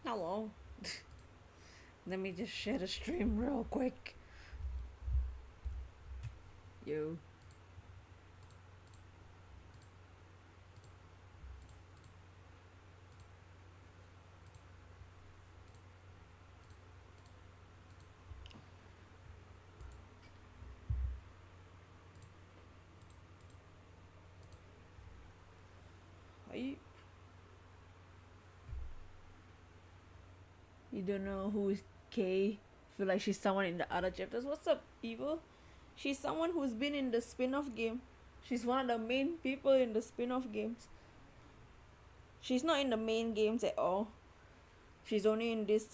Hello. Let me just share the stream real quick. Yo. You don't know who is Kay? Feel like she's someone in the other chapters. What's up, people? She's someone who's been in the spin-off game. She's one of the main people in the spin-off games. She's not in the main games at all. She's only in this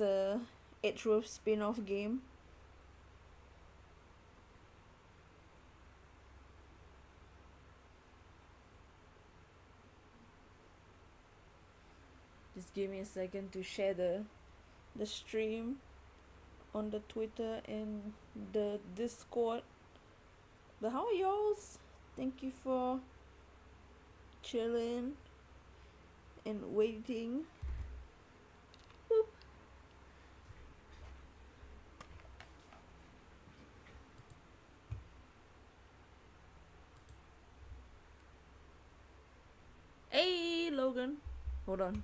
Edgeworth spin-off game. Just give me a second to share the stream on the Twitter and the Discord. But how are y'all's? Thank you for chilling and waiting. Boop. Hey, Logan. Hold on.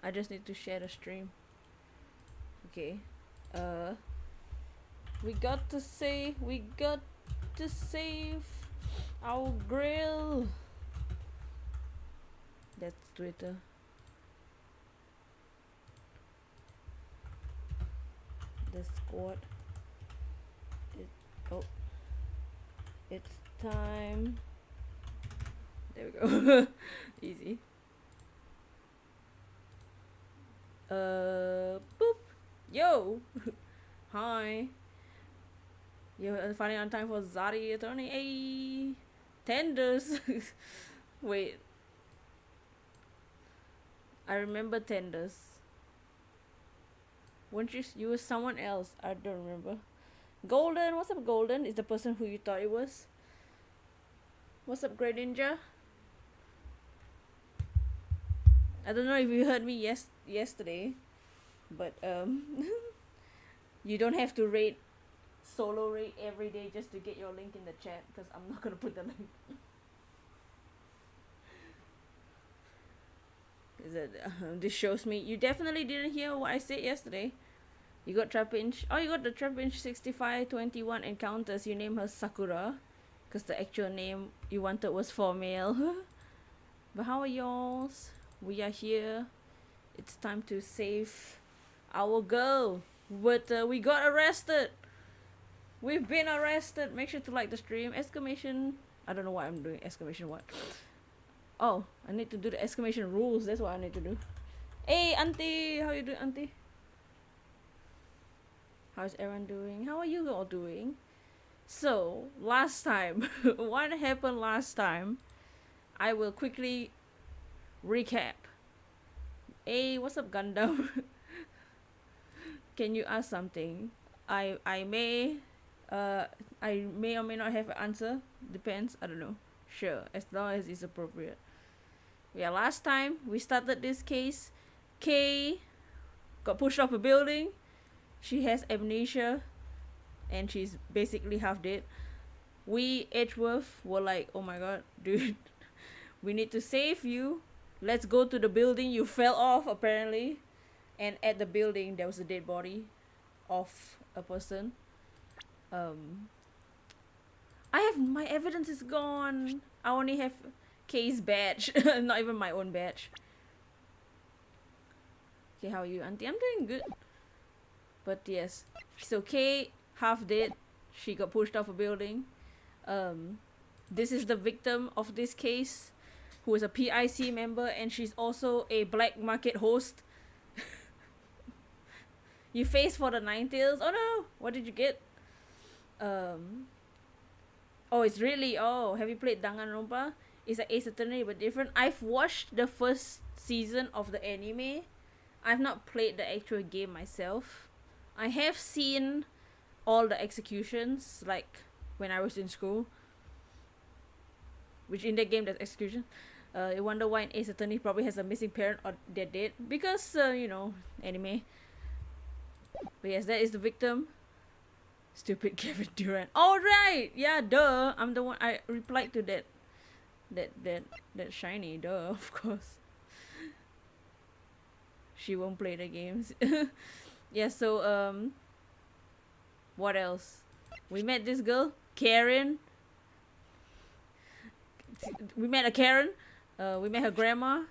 I just need to share the stream. Okay. We got to save our grill. That's Twitter. Discord. It's time. There we go. Easy. Boop. Yo. Hi. You're finally on time for Zari attorney. Hey. Tenders. Wait. I remember Tenders. Weren't you were someone else? I don't remember. Golden. What's up, Golden? Is the person who you thought it was? What's up, Great Ninja? I don't know if you heard me yesterday, but you don't have to rate solo rate every day just to get your link in the chat, because I'm not gonna put the link. Is it this shows me you definitely didn't hear what I said yesterday. You got Trap Inch. Oh, you got the Trap Inch 6521 encounters. You name her Sakura, because the actual name you wanted was for male. But how are y'alls? We are here. It's time to save our girl. But we got arrested. We've been arrested. Make sure to like the stream. Exclamation. I don't know why I'm doing exclamation what. Oh, I need to do the exclamation rules. That's what I need to do. Hey, Auntie. How you doing, Auntie? How's everyone doing? How are you all doing? So, last time. What happened last time? I will quickly recap. Hey, what's up, Gundam? Can you ask something? I may or may not have an answer. Depends. I don't know. Sure, as long as it's appropriate. Yeah, last time we started this case, Kay got pushed off a building. She has amnesia and she's basically half dead. We, Edgeworth, were like, oh my god, dude, we need to save you. Let's go to the building you fell off, apparently. And at the building, there was a dead body of a person. I have, my evidence is gone. I only have Kay's badge, not even my own badge. Okay, how are you, Auntie? I'm doing good. But yes, so Kay, half dead. She got pushed off a building. This is the victim of this case, who is a PIC member, and she's also a black market host. You face for the Nine Tails. Oh no, what did you get? Oh, it's really, oh, have you played Danganronpa? It's an Ace Attorney but different. I've watched the first season of the anime. I've not played the actual game myself. I have seen all the executions, like when I was in school, which in that game there's execution. You wonder why an ace attorney probably has a missing parent or they're dead. Because, you know, anime. But yes, that is the victim. Stupid Kevin Durant. All right, yeah, duh. I'm the one. I replied to that shiny. Duh, of course. She won't play the games. Yeah. So what else? We met this girl, Karen. We met a Karen. We met her grandma.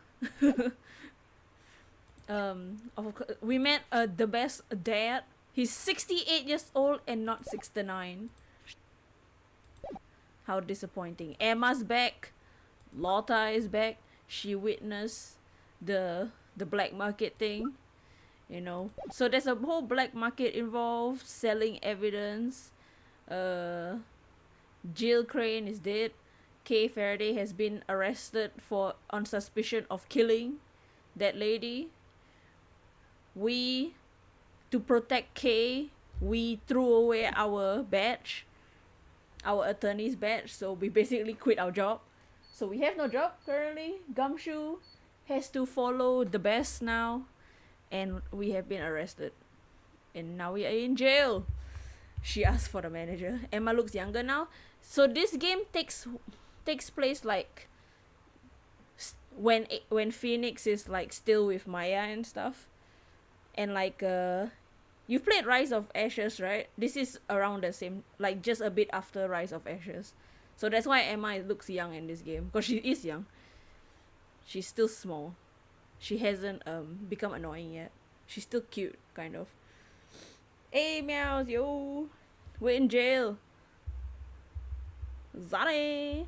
We met the best dad. He's 68 years old and not 69. How disappointing. Emma's back. Lotta is back. She witnessed the black market thing. You know. So there's a whole black market involved. Selling evidence. Jill Crane is dead. Kay Faraday has been arrested on suspicion of killing that lady. To protect Kay, we threw away our badge, our attorney's badge, so we basically quit our job. So we have no job currently. Gumshoe has to follow the best now, and we have been arrested. And now we are in jail. She asked for the manager. Emma looks younger now. So this game takes place like when Phoenix is like still with Maya and stuff. And like you've played Rise of Ashes, right? This is around the same, like just a bit after Rise of Ashes. So that's why Emma looks young in this game, because she is young. She's still small. She hasn't become annoying yet. She's still cute, kind of. Hey meows, yo, we're in jail. Zane.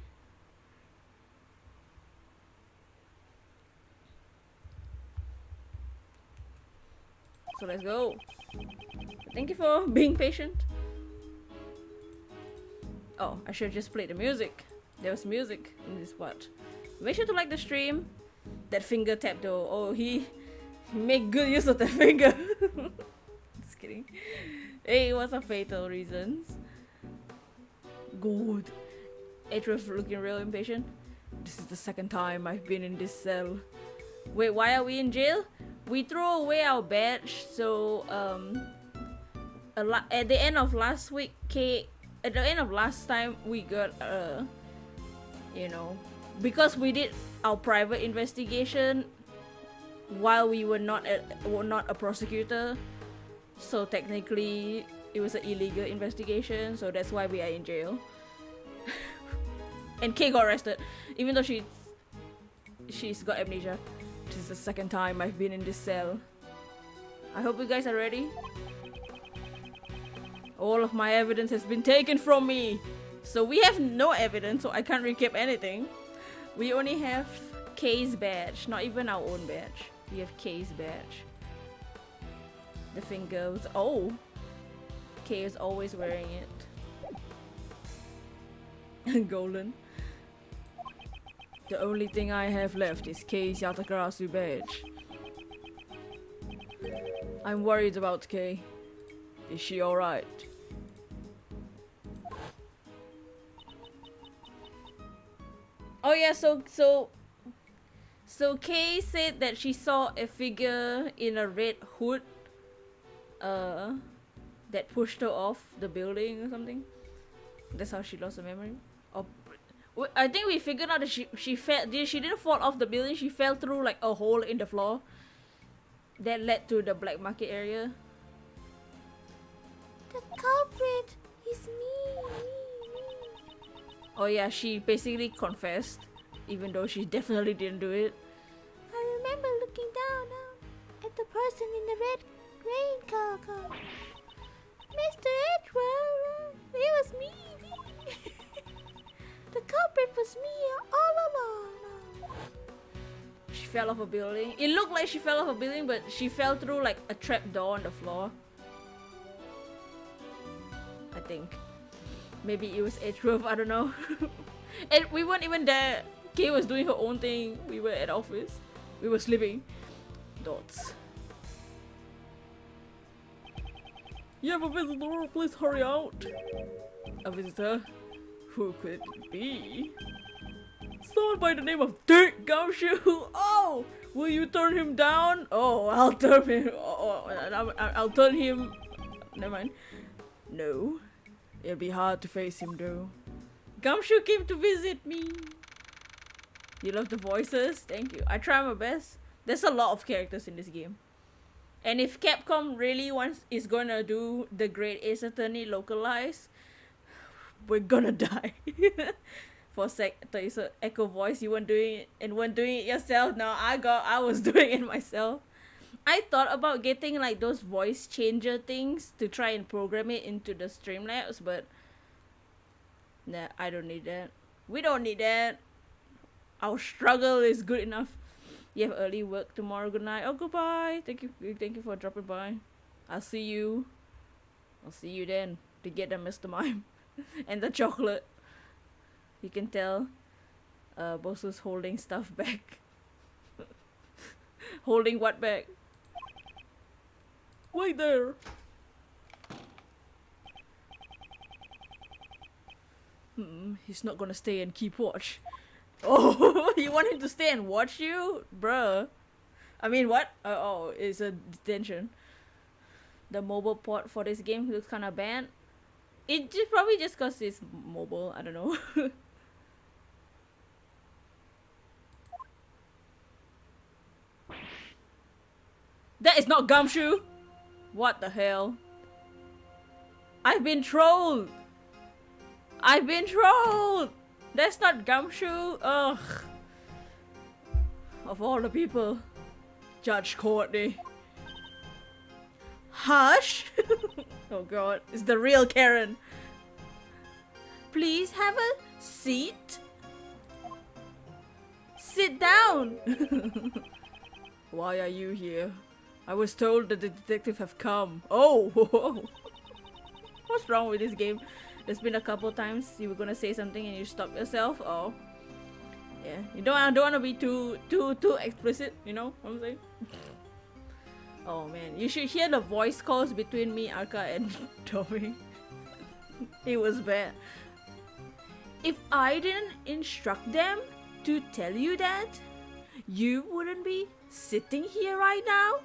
So let's go. Thank you for being patient. Oh, I should have just played the music. There was music in this part. Make sure to like the stream. That finger tap though. Oh, he made good use of that finger. Just kidding. Hey, what's our fatal reasons? Good. Edgeworth looking real impatient. This is the second time I've been in this cell. Wait, why are we in jail? We threw away our badge, so at the end of last week, at the end of last time, we got you know, because we did our private investigation while we were not a prosecutor, so technically it was an illegal investigation, so that's why we are in jail. And Kay got arrested, even though she's got amnesia. This is the second time I've been in this cell. I hope you guys are ready. All of my evidence has been taken from me. So we have no evidence, so I can't recap anything. We only have Kay's badge, not even our own badge. We have Kay's badge. The finger was, oh, Kay is always wearing it. Golden. The only thing I have left is Kay's Yatakarasu badge. I'm worried about Kay. Is she alright? Oh yeah, so Kay said that she saw a figure in a red hood that pushed her off the building or something. That's how she lost her memory. Or I think we figured out that she didn't fall off the building. She fell through like a hole in the floor that led to the black market area. The culprit is me. Oh yeah, she basically confessed, even though she definitely didn't do it. I remember looking down at the person in the red raincoat. Mr. Edgeworth, it was me. The culprit was me all along. She fell off a building. It looked like she fell off a building, but she fell through like a trap door on the floor. I think. Maybe it was Edgeworth, I don't know. And we weren't even there. Kay was doing her own thing. We were at office. We were sleeping. Dots. You have a visitor, please hurry out. A visitor? Who could it be? Someone by the name of Dick Gumshoe. Oh, will you turn him down? Oh, I'll turn him. I'll turn him. Never mind. No, it'll be hard to face him though. Gumshoe came to visit me. You love the voices? Thank you. I try my best. There's a lot of characters in this game. And if Capcom really is gonna do the Great Ace Attorney localized, we're gonna die. For a sec, I thought you said echo voice, you weren't doing it and weren't doing it yourself. Now I was doing it myself. I thought about getting like those voice changer things to try and program it into the Streamlabs, but nah, I don't need that. We don't need that. Our struggle is good enough. You have early work tomorrow. Good night. Oh, goodbye. Thank you for dropping by. I'll see you then to get the Mr. Mime and the chocolate. You can tell Bosu's holding stuff back. Holding what back? Wait there. He's not gonna stay and keep watch. Oh, you want him to stay and watch you? Bruh. I mean, what? Oh, it's a detention. The mobile port for this game looks kind of bad. Probably just cause it's mobile. I don't know. That is not Gumshoe! What the hell? I've been trolled! That's not Gumshoe! Ugh. Of all the people. Judge Courtney. Hush! Oh god, it's the real Karen. Please have a seat. Sit down! Why are you here? I was told that the detective have come. Oh! What's wrong with this game? There's been a couple times you were gonna say something and you stopped yourself. Oh. Yeah. You don't want to be too explicit, you know what I'm saying? Oh man, you should hear the voice calls between me, Arka, and Tommy. It was bad. If I didn't instruct them to tell you that, you wouldn't be sitting here right now?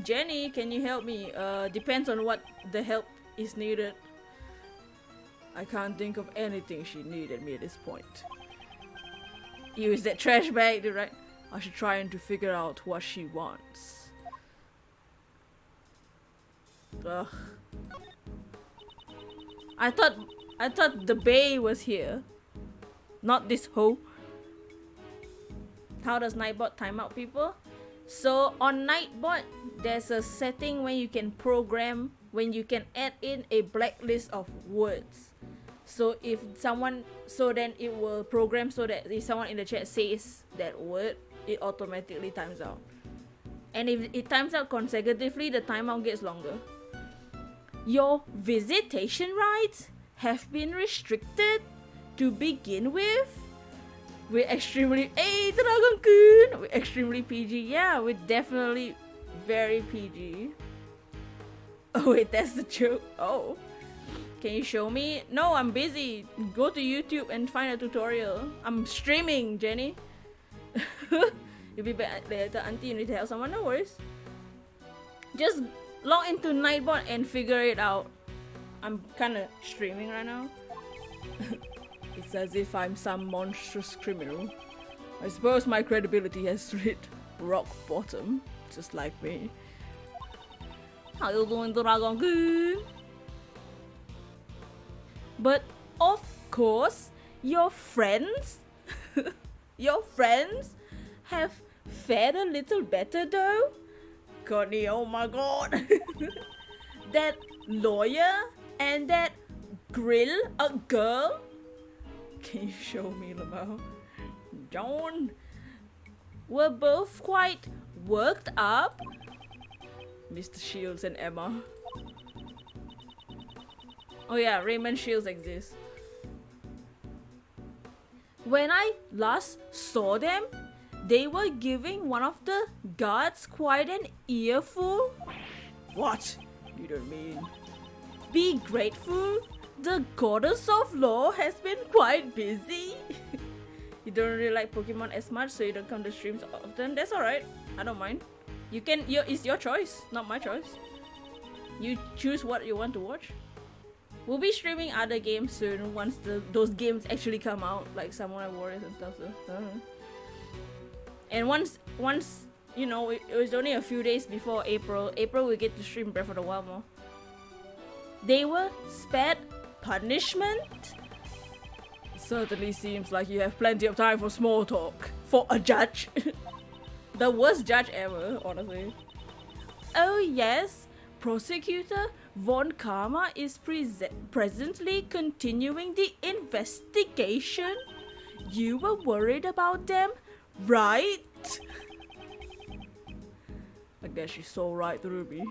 Jenny, can you help me? Depends on what the help is needed. I can't think of anything she needed me at this point. Use that trash bag, right? I should try and to figure out what she wants. Ugh. I thought the Bay was here. Not this hoe. How does Nightbot time out people? So on Nightbot, there's a setting when you can program, when you can add in a blacklist of words. So then it will program so that if someone in the chat says that word, it automatically times out. And if it times out consecutively, the timeout gets longer. Your visitation rights have been restricted to begin with. We're extremely Dragon-kun! We're extremely PG. Yeah, we're definitely very PG. Oh wait, that's the joke. Oh. Can you show me? No, I'm busy. Go to YouTube and find a tutorial. I'm streaming, Jenny. You'll be back later, auntie. You need to help someone? No worries. Just log into Nightbot and figure it out. I'm kinda streaming right now. It's as if I'm some monstrous criminal. I suppose my credibility has hit rock bottom, just like me. How you doing, Dragon-kun? But of course, your friends have fared a little better though. Courtney, oh my god. That lawyer and that grill a girl? Can you show me, Lamau? John, we're both quite worked up. Mr. Shields and Emma. Oh yeah, Raymond Shields exists. When I last saw them, they were giving one of the guards quite an earful. What? You don't mean? Be grateful. The goddess of law has been quite busy. You don't really like Pokemon as much, so you don't come to streams often. That's alright. I don't mind. You can. It's your choice, not my choice. You choose what you want to watch. We'll be streaming other games soon once those games actually come out, like Samurai Warriors and stuff. So. And once you know, it was only a few days before April. April we get to stream Breath of the Wild more. They were spared punishment. Certainly seems like you have plenty of time for small talk for a judge. The worst judge ever, honestly. Oh yes, Prosecutor Von Karma is presently continuing the investigation. You were worried about them, right? I guess she saw right through me.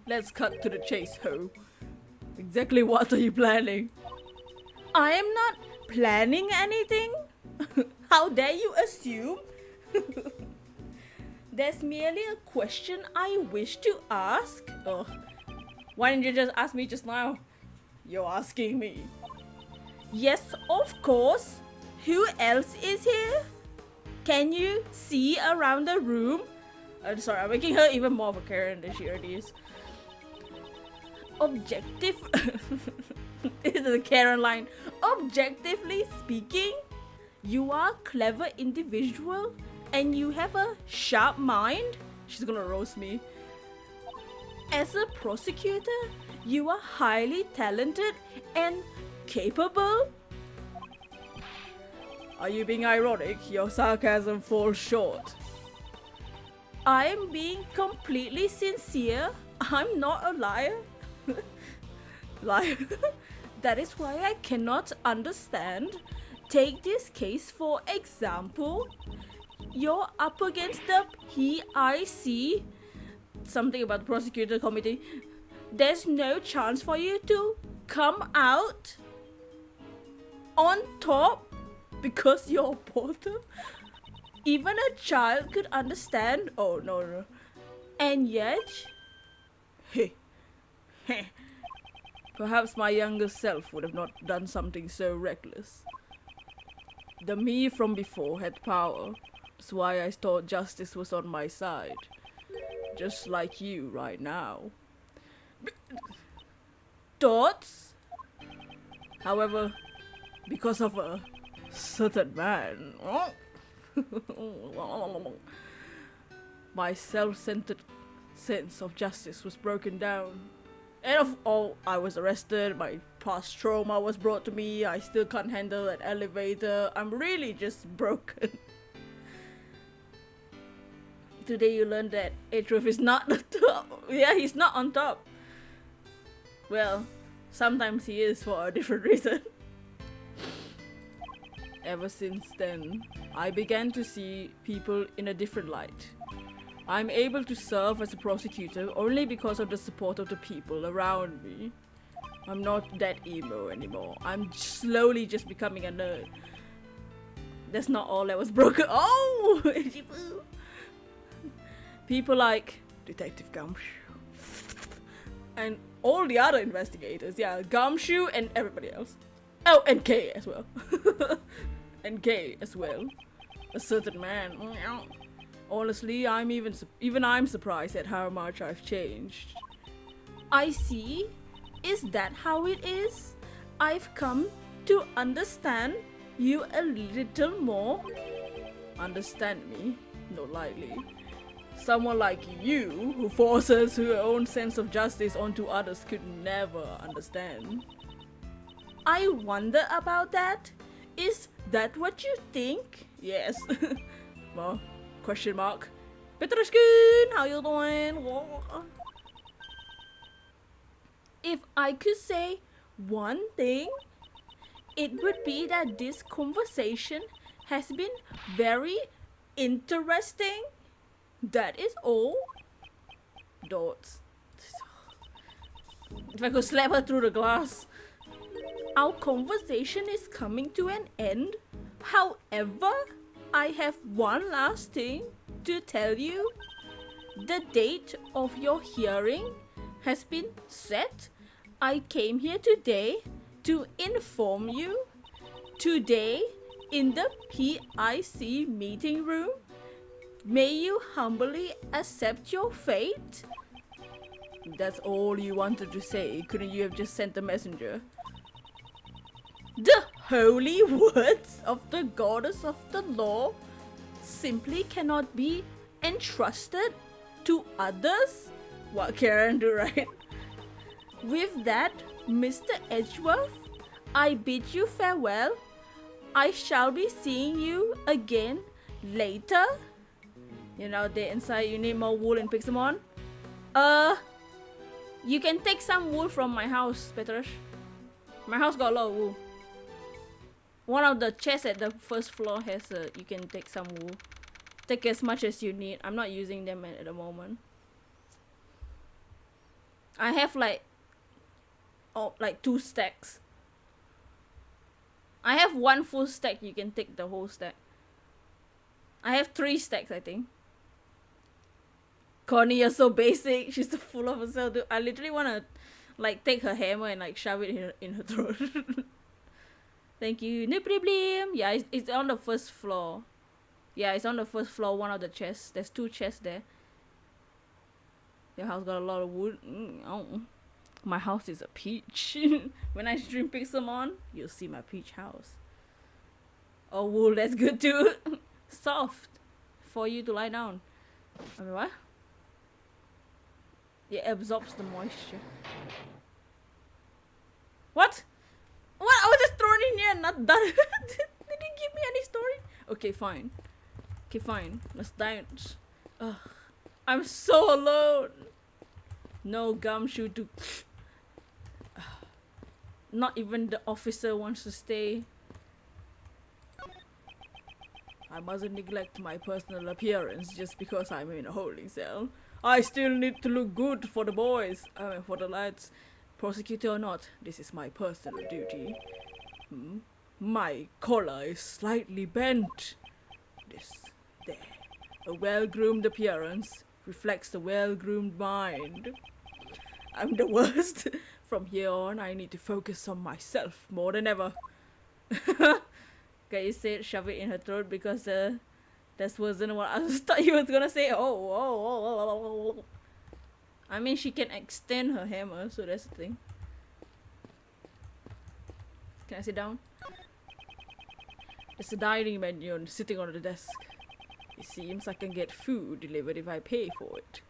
Let's cut to the chase, ho. Exactly what are you planning? I am not planning anything. How dare you assume? There's merely a question I wish to ask. Oh, why didn't you just ask me just now? You're asking me. Yes, of course. Who else is here? Can you see around the room? I'm sorry, I'm making her even more of a Karen than she already is. Objective. This is a Karen line. Objectively speaking, you are a clever individual and you have a sharp mind. She's gonna roast me. As a prosecutor, you are highly talented and capable. Are you being ironic? Your sarcasm falls short. I am being completely sincere. I'm not a liar. Liar. That is why I cannot understand. Take this case for example. You're up against the PIC. Something about the prosecutor committee. There's no chance for you to come out on top because you're bottom. Even a child could understand. Oh no. And yet, perhaps my younger self would have not done something so reckless. The me from before had power. That's why I thought justice was on my side. Just like you right now. Thoughts? However, because of a certain man, my self-centered sense of justice was broken down. And of all, I was arrested, my past trauma was brought to me, I still can't handle an elevator, I'm really just broken. Today you learned that Edgeworth is not the top. Yeah, he's not on top. Well, sometimes he is for a different reason. Ever since then, I began to see people in a different light. I'm able to serve as a prosecutor only because of the support of the people around me. I'm not that emo anymore. I'm slowly just becoming a nerd. That's not all that was broken. Oh! People like Detective Gumshoe and all the other investigators. Yeah, Gumshoe and everybody else. Oh, and Kay as well. And Kay as well. A certain man. Honestly, I'm surprised at how much I've changed. I see. Is that how it is? I've come to understand you a little more. Understand me? Not lightly. Someone like you, who forces her own sense of justice onto others, could never understand. I wonder about that. Is that what you think? Yes. Well, question mark. Petruskin, how you doing? If I could say one thing, it would be that this conversation has been very interesting. That is all. Dots. If I could slap her through the glass. Our conversation is coming to an end. However, I have one last thing to tell you. The date of your hearing has been set. I came here today to inform you today in the PIC meeting room. May you humbly accept your fate? That's all you wanted to say. Couldn't you have just sent a messenger? The holy words of the goddess of the law simply cannot be entrusted to others? What Karen do, right? With that, Mr. Edgeworth, I bid you farewell. I shall be seeing you again later. You're now dead inside. You need more wool and Pixelmon. You can take some wool from my house, Petrush. My house got a lot of wool. One of the chests at the first floor has you can take some wool. Take as much as you need. I'm not using them at the moment. I have like 2 stacks. I have 1 full stack. You can take the whole stack. I have 3 stacks, I think. Connie, you're so basic. She's so full of herself, dude. I literally wanna like take her hammer and like shove it in her throat. Thank you. No problem. Yeah, it's on the first floor. Yeah, it's on the first floor, one of the chests. There's 2 chests there. Your house got a lot of wood. Oh. My house is a peach. When I stream Pixelmon, you'll see my peach house. Oh, wool, that's good too. Soft. For you to lie down. I mean, what? It absorbs the moisture. What? What? I was just thrown in here and not done. They didn't give me any story. Okay, fine. Okay, fine. Let's dance. Ugh. I'm so alone. No gumshoe to... Not even the officer wants to stay. I mustn't neglect my personal appearance just because I'm in a holding cell. I still need to look good for the boys. I mean, for the lads. Prosecutor or not, this is my personal duty. My collar is slightly bent. This, there. A well-groomed appearance reflects a well-groomed mind. I'm the worst. From here on, I need to focus on myself more than ever. Okay, you said shove it in her throat because that wasn't what I thought you was gonna say. Oh. I mean, she can extend her hammer, so that's the thing. Can I sit down? There's a dining menu sitting on the desk. It seems I can get food delivered if I pay for it.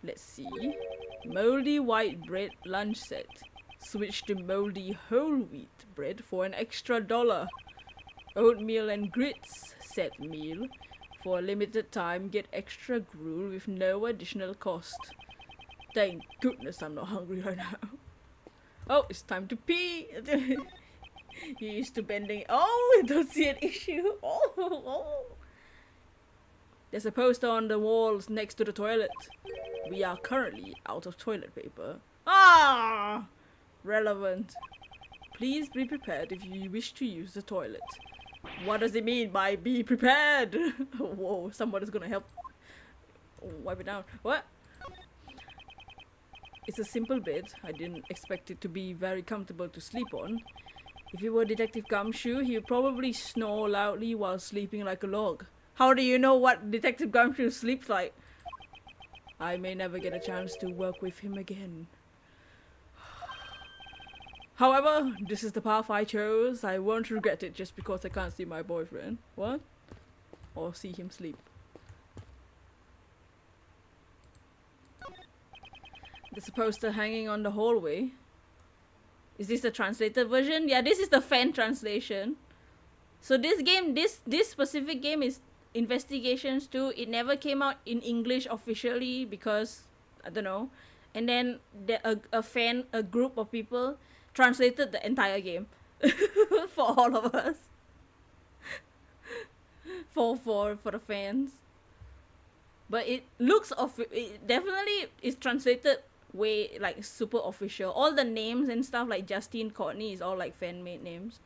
Let's see. Moldy white bread lunch set. Switch to moldy whole wheat bread for an extra $1. Oatmeal and grits set meal. For a limited time, get extra gruel with no additional cost. Thank goodness I'm not hungry right now. Oh, it's time to pee. You used to bending. Oh, I don't see an issue. Oh. There's a poster on the walls next to the toilet. We are currently out of toilet paper. Ah! Relevant. Please be prepared if you wish to use the toilet. What does it mean by be prepared? Whoa, somebody's gonna help wipe it down. What? It's a simple bed. I didn't expect it to be very comfortable to sleep on. If you were Detective Gumshoe, he would probably snore loudly while sleeping like a log. How do you know what Detective Gumshoe sleeps like? I may never get a chance to work with him again. However, this is the path I chose. I won't regret it just because I can't see my boyfriend. What? Or see him sleep. There's a poster hanging on the hallway. Is this the translated version? Yeah, this is the fan translation. So this game, this specific game is Investigations 2. It never came out in English officially because, I don't know. And then a group of people translated the entire game for all of us. for the fans. But it looks it definitely is translated way like super official. All the names and stuff like Justine, Courtney is all like fan made names.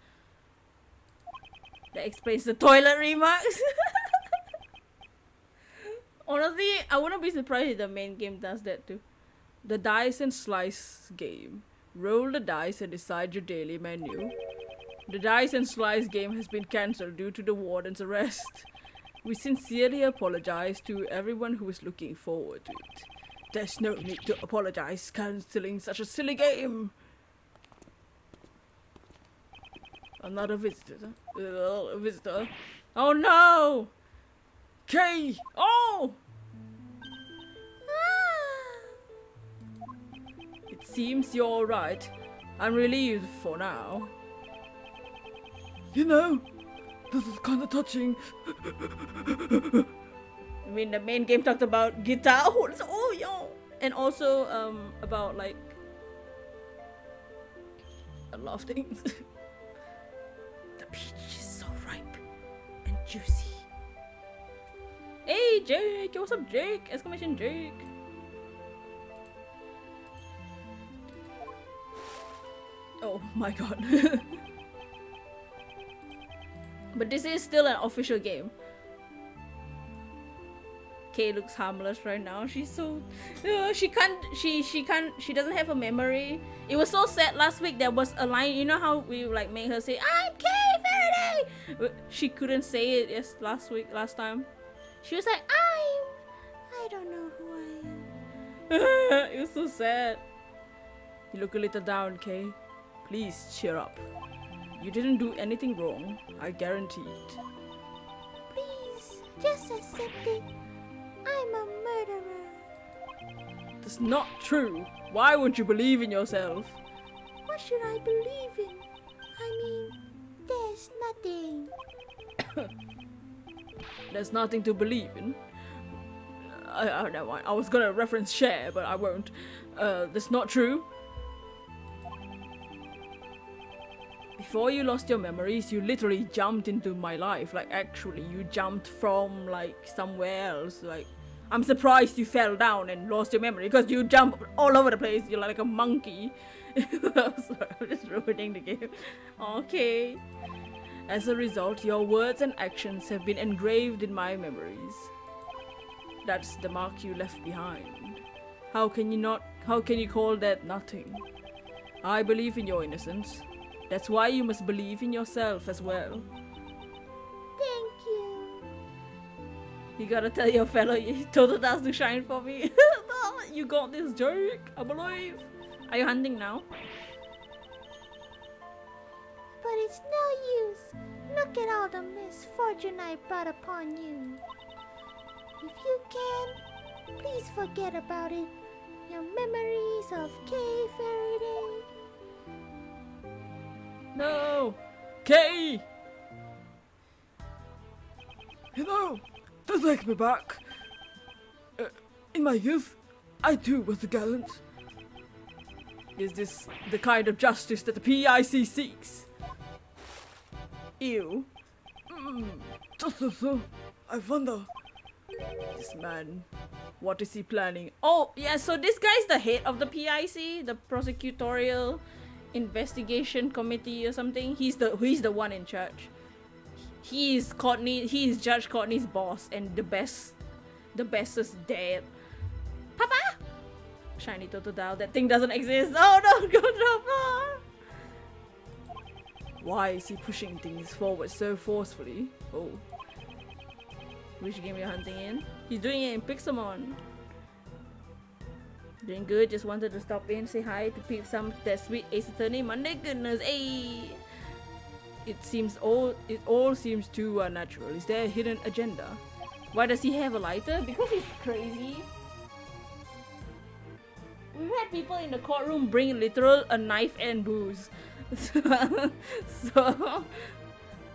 That explains the toilet remarks. Honestly, I wouldn't be surprised if the main game does that too. The Dice and Slice game. Roll the dice and decide your daily menu. The dice and slice game has been cancelled due to the warden's arrest. We sincerely apologize to everyone who is looking forward to it. There's no need to apologize cancelling such a silly game. Another visitor. A visitor. Oh no! Kay! Oh! It seems you're alright. I'm relieved for now. You know, this is kind of touching. I mean, the main game talked about guitar holes. Oh, yo! And also, about, like, a lot of things. The peach is so ripe and juicy. Hey, Jake! What's up, Jake? Exclamation Jake. Oh my god. But this is still an official game. Kay looks harmless right now. She's so she doesn't have a memory. It was so sad last week. There was a line, you know how we like made her say I'm Kay Faraday. She couldn't say it last time. She was like I don't know who I am. It was so sad. You look a little down, Kay. Please cheer up. You didn't do anything wrong, I guarantee it. Please, just accept it. I'm a murderer. That's not true. Why won't you believe in yourself? What should I believe in? I mean, there's nothing. There's nothing to believe in. Never mind. I was gonna reference Cher, but I won't. That's not true. Before you lost your memories, you literally jumped into my life. Like, actually, you jumped from, like, somewhere else. Like, I'm surprised you fell down and lost your memory because you jump all over the place. You're like a monkey. Sorry, I'm just ruining the game. Okay. As a result, your words and actions have been engraved in my memories. That's the mark you left behind. How can you call that nothing? I believe in your innocence. That's why you must believe in yourself as well. Thank you. You gotta tell your fellow total dust to shine for me. You got this, Jake. I believe. Are you hunting now? But it's no use. Look at all the misfortune I brought upon you. If you can, please forget about it. Your memories of Kay Faraday. No! Kay! You know, to take me back. In my youth, I too was a gallant. Is this the kind of justice that the PIC seeks? Ew. Just so, I wonder. This man, what is he planning? Oh, yeah, so this guy's the head of the PIC, the Prosecutorial Investigation Committee or something. He's the one in charge. He is Judge Courtney's boss, and the bestest dead. Papa! Shiny Totodile, that thing doesn't exist. Oh no, go so far! Why is he pushing things forward so forcefully? Oh. Which game you're hunting in? He's doing it in Pixelmon. Doing good, just wanted to stop in, say hi to peep some that sweet Ace Attorney. Monday goodness, ayy! It all seems too unnatural. Is there a hidden agenda? Why does he have a lighter? Because he's crazy. We've had people in the courtroom bring literal a knife and booze. So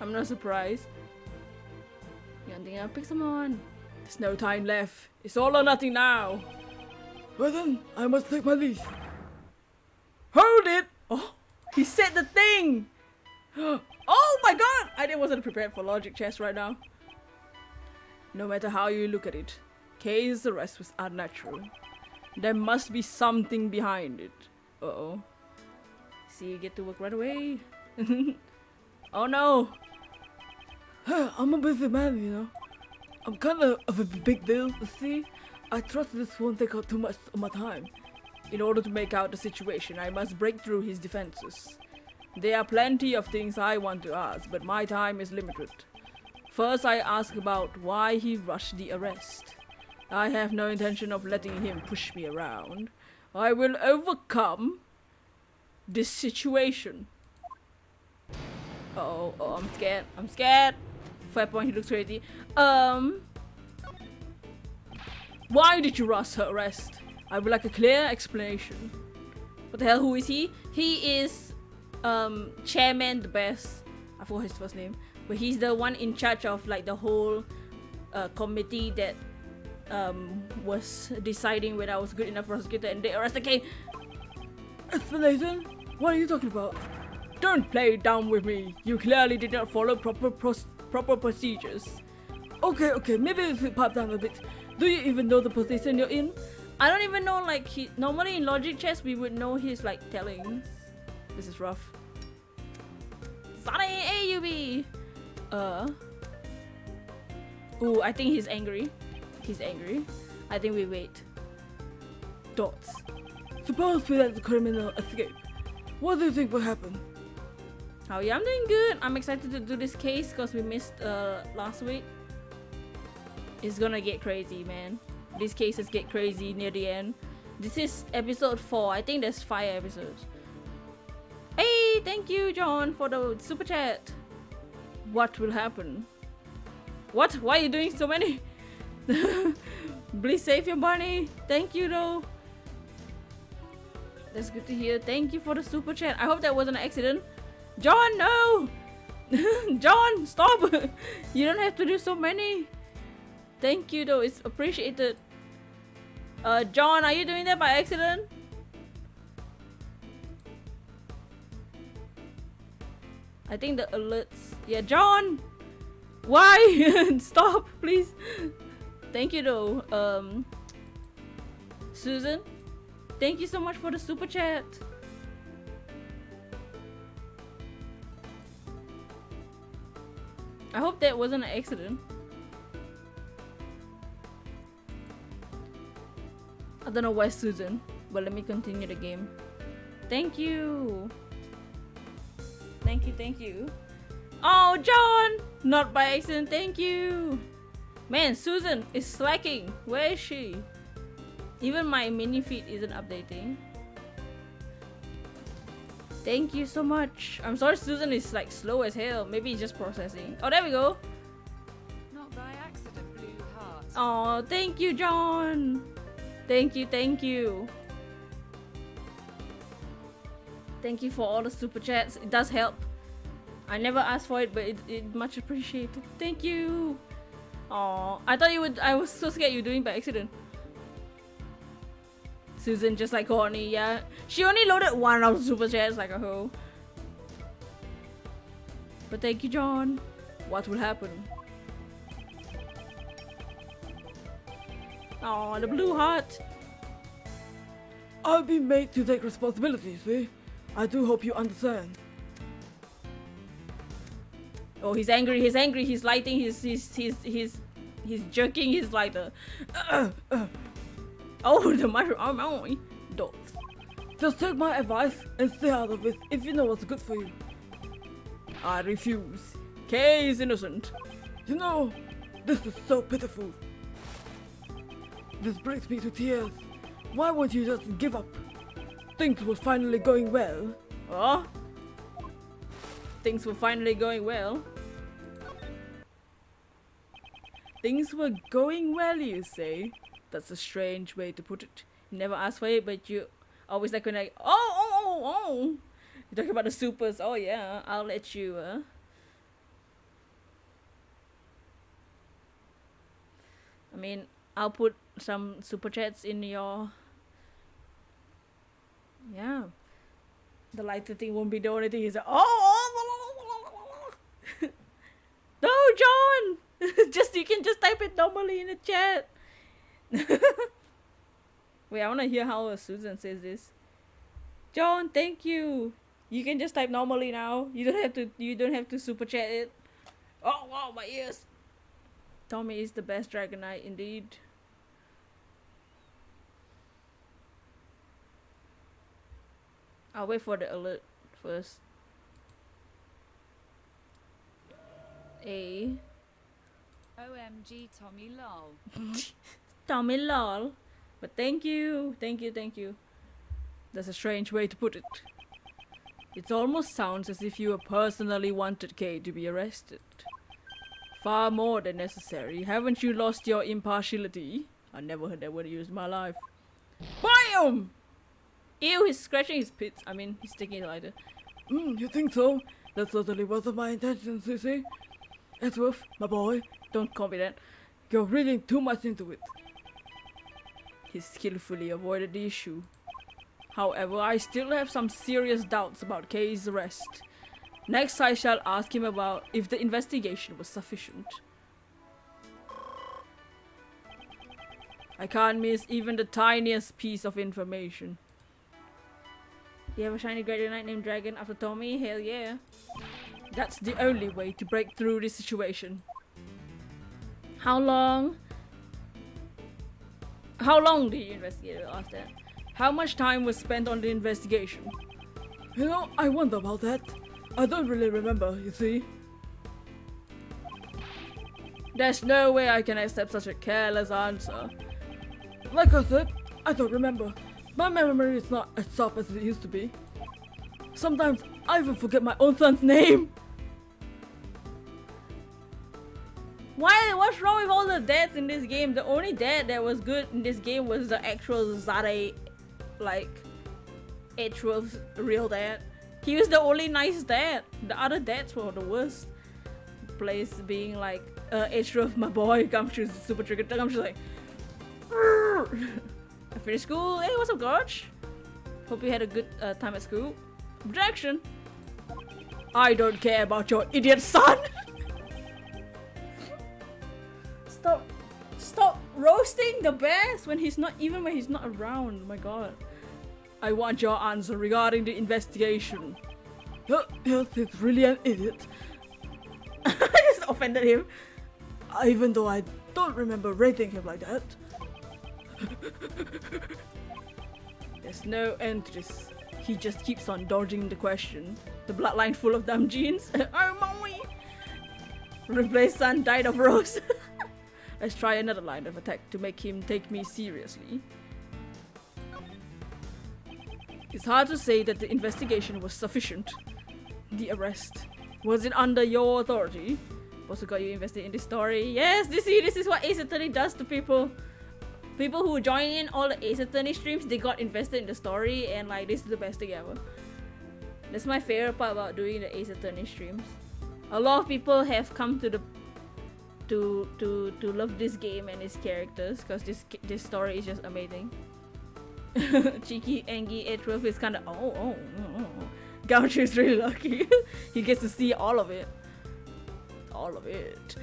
I'm not surprised. You hunting out Pixelmon? There's no time left. It's all or nothing now. Well then, I must take my leave. Hold it! Oh, he said the thing! Oh my god! I wasn't prepared for logic chess right now. No matter how you look at it, Kay's arrest was unnatural. There must be something behind it. Uh-oh. See, you get to work right away. Oh no! I'm a busy man, you know. I'm kind of a big deal, you see. I trust this won't take up too much of my time. In order to make out the situation, I must break through his defenses. There are plenty of things I want to ask, but my time is limited. First, I ask about why he rushed the arrest. I have no intention of letting him push me around. I will overcome this situation. Oh, I'm scared. I'm scared. Fair point, he looks crazy. Why did you rush her arrest? I would like a clear explanation. What the hell, who is he? He is, Chairman the Best. I forgot his first name. But he's the one in charge of, like, the whole, committee that, was deciding whether I was good enough prosecutor and they arrested Kane. Explanation? What are you talking about? Don't play dumb with me. You clearly did not follow proper procedures. Okay, maybe if you pipe down a bit. Do you even know the position you're in? I don't even know, like, normally in logic chess we would know his, like, tellings. This is rough. Sunny AUB! Ooh, I think he's angry. He's angry. I think we wait. Dots. Suppose we let the criminal escape. What do you think will happen? Oh yeah, I'm doing good. I'm excited to do this case because we missed last week. It's gonna get crazy, man. These cases get crazy near the end. This is episode 4. I think there's 5 episodes. Hey, thank you, John, for the super chat. What will happen? What? Why are you doing so many? Please save your money. Thank you, though. That's good to hear. Thank you for the super chat. I hope that wasn't an accident. John, no! John, stop! You don't have to do so many. Thank you, though. It's appreciated. John, are you doing that by accident? I think the alerts. Yeah, John! Why? Stop, please. Thank you, though. Susan, thank you so much for the super chat. I hope that wasn't an accident. I don't know why Susan, but let me continue the game. Thank you. Thank you. Oh, John! Not by accident, thank you. Man, Susan is slacking. Where is she? Even my mini feed isn't updating. Thank you so much. I'm sorry Susan is like slow as hell. Maybe it's just processing. Oh, there we go. Not by accident, Blue Heart. Oh, thank you, John. Thank you. Thank you for all the super chats. It does help. I never asked for it, but it much appreciated. Thank you. Oh, I thought you would. I was so scared you were doing it by accident. Susan just like horny, yeah. She only loaded 1 of the super chats like a hoe. But thank you, John. What will happen? Oh, the blue heart. I've been made to take responsibility, see? I do hope you understand. Oh, he's angry. He's angry. He's lighting. He's jerking his lighter. Oh, the mushroom. Oh, dots. Just take my advice and stay out of it if you know what's good for you. I refuse. Kay is innocent. You know, this is so pitiful. This brings me to tears. Why won't you just give up? Things were finally going well. Oh? Things were finally going well. Things were going well, you say? That's a strange way to put it. You never asked for it, but you always like when I... Oh! You're talking about the supers. Oh yeah, I'll let you, I mean, I'll put some super chats in your... Yeah. The lighter thing won't be the only thing. He's like, no, John! You can just type it normally in the chat. Wait, I want to hear how Susan says this. John, thank you. You can just type normally now. You don't have to super chat it. Oh wow, my ears. Tommy is the best Dragonite indeed. I'll wait for the alert first. A. OMG Tommy lol. Tommy lol. But thank you. That's a strange way to put it. It almost sounds as if you personally wanted Kay to be arrested. Far more than necessary. Haven't you lost your impartiality? I never heard that word used in my life. BAM! Ew, he's scratching his pits. I mean, he's taking it lighter. You think so? That certainly wasn't my intention, Sissy. Edgeworth, my boy, Don't call me that. you're reading too much into it. He skillfully avoided the issue. However, I still have some serious doubts about Kay's arrest. Next, I shall ask him about if the investigation was sufficient. I can't miss even the tiniest piece of information. You have a shiny graduate knight named Dragon after Tommy? Hell yeah. That's the only way to break through this situation. How long did you investigate it after that? How much time was spent on the investigation? You know, I wonder about that. I don't really remember, you see. There's no way I can accept such a careless answer. Like I said, I don't remember. My memory is not as sharp as it used to be. Sometimes I even forget my own son's name. What's wrong with all the dads in this game? The only dad that was good in this game was the actual Zare, like, Edgeworth's real dad. He was the only nice dad. The other dads were the worst. Place being like, Edgeworth, my boy, Gumshoe's super triggered. Gumshoe's like, I finished school. Hey, what's up, Gorge? Hope you had a good time at school. Objection. I don't care about your idiot son. Stop roasting the best when he's not around. Oh my god. I want your answer regarding the investigation. Yes, he's really an idiot. I just offended him. Even though I don't remember rating him like that. There's no end to this. He just keeps on dodging the question. The bloodline full of dumb genes. Oh, mommy! Replace son died of rose. Let's try another line of attack to make him take me seriously. It's hard to say that the investigation was sufficient. The arrest. Was it under your authority? Also got you invested in this story. Yes, this is what Ace Attorney does to people. People who join in all the Ace Attorney streams, they got invested in the story, and like, this is the best thing ever. That's my favorite part about doing the Ace Attorney streams. A lot of people have come to love this game and its characters, because this story is just amazing. Cheeky, Angie, Edgeworth is kind of Gaucho is really lucky. He gets to see all of it. All of it.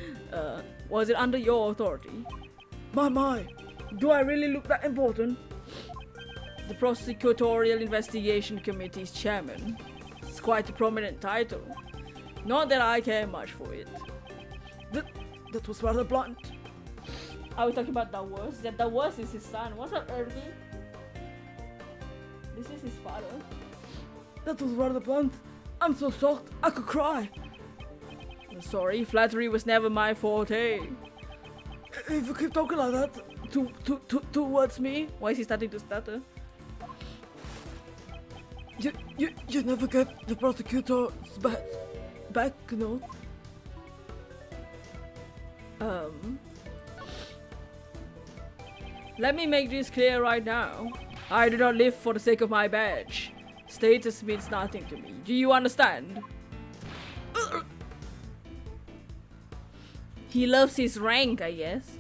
Was it under your authority? My. Do I really look that important? The Prosecutorial Investigation Committee's chairman. It's quite a prominent title. Not that I care much for it. That was rather blunt. Are we talking about the worst? That the worst is his son. What's up, Irving? This is his father. That was rather blunt. I'm so shocked I could cry. I'm sorry, flattery was never my forte. If you keep talking like that towards me, Why is he starting to stutter? you never get the prosecutor's back, you know. Let me make this clear right now. I do not live for the sake of my badge. Status means nothing to me. Do you understand? He loves his rank, I guess.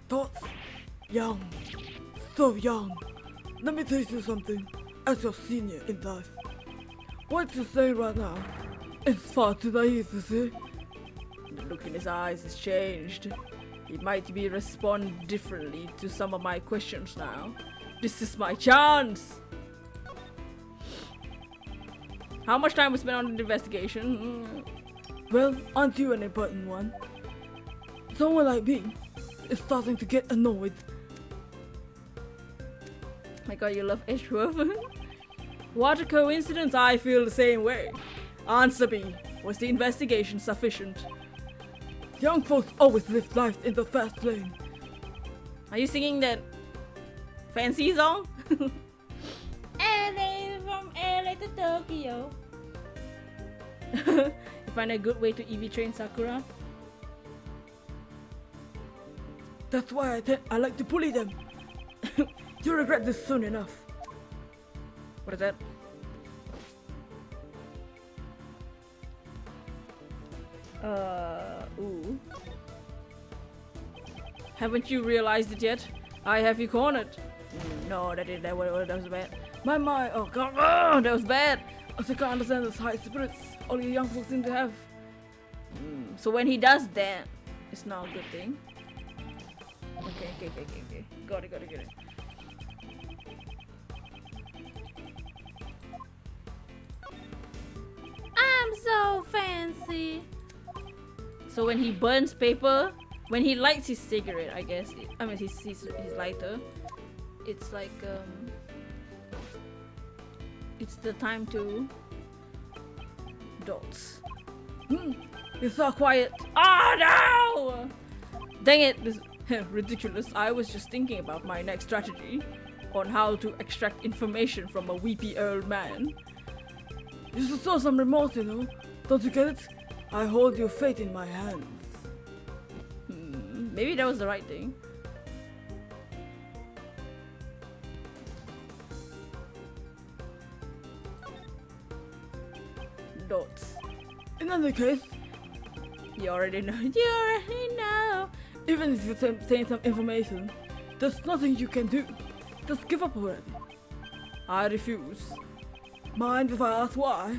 Thoughts? Young. So young. Let me tell you something. As your senior in life. What you're saying right now is far too naive to say. The look in his eyes has changed. He might be respond differently to some of my questions now. This is my chance! How much time was spent on the investigation? Well, aren't you an important one? Someone like me is starting to get annoyed. My god, you love Edgeworth. What a coincidence, I feel the same way. Answer me, was the investigation sufficient? Young folks always live life in the fast lane. Are you singing that fancy song? LA from LA to Tokyo. You find a good way to EV train Sakura? That's why I like to bully them. You'll regret this soon enough. What is that? Ooh. Haven't you realized it yet? I have you cornered. No, that was bad. My, oh god, oh, that was bad. I can't understand those high spirits all you young folks seem to have. So when he does that, it's not a good thing. Okay. Got it. I'm so fancy. So when he burns paper, when he lights his cigarette, I guess, his lighter, it's like, it's the time to dots. You're so quiet. Oh no! Dang it! This ridiculous. I was just thinking about my next strategy on how to extract information from a weepy old man. You should show some remorse, you know. Don't you get it? I hold your fate in my hands. Maybe that was the right thing. Dots. In any case, You already know. You already know. even if you say some information, there's nothing you can do. Just give up already. I refuse. Mind if I ask why?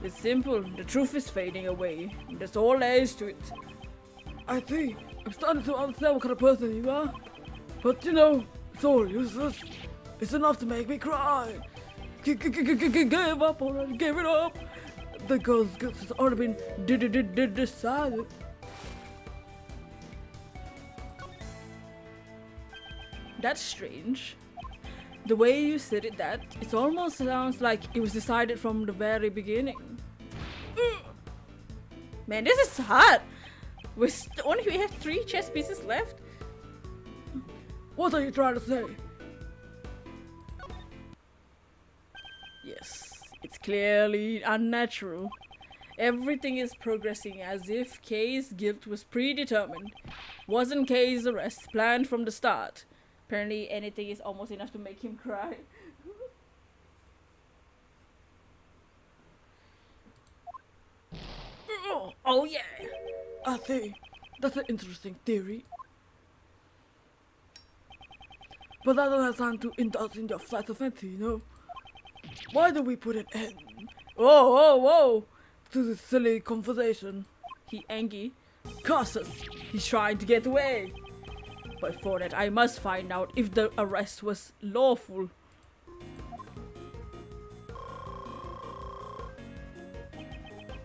It's simple. The truth is fading away. That's all there is to it. I see. I'm starting to understand what kind of person you are. But you know, it's all useless. It's enough to make me cry. Give up already. Give it up. The girl's guilt has already been decided. That's strange. The way you said it, it almost sounds like it was decided from the very beginning. Man, this is hard. We have 3 chess pieces left. What are you trying to say? Yes, it's clearly unnatural. Everything is progressing as if Kay's guilt was predetermined. Wasn't Kay's arrest planned from the start? Apparently anything is almost enough to make him cry. Oh yeah! I see. That's an interesting theory. But I don't have time to indulge in your flight of fancy, you know? Why don't we put an end Whoa! to this silly conversation? He angry. Cautious. He's trying to get away. But for that, I must find out if the arrest was lawful.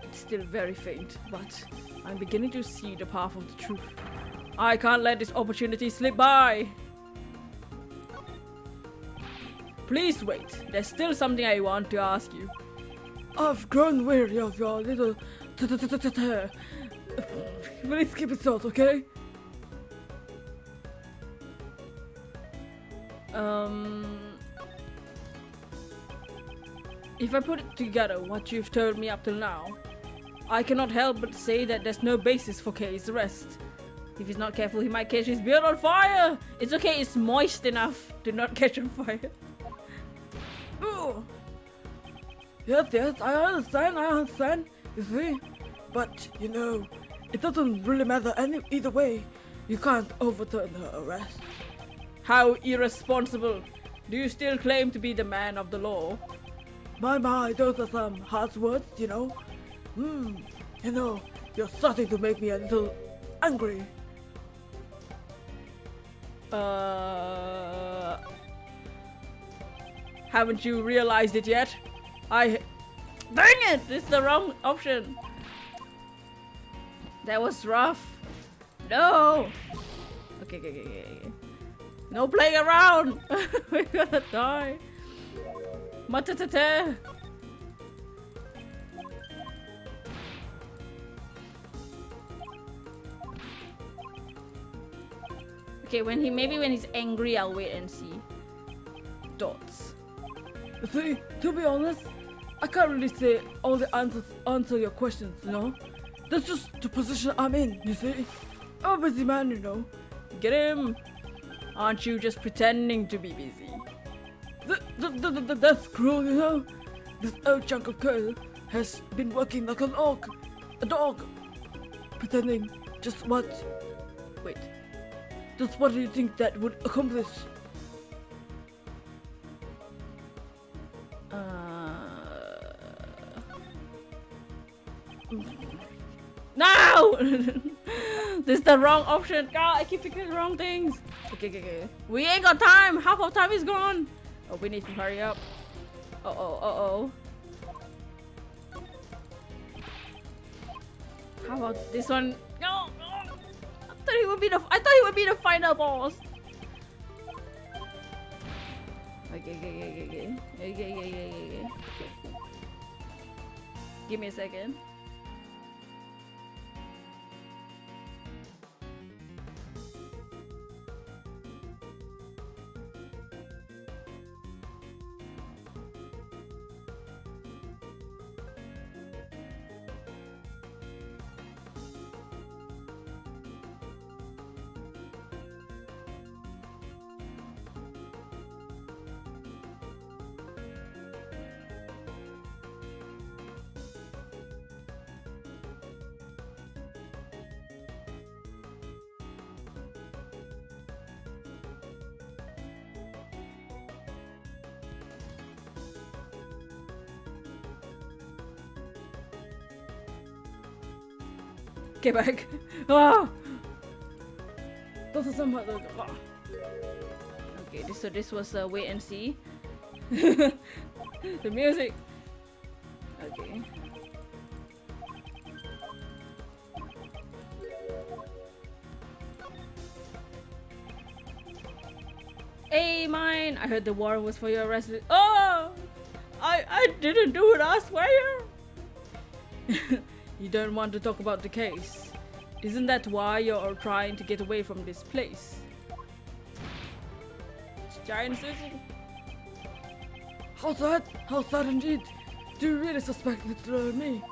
It's still very faint, but I'm beginning to see the path of the truth. I can't let this opportunity slip by. Please wait. There's still something I want to ask you. I've grown weary of your little Please keep it short, okay? If I put it together, what you've told me up till now, I cannot help but say that there's no basis for Kay's arrest. If he's not careful, he might catch his beard on fire! It's okay, it's moist enough to not catch on fire. Oh. Yes, I understand, you see? But, you know, it doesn't really matter either way. You can't overturn her arrest. How irresponsible! Do you still claim to be the man of the law? My, those are some harsh words, you know? You know, you're starting to make me a little angry. Haven't you realized it yet? Dang it! This is the wrong option. That was rough. No! Okay. No playing around! We're gonna die. Matatata. Okay, maybe when he's angry, I'll wait and see. Dots. See, to be honest, I can't really say all the answer your questions, you know? That's just the position I'm in, you see? I'm a busy man, you know? Get him! Aren't you just pretending to be busy? That's cruel, you know? This old chunk of coal has been working like a dog, pretending just what? Wait, just what do you think that would accomplish? No! This is the wrong option. God, I keep picking the wrong things. Okay. We ain't got time. Half of time is gone. Oh, we need to hurry up. Uh-oh. How about this one? No! I thought he would be the final boss. Okay. Give me a second. Get back. Ah! Those are somehow Okay, this was wait and see. The music. Okay. Hey, mine! I heard the warrant was for your arrest. Oh! I didn't do it, I swear! You don't want to talk about the case. Isn't that why you're trying to get away from this place? It's giant citizen. How's that indeed? Do you really suspect it's me?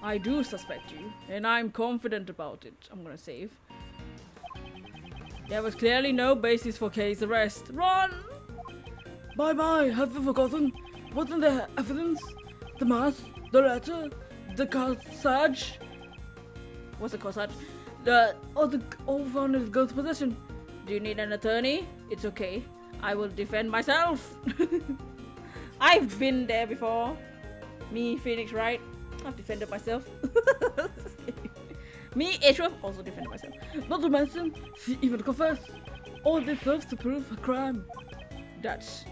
I do suspect you, and I'm confident about it. I'm gonna save. There was clearly no basis for case arrest. Run! My, have you forgotten? Wasn't there evidence? The mask, the letter, the corsage? What's the corsage? All found in the girl's possession. Do you need an attorney? It's okay. I will defend myself. I've been there before. Me, Phoenix, Wright. I've defended myself. Me, Edgeworth, also defended myself. Not to mention, she even confessed. All this serves to prove her crime. That's...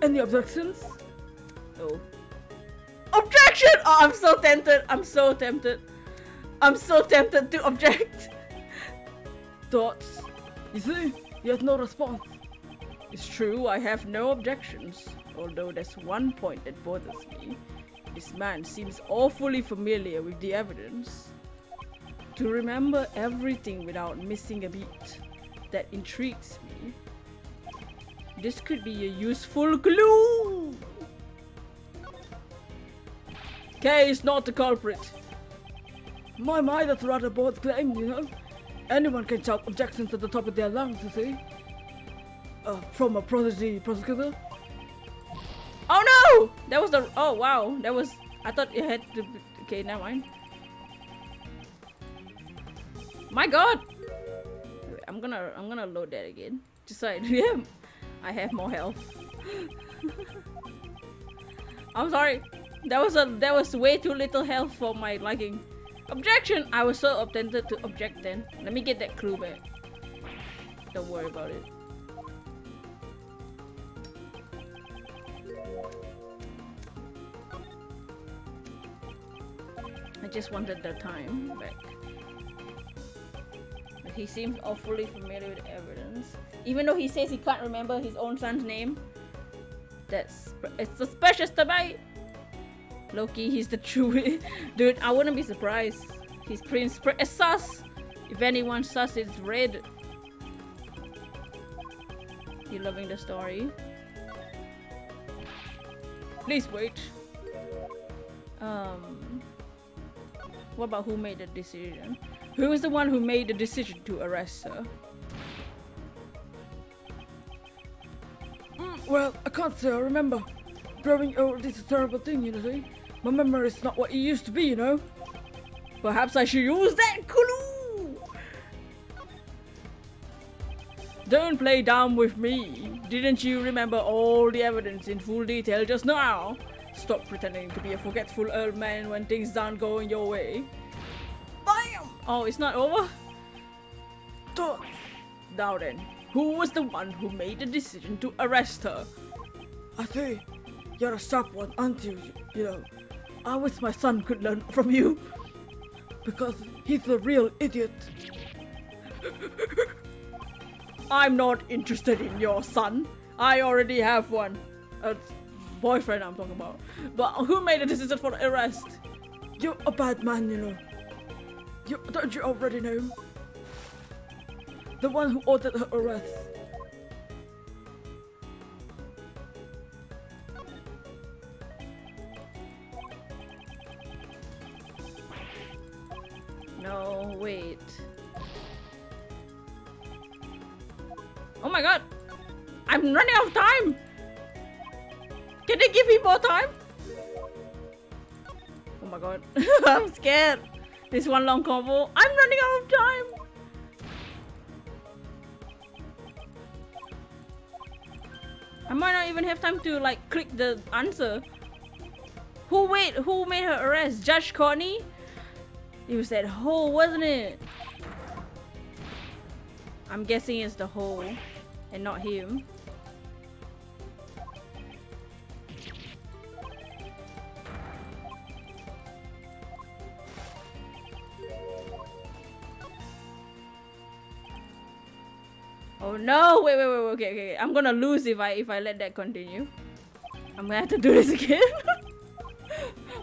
Any objections? Oh. Objection! Oh, I'm so tempted. I'm so tempted to object. Thoughts? You see, he has no response. It's true, I have no objections. Although there's one point that bothers me. This man seems awfully familiar with the evidence. To remember everything without missing a beat. That intrigues me. This could be a useful clue! K is not the culprit. My, that's rather bold claim, you know? Anyone can shout objections at the top of their lungs, you see? From a prosecutor? Oh no! That was the... Oh wow, that was... I thought it had to... Okay, never mind. My god! I'm gonna load that again. Just so I have more health. I'm sorry. That was way too little health for my liking. Objection! I was so tempted to object then. Let me get that clue back. Don't worry about it. I just wanted the time back. he seems awfully familiar with evidence. Even though he says he can't remember his own son's name. It's suspicious to me. Loki, he's the true dude. I wouldn't be surprised. He's pretty sus. If anyone's sus, it's Red. You loving the story? Please wait. What about who made the decision? Who was the one who made the decision to arrest her? Well, I can't say I remember. Growing old is a terrible thing, you know, see? My memory is not what it used to be, you know? Perhaps I should use that clue! Don't play dumb with me. Didn't you remember all the evidence in full detail just now? Stop pretending to be a forgetful old man when things aren't going your way. Bam! Oh, it's not over? Duh. Now then, who was the one who made the decision to arrest her? I see. You're a sharp one, aren't you? You know, I wish my son could learn from you. Because he's a real idiot. I'm not interested in your son. I already have one. A boyfriend I'm talking about. But who made the decision for the arrest? You're a bad man, you know. Don't you already know? The one who ordered her arrest. No, wait. Oh my god! I'm running out of time! Can they give me more time? Oh my god. I'm scared. This one long combo. I'm running out of time! I might not even have time to like click the answer. Who made her arrest? Judge Courtney? It was that hole, wasn't it? I'm guessing it's the hole and not him. Oh no! Wait, okay. I'm gonna lose if I let that continue. I'm gonna have to do this again.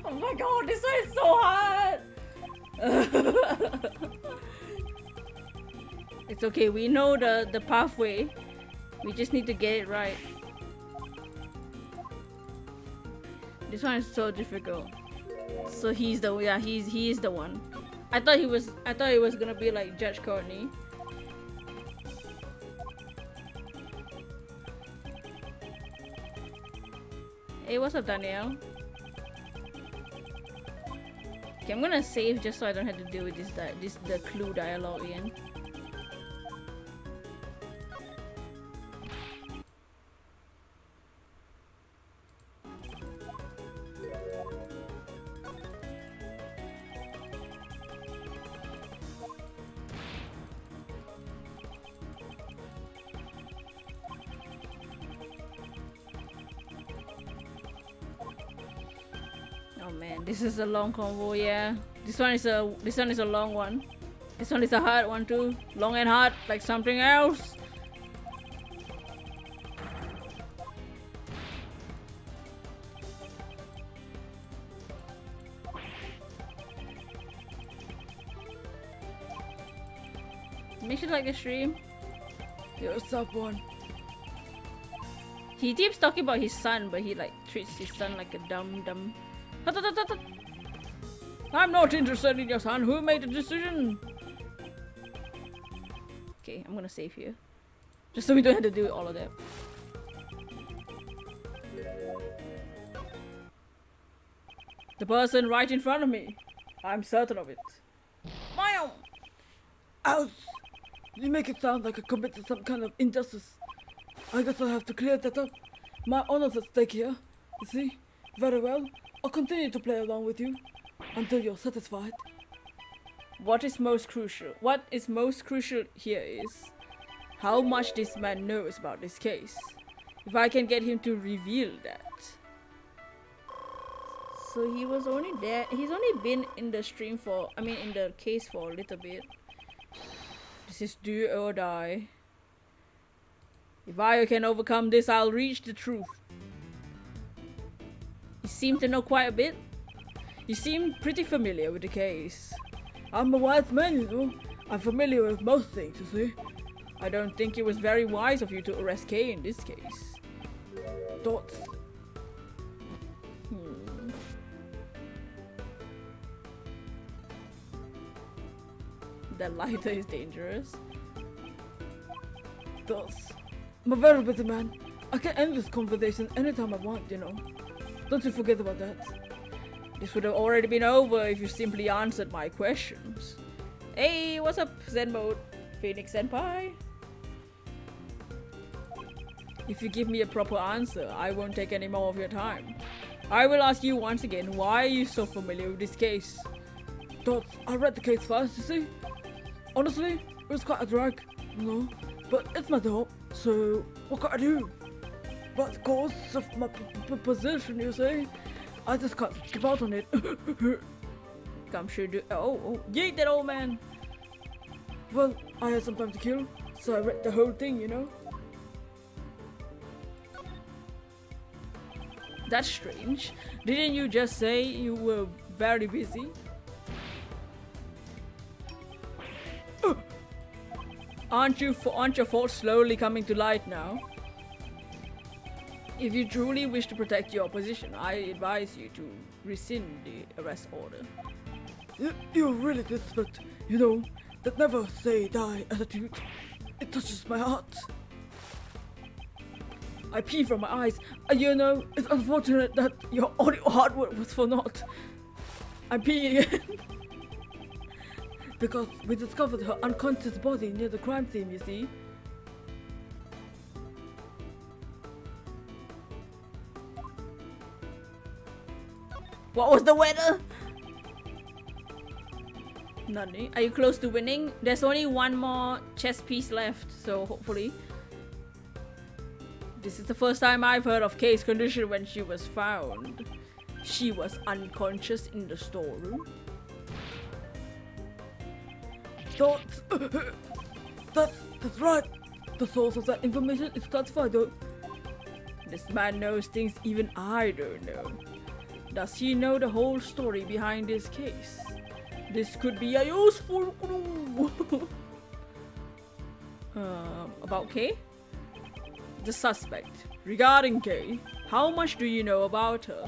Oh my god, this one is so hard! It's okay, we know the pathway. We just need to get it right. This one is so difficult. So he's the he is the one. I thought it was gonna be like Judge Courtney. Hey, what's up, Danielle? Okay, I'm gonna save just so I don't have to deal with the clue dialogue again. Oh man, this is a long combo, yeah. This one is a long one. This one is a hard one too. Long and hard, like something else. Make sure to like the stream. You're a sub one. He keeps talking about his son, but he like treats his son like a dumb. I'm not interested in your son. Who made the decision? Okay, I'm gonna save here. Just so we don't have to do all of that. The person right in front of me. I'm certain of it. Wow! Ouch! You make it sound like I committed some kind of injustice. I guess I'll have to clear that up. My honor's at stake here. You see? Very well. I'll continue to play along with you until you're satisfied. What is most crucial here is how much this man knows about this case. If I can get him to reveal that. So he was only there. He's only been in the stream for, in the case for a little bit. This is do or die. If I can overcome this, I'll reach the truth. You seem to know quite a bit. You seem pretty familiar with the case. I'm a wise man, you know. I'm familiar with most things, you see. I don't think it was very wise of you to arrest Kay in this case. Thoughts? That lighter is dangerous. Thoughts? I'm a very busy man. I can end this conversation anytime I want, you know. Don't you forget about that. This would have already been over if you simply answered my questions. Hey, what's up, Zen Mode? Phoenix Senpai? If you give me a proper answer, I won't take any more of your time. I will ask you once again, why are you so familiar with this case? Thoughts? I read the case first, you see. Honestly, it was quite a drag, you know. But it's my job, so what can I do? But because of my position, you see, I just can't skip out on it. Come sure do. Oh, yeet that old man. Well, I had some time to kill, so I read the whole thing, you know. That's strange. Didn't you just say you were very busy? Aren't your faults slowly coming to light now? If you truly wish to protect your position, I advise you to rescind the arrest order. You're really disrespect, you know, that never say die attitude. It touches my heart. I pee from my eyes. You know, it's unfortunate that all your hard work was for naught. I'm peeing again. Because we discovered her unconscious body near the crime scene, you see. What was the weather? Nani, are you close to winning? There's only one more chess piece left, so hopefully. This is the first time I've heard of Kay's condition when she was found. She was unconscious in the storeroom. That's right. The source of that information is classified though. This man knows things even I don't know. Does he know the whole story behind this case? This could be a useful clue. About Kay? The suspect. Regarding Kay, how much do you know about her?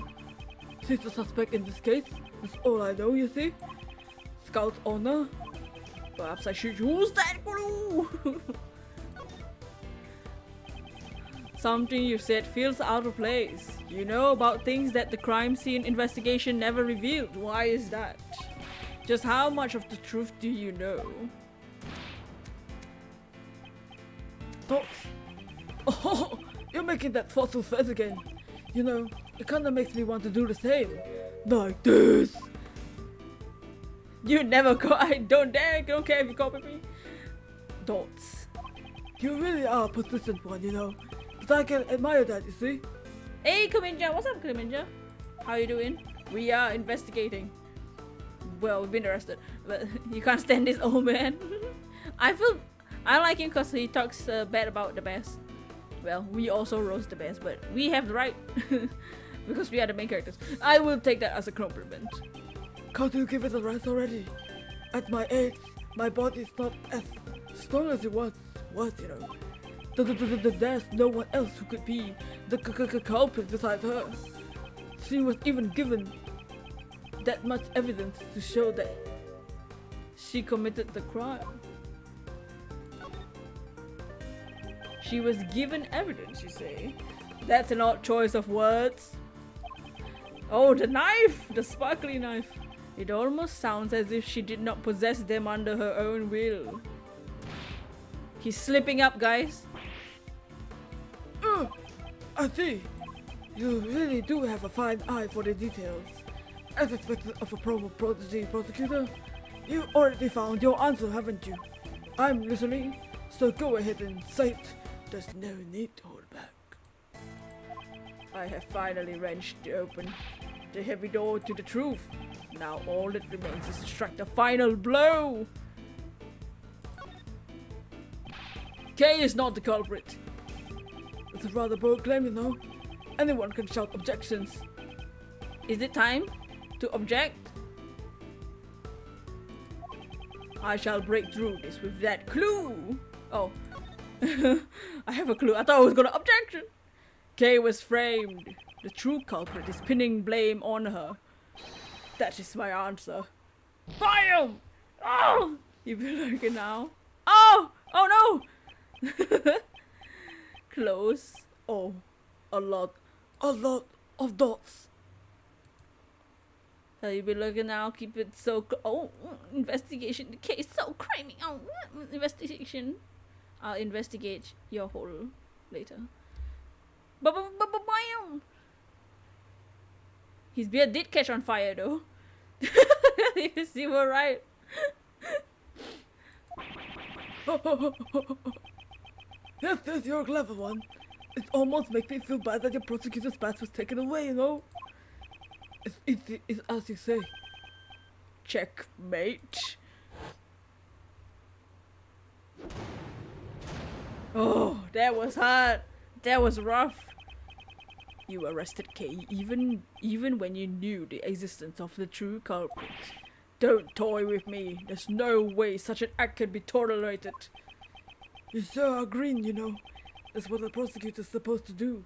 She's the suspect in this case. That's all I know, you see. Scout's owner. Perhaps I should use that clue. Something you said feels out of place. You know about things that the crime scene investigation never revealed. Why is that? Just how much of the truth do you know? Thoughts? Oh, you're making that thoughtful face again. You know, it kinda makes me want to do the same. Like this. You never I don't care if you copy me. Thoughts. You really are a persistent one, you know. But I can admire that, you see. Hey Kaminja, what's up Kaminja? How you doing? We are investigating. Well, we've been arrested, but you can't stand this old man. I like him because he talks bad about the bears. Well, we also roast the bears, but we have the right because we are the main characters. I will take that as a compliment. Can't you give it a rest already? At my age, my body is not as strong as it was, you know. There's no one else who could be the culprit besides her. She was even given that much evidence to show that she committed the crime. She was given evidence, you say? That's an odd choice of words. Oh, the knife! The sparkly knife. It almost sounds as if she did not possess them under her own will. He's slipping up, guys. I see. You really do have a fine eye for the details. As expected of a prodigy prosecutor, you already found your answer, haven't you? I'm listening, so go ahead and say it. There's no need to hold back. I have finally wrenched open the heavy door to the truth. Now all that remains is to strike the final blow. Kay is not the culprit. It's a rather bold claim, you know. Anyone can shout objections. Is it time to object? I shall break through this with that clue. Oh. I have a clue. I thought I was gonna objection. Kay was framed. The true culprit is pinning blame on her. That is my answer. Bam! Oh! You be looking now. Oh! Oh no! Close. Oh. A lot of dots. So you be looking now, keep it so oh, investigation, the case so creamy. Oh, investigation. I'll investigate your hole later. Bam! His beard did catch on fire though. You see what right? Yes, you're a clever one. It almost makes me feel bad that your prosecutor's badge was taken away, you know? It's as you say. Checkmate. Oh, that was hard. That was rough. You arrested Kay even when you knew the existence of the true culprit. Don't toy with me. There's no way such an act can be tolerated. You sure are green, you know. That's what the prosecutor's supposed to do.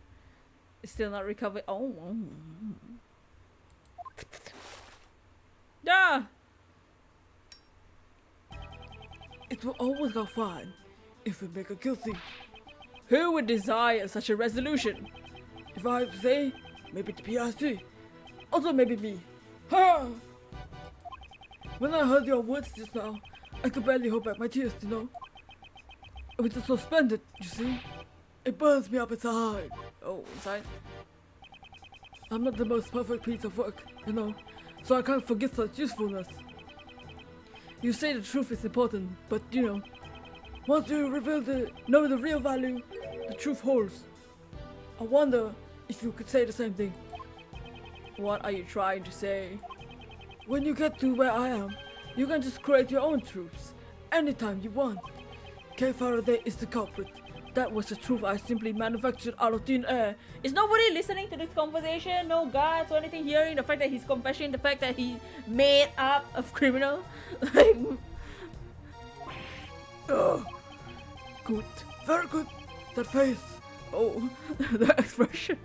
It's still not recovered. Oh. Yeah. It will always go fine if we make her guilty. Who would desire such a resolution? If I had to say, maybe the PIC. Also maybe me. Ha! When I heard your words just now, I could barely hold back my tears, you know. I was just suspended, you see. It burns me up inside. Oh, inside? I'm not the most perfect piece of work, you know, so I can't forget such usefulness. You say the truth is important, but you know, once you know the real value, the truth holds. I wonder if you could say the same thing. What are you trying to say? When you get to where I am, you can just create your own truths, anytime you want. Kay Faraday is the culprit. That was the truth I simply manufactured out of thin air. Is nobody listening to this conversation? No guards or anything hearing the fact that he's confessing, the fact that he made up a criminal? Like, Good. Very good. That face. oh, the expression.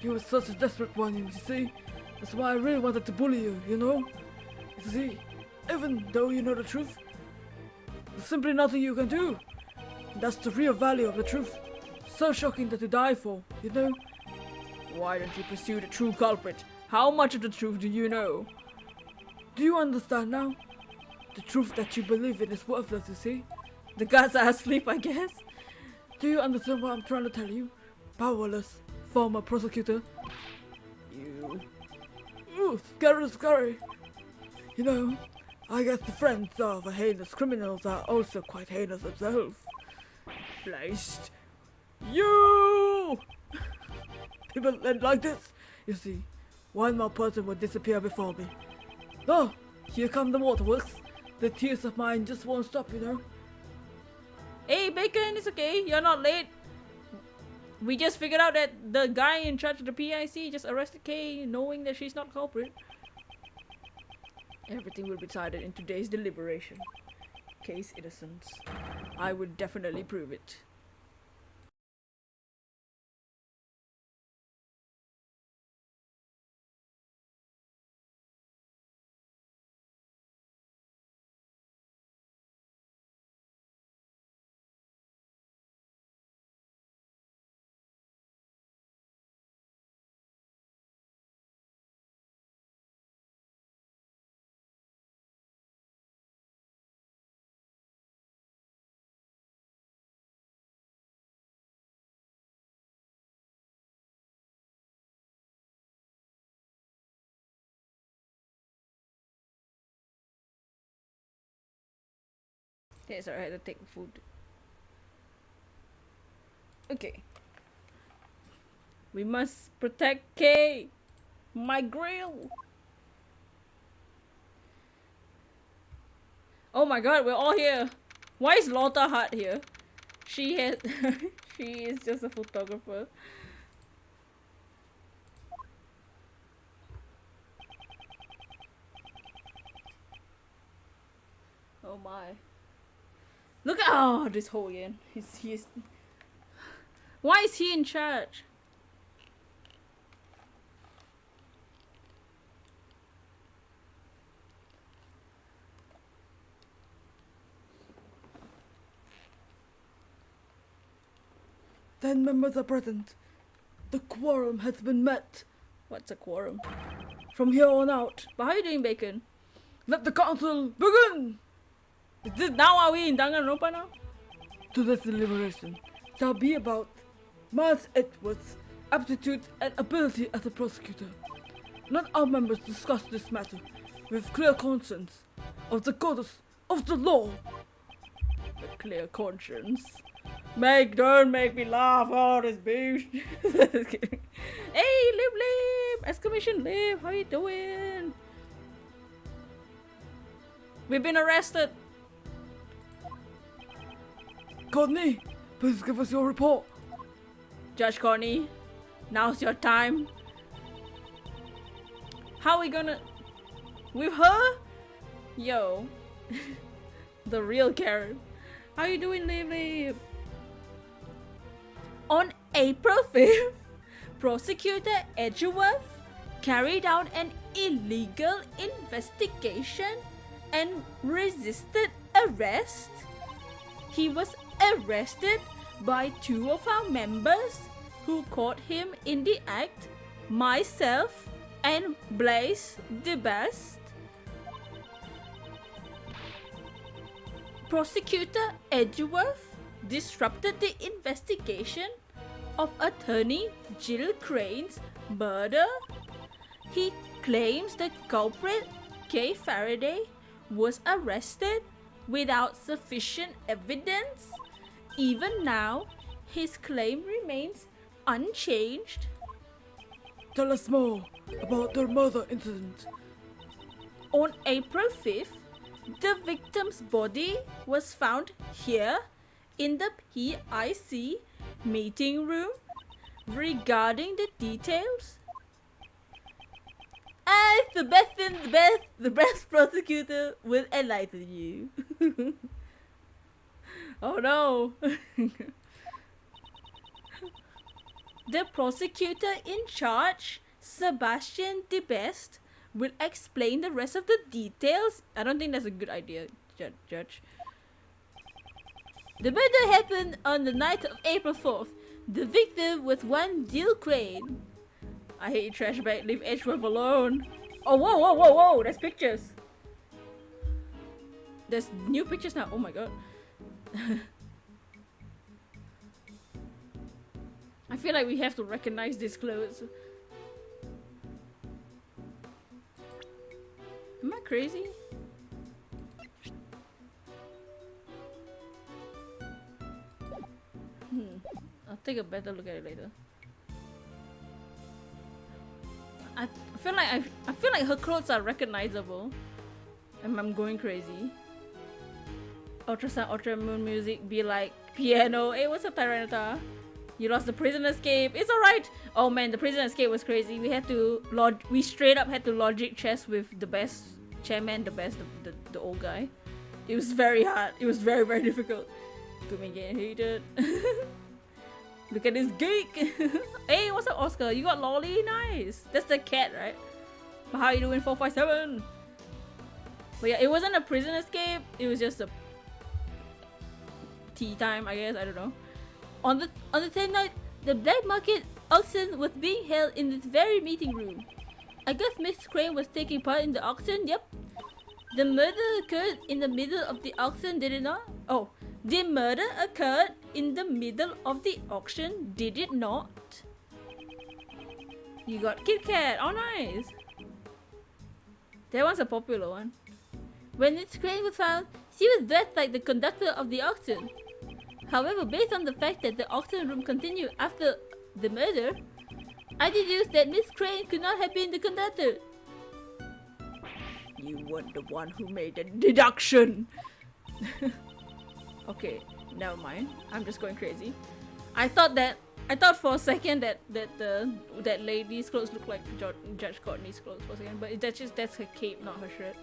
You were such a desperate one, you see. That's why I really wanted to bully you, you know? You see, even though you know the truth, there's simply nothing you can do. That's the real value of the truth. So shocking that you die for, you know? Why don't you pursue the true culprit? How much of the truth do you know? Do you understand now? The truth that you believe in is worthless, you see? The guards are asleep, I guess. Do you understand what I'm trying to tell you? Powerless, former prosecutor. You. Ooh, scary. You know, I guess the friends of heinous criminals are also quite heinous themselves. Placed. You! People end like this. You see, one more person would disappear before me. Oh, here come the waterworks. The tears of mine just won't stop, you know. Hey, Bacon, it's okay. You're not late. We just figured out that the guy in charge of the PIC just arrested Kay, knowing that she's not culprit. Everything will be decided in today's deliberation. Kay's innocence. I will definitely prove it. Okay, sorry, I had to take food. Okay. We must protect Kay! My grill! Oh my god, we're all here! Why is Lotta Hart here? She has she is just a photographer. Oh my. Look at this hole again. He's Why is he in charge? Ten members are present. The quorum has been met. What's a quorum? From here on out, But how are you doing, Bacon? let the council begin. Is this now are we in Danganronpa now? Today's deliberation shall be about Miles Edgeworth's aptitude and ability as a prosecutor. Let our members discuss this matter with clear conscience of the goddess of the law. A clear conscience. Don't make me laugh. Oh, this bitch. Hey, Lib! Exclamation Lib! How you doing? We've been arrested. Courtney, please give us your report. Judge Connie, now's your time. How are we gonna... With her? Yo. The real Karen. How you doing, Lib? On April 5th, Prosecutor Edgeworth carried out an illegal investigation and resisted arrest. He was arrested by two of our members who caught him in the act, myself and Blaze the Best. Prosecutor Edgeworth disrupted the investigation of attorney Jill Crane's murder. He claims the culprit, Kay Faraday, was arrested without sufficient evidence. Even now, his claim remains unchanged. Tell us more about the murder incident. On April 5th, the victim's body was found here in the PIC meeting room. Regarding the details, the best prosecutor will enlighten you. Oh no. The prosecutor in charge, Sebastian De Best, will explain the rest of the details. I don't think that's a good idea, Judge. The murder happened on the night of April 4th. The victim was one Jill Crane. I hate trash bag, leave Edgeworth alone. Oh, whoa, there's pictures. There's new pictures now, oh my god. I feel like we have to recognize these clothes. Am I crazy? I'll take a better look at it later. I feel like her clothes are recognizable. And I'm going crazy. Ultrasound, Ultra Moon music be like piano. Hey, what's up, Tyrannota? You lost the prison escape. It's alright. Oh man, the prison escape was crazy. We had to we straight up had to logic chess with the best chairman, the old guy. It was very hard. It was very, very difficult. To me getting hated. Look at this geek. Hey, what's up, Oscar? You got lolly? Nice. That's the cat, right? But how you doing, 457? But yeah, it wasn't a prison escape. It was just a tea time, I guess. I don't know. On the same night, the black market auction was being held in this very meeting room. I guess Miss Crane was taking part in the auction. Yep. The murder occurred in the middle of the auction, did it not? Oh, the murder occurred in the middle of the auction, did it not? You got Kit Kat. Oh, nice. That one's a popular one. When Miss Crane was found, she was dressed like the conductor of the auction. However, based on the fact that the auction room continued after the murder, I deduced that Miss Crane could not have been the conductor. You were the one who made the deduction. Okay, never mind. I'm just going crazy. I thought for a second that lady's clothes looked like Judge Courtney's clothes for a second, but that's her cape, not her shirt.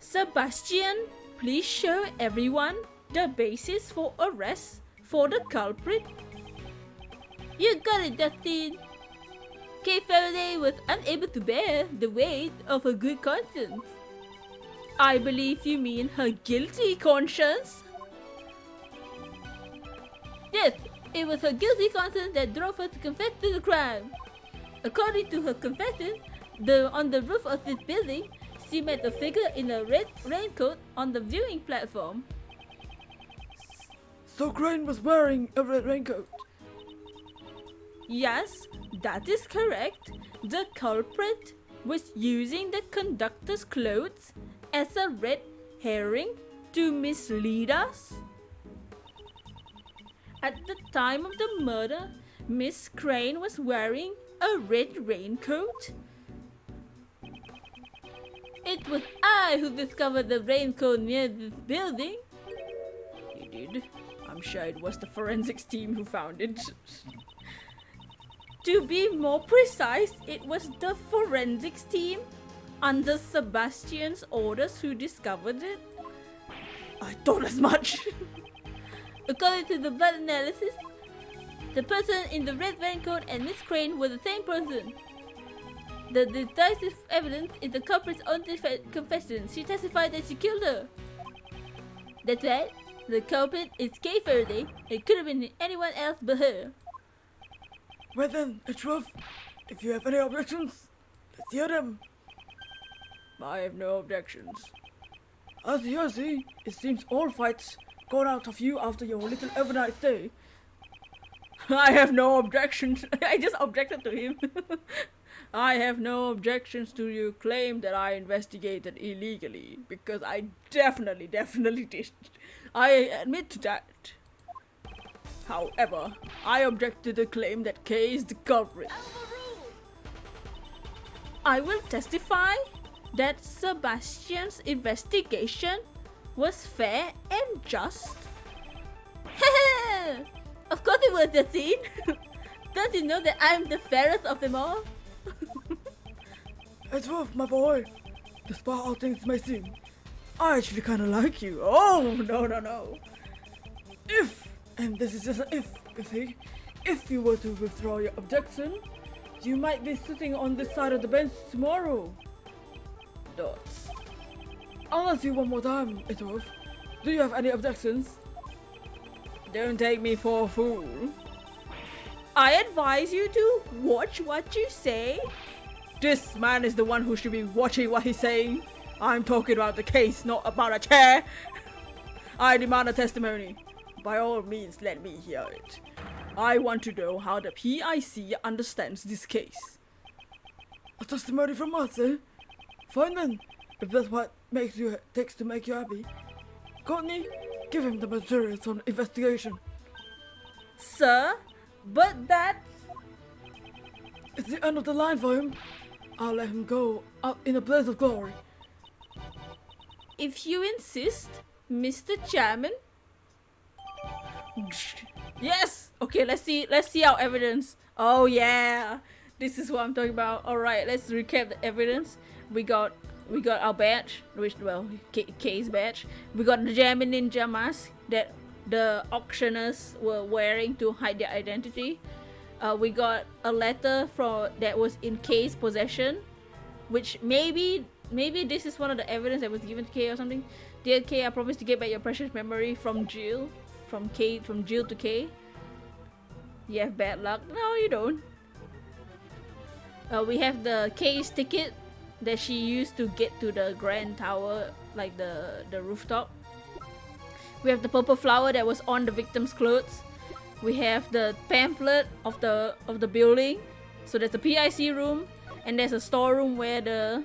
Sebastian, please show everyone the basis for arrest for the culprit. You got it, Dustin. Kay Faraday was unable to bear the weight of her good conscience. I believe you mean her guilty conscience. Yes, it was her guilty conscience that drove her to confess to the crime. According to her confession, on the roof of this building, she met a figure in a red raincoat on the viewing platform. So Crane was wearing a red raincoat. Yes, that is correct. The culprit was using the conductor's clothes as a red herring to mislead us. At the time of the murder, Miss Crane was wearing a red raincoat. It was I who discovered the raincoat near this building. You did? I'm sure it was the forensics team who found it. To be more precise, it was the forensics team under Sebastian's orders who discovered it. I thought as much. According to the blood analysis, the person in the red raincoat and Miss Crane were the same person. The decisive evidence is the culprit's own confession. She testified that she killed her. That's right. The culprit is Kay Faraday. It could have been anyone else but her. Well then, Edgeworth, if you have any objections, let's hear them. I have no objections. As you see, it seems all fights gone out of you after your little overnight stay. I have no objections. I just objected to him. I have no objections to your claim that I investigated illegally, because I definitely did. I admit to that. However, I object to the claim that Kay is the culprit. I will testify that Sebastian's investigation was fair and just. Of course it was, Justine. Don't you know that I'm the fairest of them all? Edgeworth, my boy, despite how things may seem, I actually kinda like you. Oh, no. If, and this is just an if, you see, if you were to withdraw your objection, you might be sitting on this side of the bench tomorrow. Dots. I'll ask you one more time, Edgeworth. Do you have any objections? Don't take me for a fool. I advise you to watch what you say. This man is the one who should be watching what he's saying. I'm talking about the case, not about a chair. I demand a testimony. By all means, let me hear it. I want to know how the PIC understands this case. A testimony from us, eh? Fine then, if that's what takes to make you happy. Courtney, give him the materials on investigation. Sir, but that's... It's the end of the line for him. I'll let him go out in a blaze of glory. If you insist, Mr. Chairman. Yes! Okay, let's see our evidence. Oh yeah! This is what I'm talking about. Alright, let's recap the evidence. We got our badge, Kay's badge. We got the Jammin' Ninja mask that the auctioneers were wearing to hide their identity. We got a letter that was in Kay's possession, which maybe this is one of the evidence that was given to Kay or something. Dear Kay, I promise to get back your precious memory from Jill. From Jill to Kay. You have bad luck. No, you don't. We have the Kay's ticket that she used to get to the Grand Tower, like the rooftop. We have the purple flower that was on the victim's clothes. We have the pamphlet of the building. So there's the PIC room, and there's a storeroom where the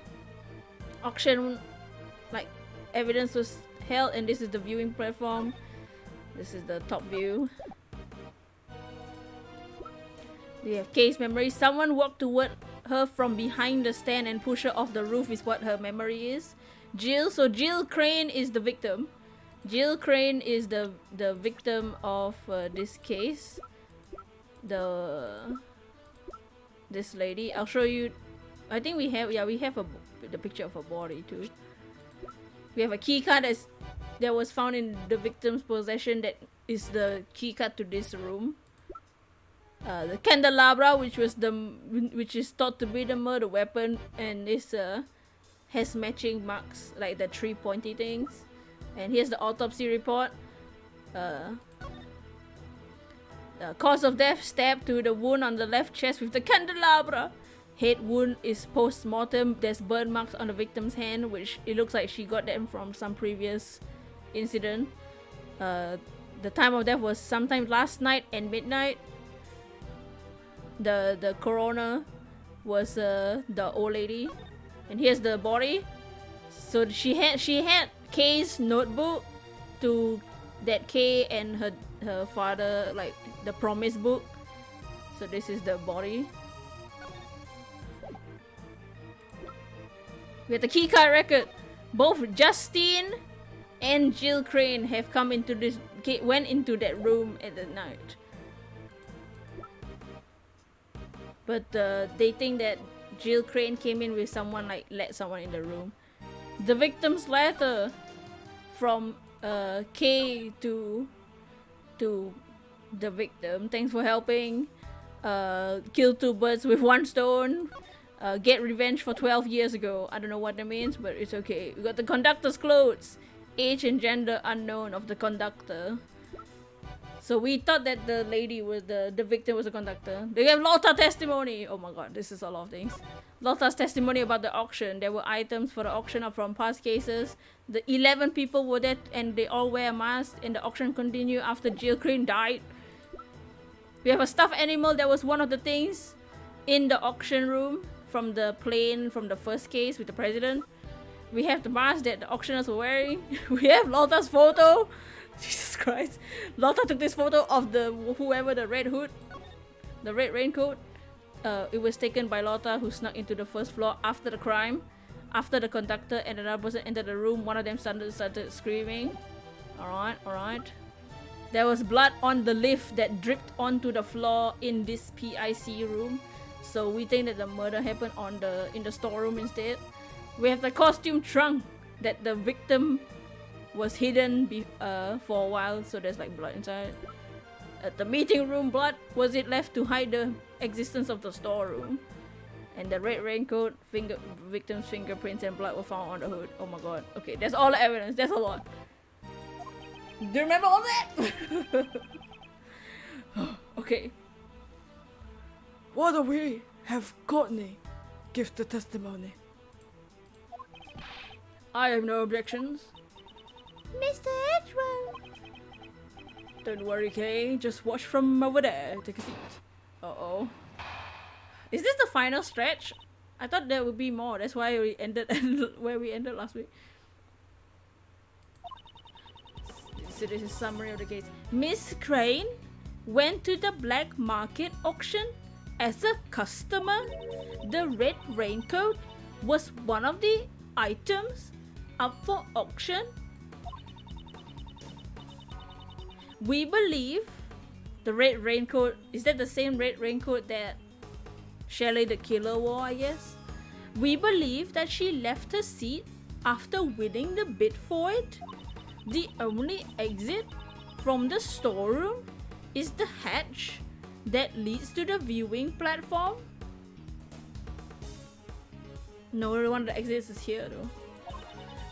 auction evidence was held, and this is the viewing platform. This is the top view. We have Kay's memory. Someone walked toward her from behind the stand and pushed her off the roof is what her memory is. Jill Crane is the victim. Jill Crane is the victim of this case. This lady. I'll show you. I think we have the picture of her body too. We have a key card that was found in the victim's possession. That is the key card to this room. The candelabra, which is thought to be the murder weapon, and this has matching marks like the 3 pointy things. And here's the autopsy report. The cause of death: stabbed to the wound on the left chest with the candelabra. Head wound is post-mortem. There's burn marks on the victim's hand, which it looks like she got them from some previous incident. The time of death was sometime last night and midnight. The coroner was the old lady, and here's the body. So she had Kay's notebook to that Kay and her father, like the promise book. So this is the body. We have the keycard record. Both Justine and Jill Crane have went into that room at the night. But they think that Jill Crane came in with someone, like let someone in the room. The victim's letter from Kay to the victim: thanks for helping. Kill 2 birds with 1 stone. Get revenge for 12 years ago. I don't know what that means, but it's okay. We got the conductor's clothes. Age and gender unknown of the conductor. So we thought that the lady was the victim was a conductor. They have Lotta testimony. Oh my god, this is a lot of things. Lotta's testimony about the auction. There were items for the auction are from past cases. The 11 people were there and they all wear masks, and the auction continued after Jill Crane died. We have a stuffed animal that was one of the things in the auction room from the plane from the first case with the president. We have the mask that the auctioneers were wearing. We have Lotta's photo. Jesus Christ. Lotta took this photo of whoever the red hood, the red raincoat. It was taken by Lotta, who snuck into the first floor after the crime. After the conductor and another person entered the room, one of them started screaming. Alright. There was blood on the lift that dripped onto the floor in this PIC room. So we think that the murder happened in the storeroom instead. We have the costume trunk that the victim was hidden for a while, so there's like blood inside. At the meeting room, blood was it left to hide the existence of the storeroom. And the red raincoat, victim's fingerprints and blood were found on the hood. Oh my god. Okay, that's all the evidence. That's a lot. Do you remember all that? Okay. Why don't we have Courtney give the testimony? I have no objections. Mr. Edgeworth. Don't worry, Kay. Just watch from over there. Take a seat. Uh-oh. Is this the final stretch? I thought there would be more. That's why we ended where we ended last week. So this is summary of the case. Miss Crane went to the black market auction as a customer. The red raincoat was one of the items up for auction. We believe the red raincoat, is that the same red raincoat that Shelley the killer wore, I guess? We believe that she left her seat after winning the bid for it. The only exit from the storeroom is the hatch that leads to the viewing platform. No one of the exits is here though.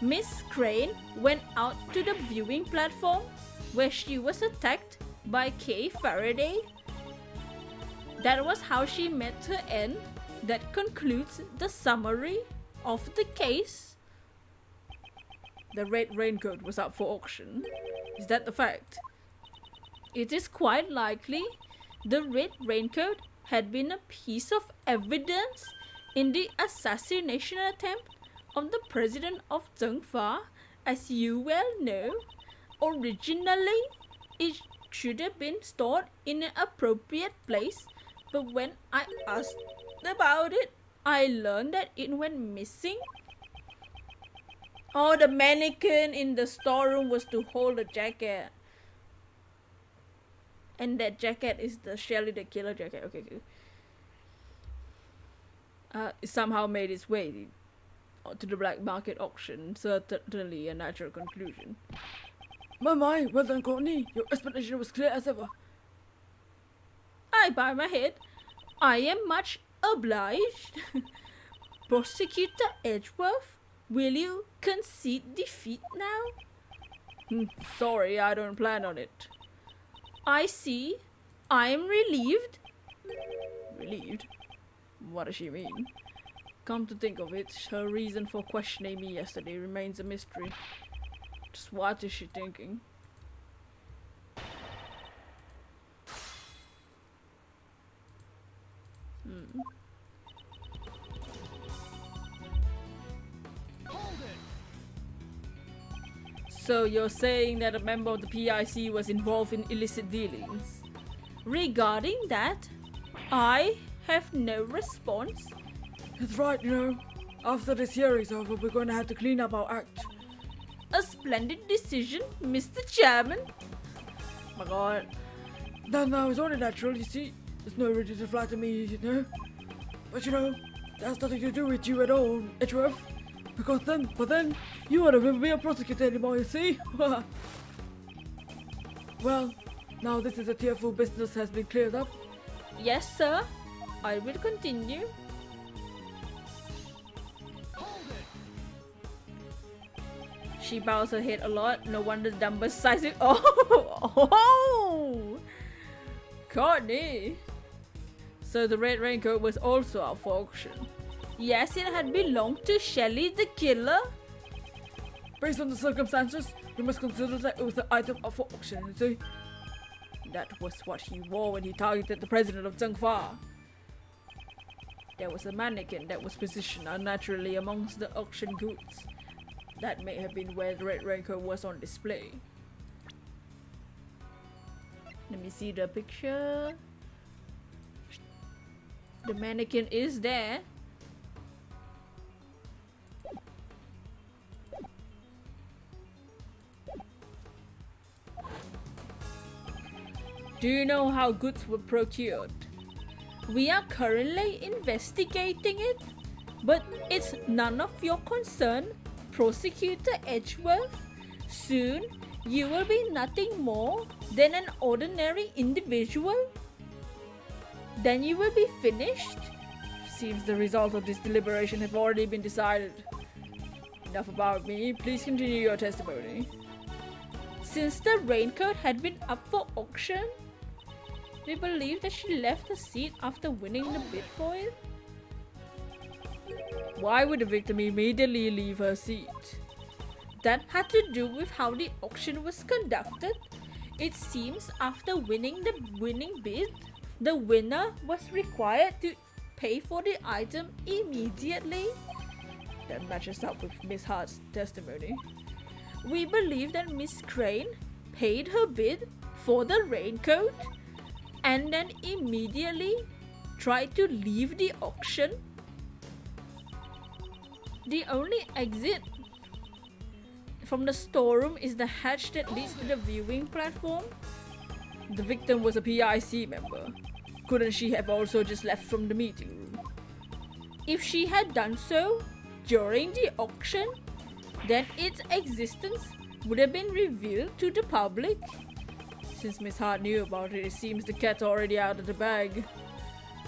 Miss Crane went out to the viewing platform where she was attacked by Kay Faraday. That was how she met her end. That concludes the summary of the case. The red raincoat was up for auction. Is that the fact? It is quite likely the red raincoat had been a piece of evidence in the assassination attempt of the president of Zhengfa. As you well know, originally it should have been stored in an appropriate place, but when I asked about it, I learned that it went missing. Oh, the mannequin in the storeroom was to hold the jacket. And that jacket is the Shelly the Killer jacket. Okay, good. It somehow made its way to the black market auction. Certainly a natural conclusion. My, well done, Courtney. Your explanation was clear as ever. I bow my head. I am much obliged. Prosecutor Edgeworth, will you concede defeat now? Sorry, I don't plan on it. I see. I am relieved. Relieved? What does she mean? Come to think of it, her reason for questioning me yesterday remains a mystery. Just what is she thinking? So you're saying that a member of the PIC was involved in illicit dealings? Regarding that, I have no response. That's right, you know. After this hearing's over, we're going to have to clean up our act. A splendid decision, Mr. Chairman. My god. No, it's only natural, you see. There's no reason to flatter me, you know. But you know, that's nothing to do with you at all, Edgeworth. Because then, you wouldn't even be a prosecutor anymore, you see? Well, now this is a tearful business has been cleared up. Yes, sir. I will continue. She bows her head a lot. No wonder Dumbo sighs it. Oh! Courtney! So the red raincoat was also out for auction. Yes, it had belonged to Shelly the Killer. Based on the circumstances, you must consider that it was an item up for auction, you see? That was what he wore when he targeted the president of Zhengfa. There was a mannequin that was positioned unnaturally amongst the auction goods. That may have been where the red raincoat was on display. Let me see the picture. The mannequin is there. Do you know how goods were procured? We are currently investigating it, but it's none of your concern, Prosecutor Edgeworth. Soon, you will be nothing more than an ordinary individual. Then you will be finished. Seems the result of this deliberation have already been decided. Enough about me. Please continue your testimony. Since the raincoat had been up for auction, we believe that she left the seat after winning the bid for it. Why would the victim immediately leave her seat? That had to do with how the auction was conducted. It seems after winning the winning bid, the winner was required to pay for the item immediately. That matches up with Miss Hart's testimony. We believe that Miss Crane paid her bid for the raincoat and then immediately tried to leave the auction. The only exit from the storeroom is the hatch that leads to the viewing platform. The victim was a PIC member. Couldn't she have also just left from the meeting room? If she had done so during the auction, then its existence would have been revealed to the public. Since Miss Hart knew about it, it seems the cat's already out of the bag.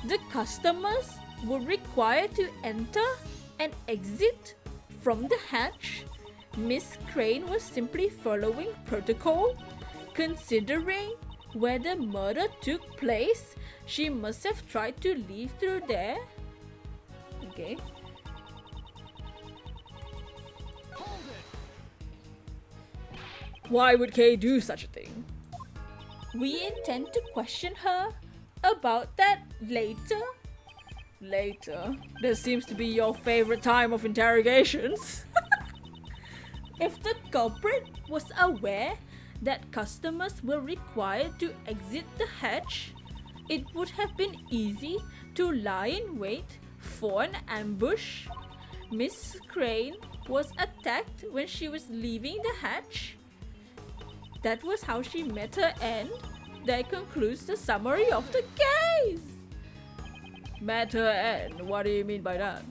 The customers were required to enter and exit from the hatch. Miss Crane was simply following protocol. Considering where the murder took place, she must have tried to leave through there. Okay. Why would Kay do such a thing? We intend to question her about that later. Later? This seems to be your favorite time of interrogations. If the culprit was aware that customers were required to exit the hatch, it would have been easy to lie in wait for an ambush. Miss Crane was attacked when she was leaving the hatch. That was how she met her end. That concludes the summary of the case. Met her end? What do you mean by that?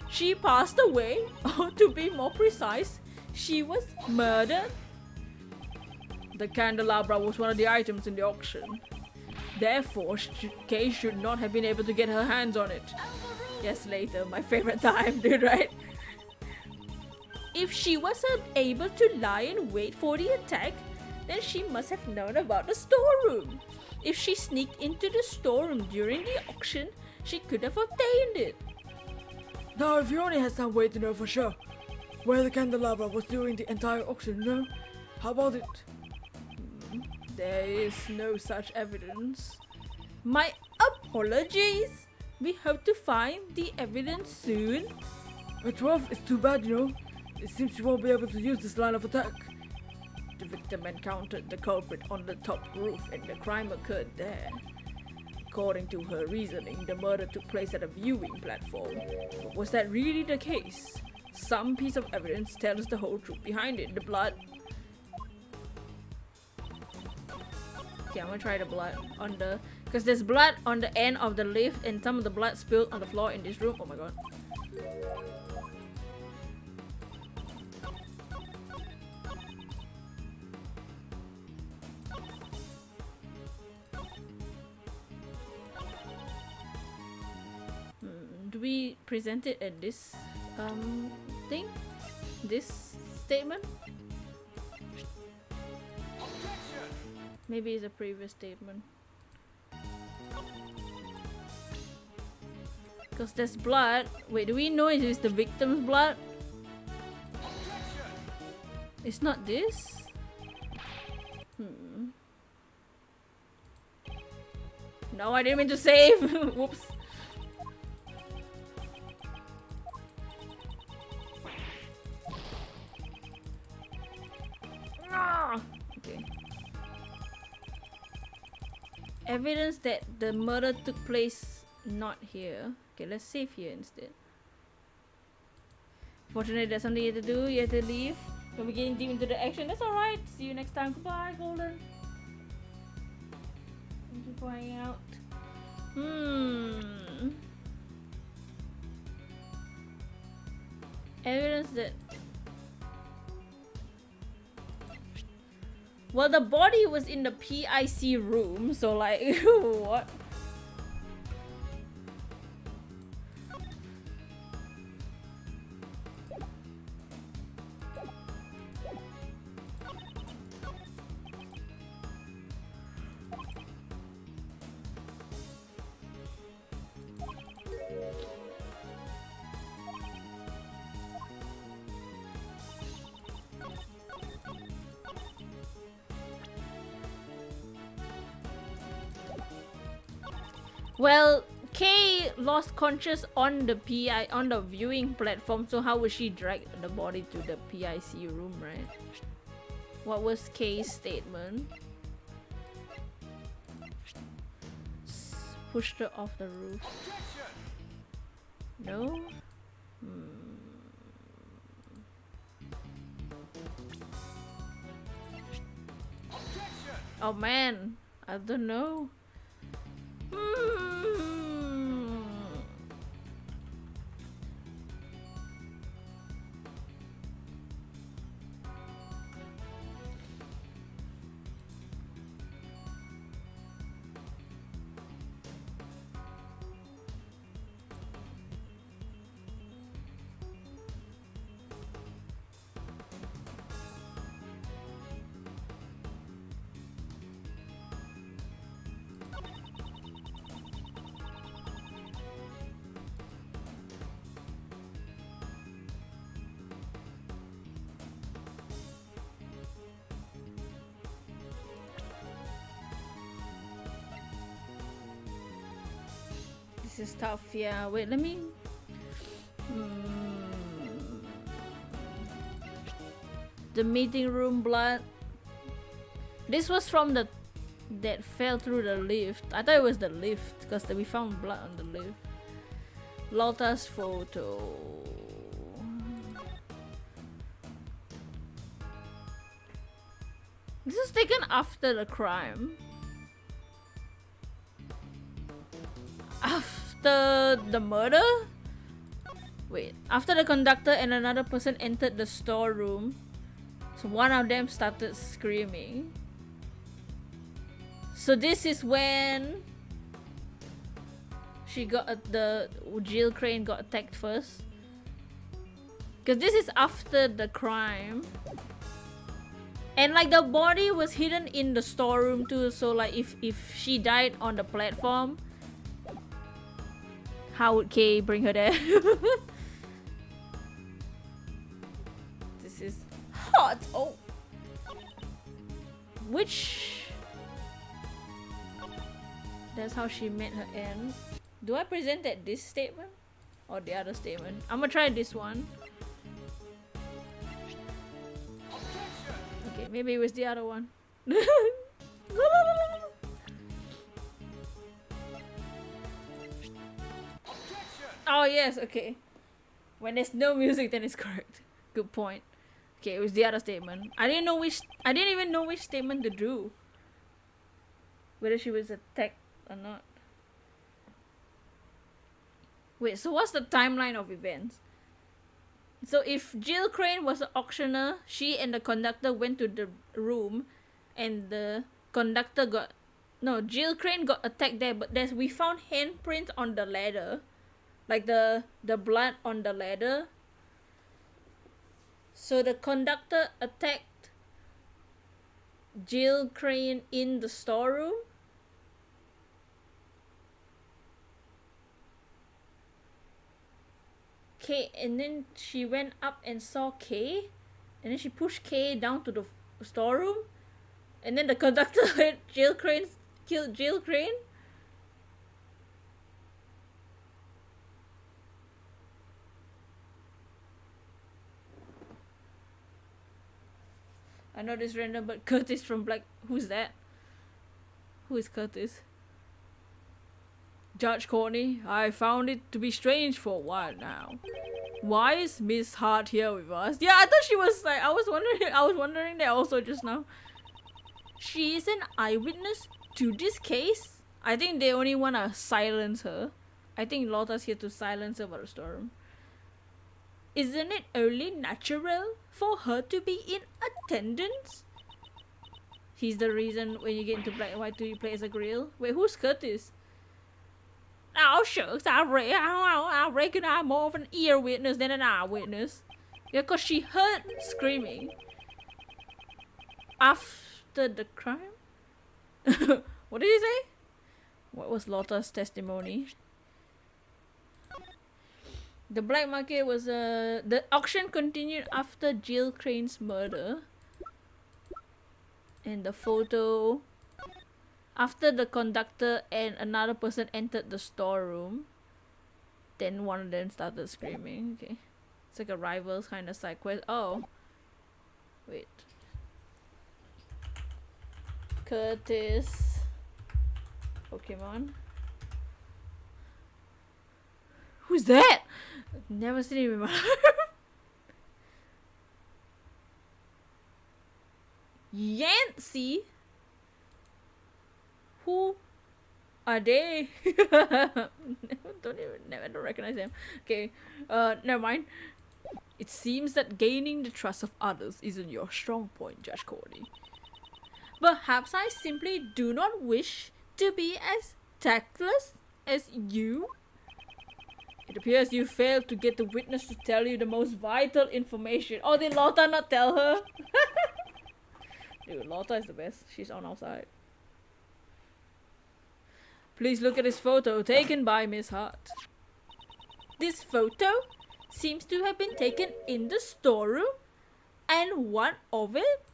She passed away, or to be more precise, she was murdered. The candelabra was one of the items in the auction. Therefore, Kay should not have been able to get her hands on it. Yes, later, my favorite time, dude, right? If she was able to lie in wait for the attack, then she must have known about the storeroom. If she sneaked into the storeroom during the auction, she could have obtained it. Now, if you only had some way to know for sure where the candelabra was during the entire auction, no? How about it? There is no such evidence. My apologies. We hope to find the evidence soon. Edgeworth, it's too bad, you know. It seems you won't be able to use this line of attack. The victim encountered the culprit on the top roof and the crime occurred there. According to her reasoning, the murder took place at a viewing platform. But was that really the case? Some piece of evidence tells the whole truth behind it. The blood. Okay, I'm gonna try the blood on the... Because there's blood on the end of the lift and some of the blood spilled on the floor in this room. Oh my god. Do we present it at this thing? This statement? Maybe it's a previous statement. Because there's blood. Wait, do we know it is the victim's blood? It's not this? No, I didn't mean to save! Whoops. Okay. Evidence that the murder took place not here. Okay, let's save here instead. Fortunately, there's something you have to do. You have to leave. We'll be getting deep into the action. That's alright. See you next time. Goodbye, Golden. Thank you for hanging out. Evidence that... Well, the body was in the PIC room, so like, what? Well, Kay lost conscious on the viewing platform, so how would she drag the body to the PIC room, right? What was Kay's statement? Pushed her off the roof. No? Oh man, I don't know. This is tough, yeah. Wait, let me... The meeting room blood. This was from the... that fell through the lift. I thought it was the lift, because we found blood on the lift. Lotta's photo. This is taken after the crime. After the murder? Wait, after the conductor and another person entered the storeroom, so one of them started screaming. So this is when she got the Jill Crane got attacked first. Because this is after the crime. And like the body was hidden in the storeroom too, so like if she died on the platform, how would Kay bring her there? This is hot. Oh, which that's how she met her end. Do I present that this statement or the other statement? I'm gonna try this one. Okay, maybe it was the other one. Oh yes, okay. When there's no music, then it's correct. Good point. Okay, it was the other statement. I didn't even know which statement to do. Whether she was attacked or not. Wait, so what's the timeline of events? So if Jill Crane was an auctioneer, she and the conductor went to the room, and the conductor got... No, Jill Crane got attacked there, but we found handprints on the ladder. Like the blood on the ladder. So the conductor attacked Jill Crane in the storeroom. Kay, and then she went up and saw Kay, and then she pushed Kay down to the storeroom, and then the conductor killed Jill Crane. I know this random, but Curtis from Black. Who's that? Who is Curtis? Judge Courtney, I found it to be strange for a while now. Why is Miss Hart here with us? Yeah, I thought she was like, I was wondering that also just now. She is an eyewitness to this case? I think they only want to silence her. I think Lotta's here to silence her about the storm. Isn't it only natural for her to be in attendance? He's the reason when you get into Black and White 2 you play as a grill. Wait, who's Curtis? Oh shucks, I reckon I'm more of an ear witness than an eyewitness. Yeah, cause she heard screaming. After the crime? What did he say? What was Lotta's testimony? The black market was the auction continued after Jill Crane's murder. And the photo... After the conductor and another person entered the storeroom, then one of them started screaming. Okay. It's like a rivals kind of side quest. Oh. Wait. Curtis. Pokemon. Who's that? I've never seen him in my life. Yancy? Who are they? Don't recognize them. Okay, never mind. It seems that gaining the trust of others isn't your strong point, Judge Cody. Perhaps I simply do not wish to be as tactless as you. It appears you failed to get the witness to tell you the most vital information. Oh, did Lotta not tell her? Dude, Lotta is the best. She's on our side. Please look at this photo taken by Miss Hart. This photo seems to have been taken in the storeroom, and what of it?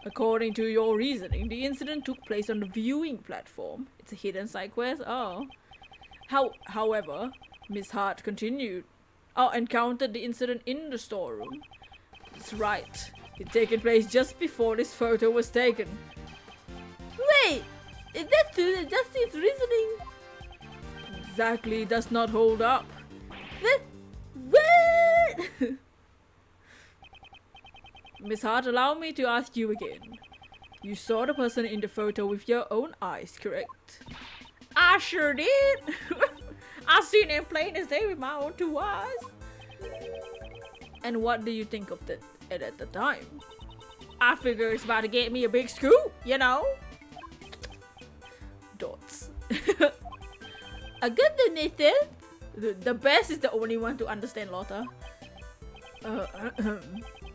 According to your reasoning, the incident took place on the viewing platform. It's a hidden side quest. Oh. However, Miss Hart continued. Encountered the incident in the storeroom. That's right. It taken place just before this photo was taken. Wait! That's his reasoning. Exactly, does not hold up. What? Miss Hart, allow me to ask you again. You saw the person in the photo with your own eyes, correct? I sure did! I seen him plain as day with my own 2 eyes. And what do you think of that at the time? I figure it's about to get me a big scoop, you know? Dots. A good Nathan. The best is the only one to understand Lotta.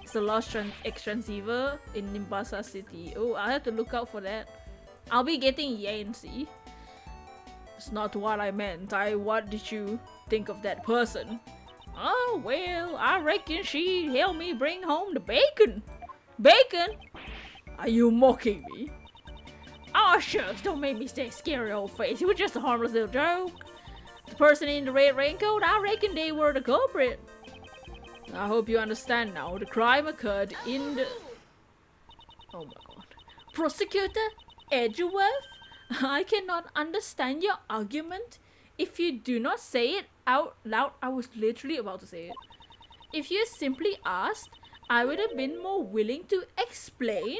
It's the lost X-Transceiver in Nimbasa City. Oh, I have to look out for that. I'll be getting Yancy. It's not what I meant. What did you think of that person? Oh, well, I reckon she'd help me bring home the bacon. Bacon? Are you mocking me? Oh, shucks, don't make me say scary old face. It was just a harmless little joke. The person in the red raincoat, I reckon they were the culprit. I hope you understand now. The crime occurred in the... Oh my god. Prosecutor Edgeworth? I cannot understand your argument if you do not say it out loud. I was literally about to say it. If you simply asked, I would have been more willing to explain.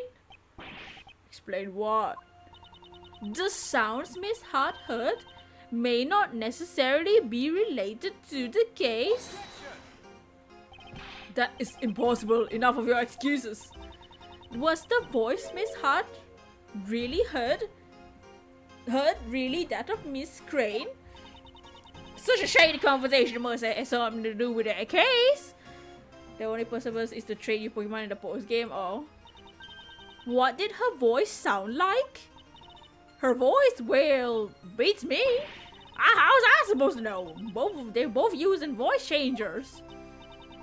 Explain what? The sounds Miss Hart heard may not necessarily be related to the case. That is impossible. Enough of your excuses. Was the voice Miss Hart really heard really that of Miss Crane? Such a shady conversation must have something to do with that case. The only possibility is to trade you Pokemon in the post game. Oh. What did her voice sound like? Her voice? Well, beats me. How's I supposed to know? They're both using voice changers.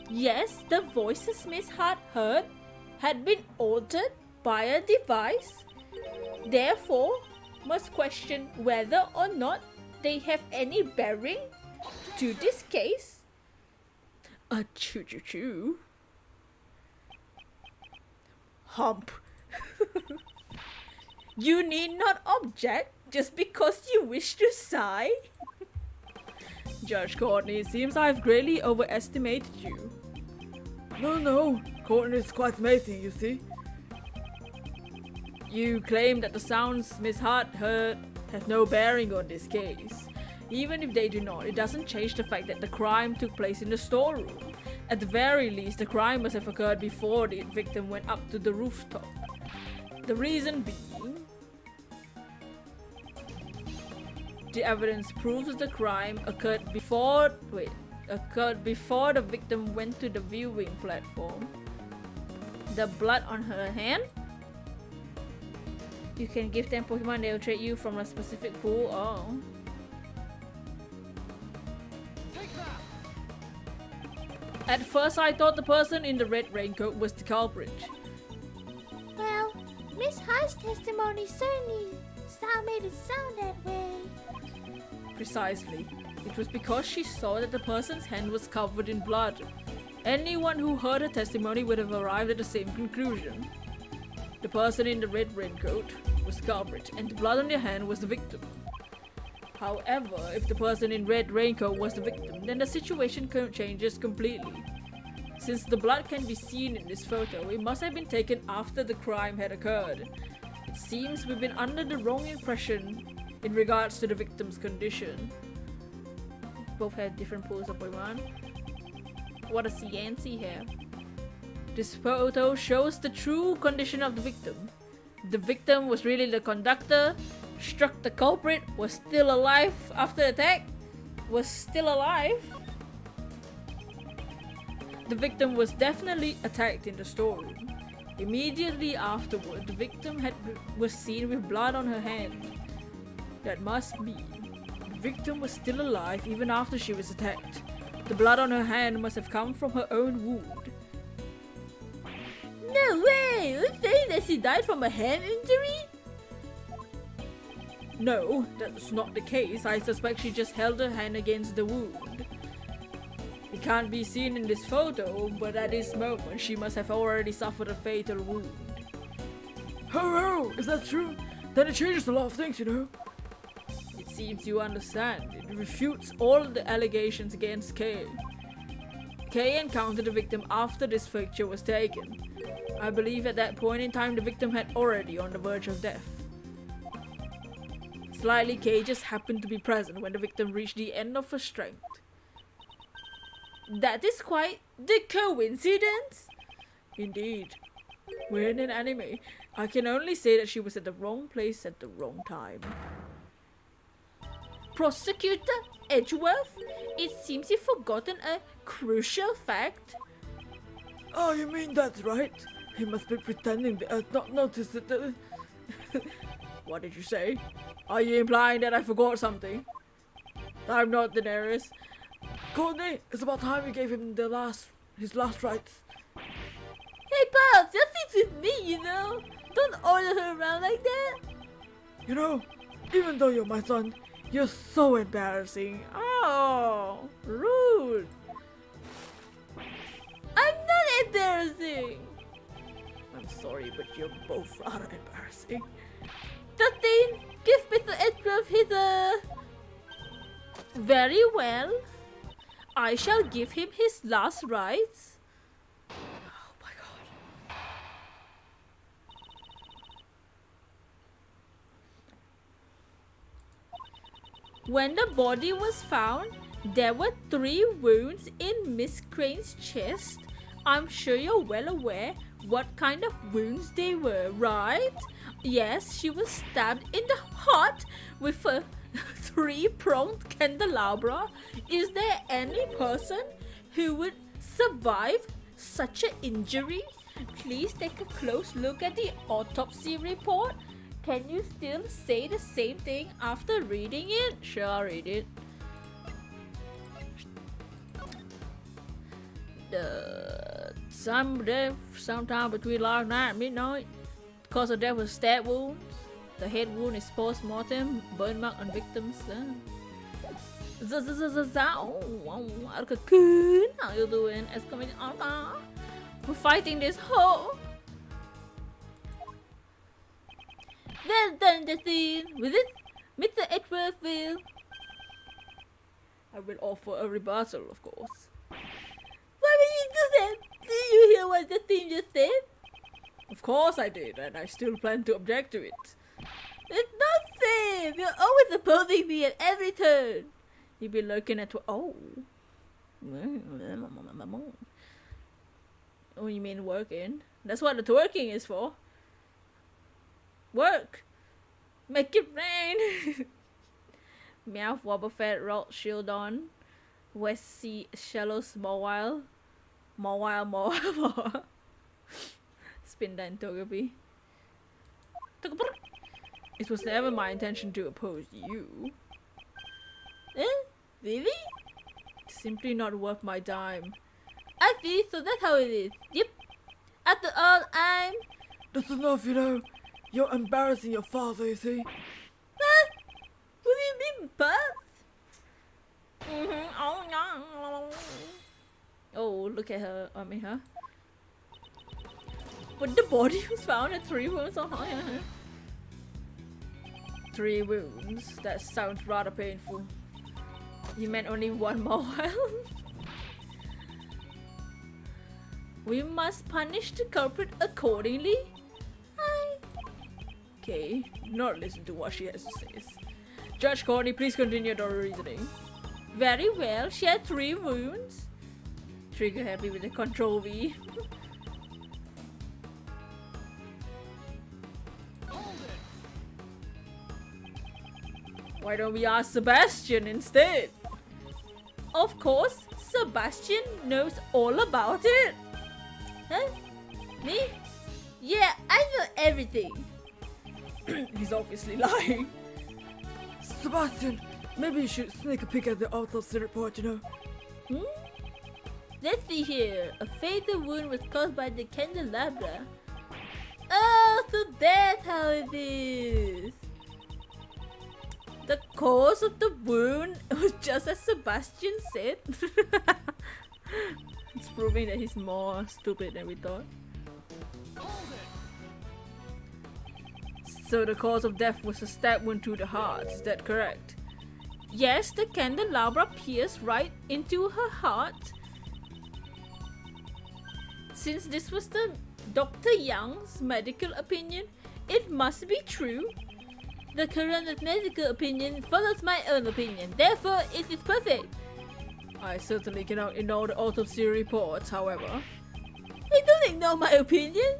Yes, the voices Miss Hart heard had been altered by a device. Therefore, must question whether or not they have any bearing to this case. A choo-choo-choo. Hump. You need not object just because you wish to sigh. Judge Courtney, it seems I've greatly overestimated you. No, Courtney is quite amazing, you see. You claim that the sounds Miss Hart heard have no bearing on this case. Even if they do not, it doesn't change the fact that the crime took place in the storeroom. At the very least, the crime must have occurred before the victim went up to the rooftop. The reason being, the evidence proves the crime occurred before the victim went to the viewing platform. The blood on her hand. You can give them Pokemon, they'll trade you from a specific pool. Oh. At first I thought the person in the red raincoat was the culprit. Well, Miss Hart's testimony certainly made it sound that way. Precisely. It was because she saw that the person's hand was covered in blood. Anyone who heard her testimony would have arrived at the same conclusion. The person in the red raincoat was the culprit, and the blood on their hand was the victim. However, if the person in red raincoat was the victim, then the situation changes completely. Since the blood can be seen in this photo, it must have been taken after the crime had occurred. It seems we've been under the wrong impression in regards to the victim's condition. Both had different pools of Pokemon. What does Yancy have? This photo shows the true condition of the victim. The victim was really the conductor, struck the culprit, was still alive after the attack, was still alive. The victim was definitely attacked in the storeroom. Immediately afterward, the victim was seen with blood on her hand. That must mean the victim was still alive even after she was attacked. The blood on her hand must have come from her own wound. No way! You're saying that she died from a hand injury? No, that's not the case. I suspect she just held her hand against the wound. It can't be seen in this photo, but at this moment she must have already suffered a fatal wound. Oh, is that true? Then it changes a lot of things, you know. It seems you understand. It refutes all the allegations against Kay. Kay encountered the victim after this picture was taken. I believe at that point in time the victim had already on the verge of death. Slightly, Kay just happened to be present when the victim reached the end of her strength. That is quite the coincidence. Indeed. We're in an anime. I can only say that she was at the wrong place at the wrong time. Prosecutor Edgeworth? It seems you've forgotten a crucial fact. Oh, you mean that's right? He must be pretending they had not noticed it. What did you say? Are you implying that I forgot something? I'm not Daenerys. Courtney, it's about time you gave him his last rites. Hey pals, nothing's with me, you know. Don't order her around like that. You know, even though you're my son, you're so embarrassing. Oh, rude. I'm not embarrassing. I'm sorry, but you're both rather embarrassing. Nothing. Give Mr. Edgeworth his Very well. I shall give him his last rites. Oh my god. When the body was found, there were 3 wounds in Miss Crane's chest. I'm sure you're well aware what kind of wounds they were, right? Yes, she was stabbed in the heart with a 3-pronged candelabra. Is there any person who would survive such an injury? Please take a close look at the autopsy report. Can you still say the same thing after reading it? Sure, I'll read it. Sometime between last night and midnight. Cause of death was stab wounds. The head wound is post-mortem, burn mark on victims. How you doing? It's coming on. We're fighting this hole. Well done, the scene. With it, Mr. Edgeworth will. I will offer a rebuttal, of course. Why will you do that? Did you hear what the thing just said? Of course I did, and I still plan to object to it. It's not safe! You're always opposing me at every turn! You've been looking at oh. Oh, you mean working? That's what the twerking is for. Work! Make it rain! Meowth, Wobble Fett, Rolt, Shield on. West Sea, Shallow, Small While. More while. Spin that in Togepi. It was never my intention to oppose you. Eh? Really? It's simply not worth my time. I see, so that's how it is. Yep. After all, I'm... That's enough, you know. You're embarrassing your father, you see. What? What do you mean, Buzz? Oh, no. Oh, look at her. I mean, her. But the body was found at 3 wounds on her. 3 wounds? That sounds rather painful. You meant only 1 more while? We must punish the culprit accordingly? Okay, not listen to what she has to say. Judge Courtney, please continue the reasoning. Very well, she had 3 wounds. Trigger happy with the control V. Why don't we ask Sebastian instead? Of course, Sebastian knows all about it. Huh? Me? Yeah, I know everything. He's obviously lying. Sebastian, maybe you should sneak a peek at the autopsy report, you know. Let's see here. A fatal wound was caused by the candelabra. Oh, so that's how it is. The cause of the wound was just as Sebastian said. It's proving that he's more stupid than we thought. So the cause of death was a stab wound to the heart, is that correct? Yes, the candelabra pierced right into her heart. since this was the Dr. Young's medical opinion, it must be true. The current medical opinion follows my own opinion, therefore it is perfect. I certainly cannot ignore the autopsy reports, however. I don't ignore my opinion.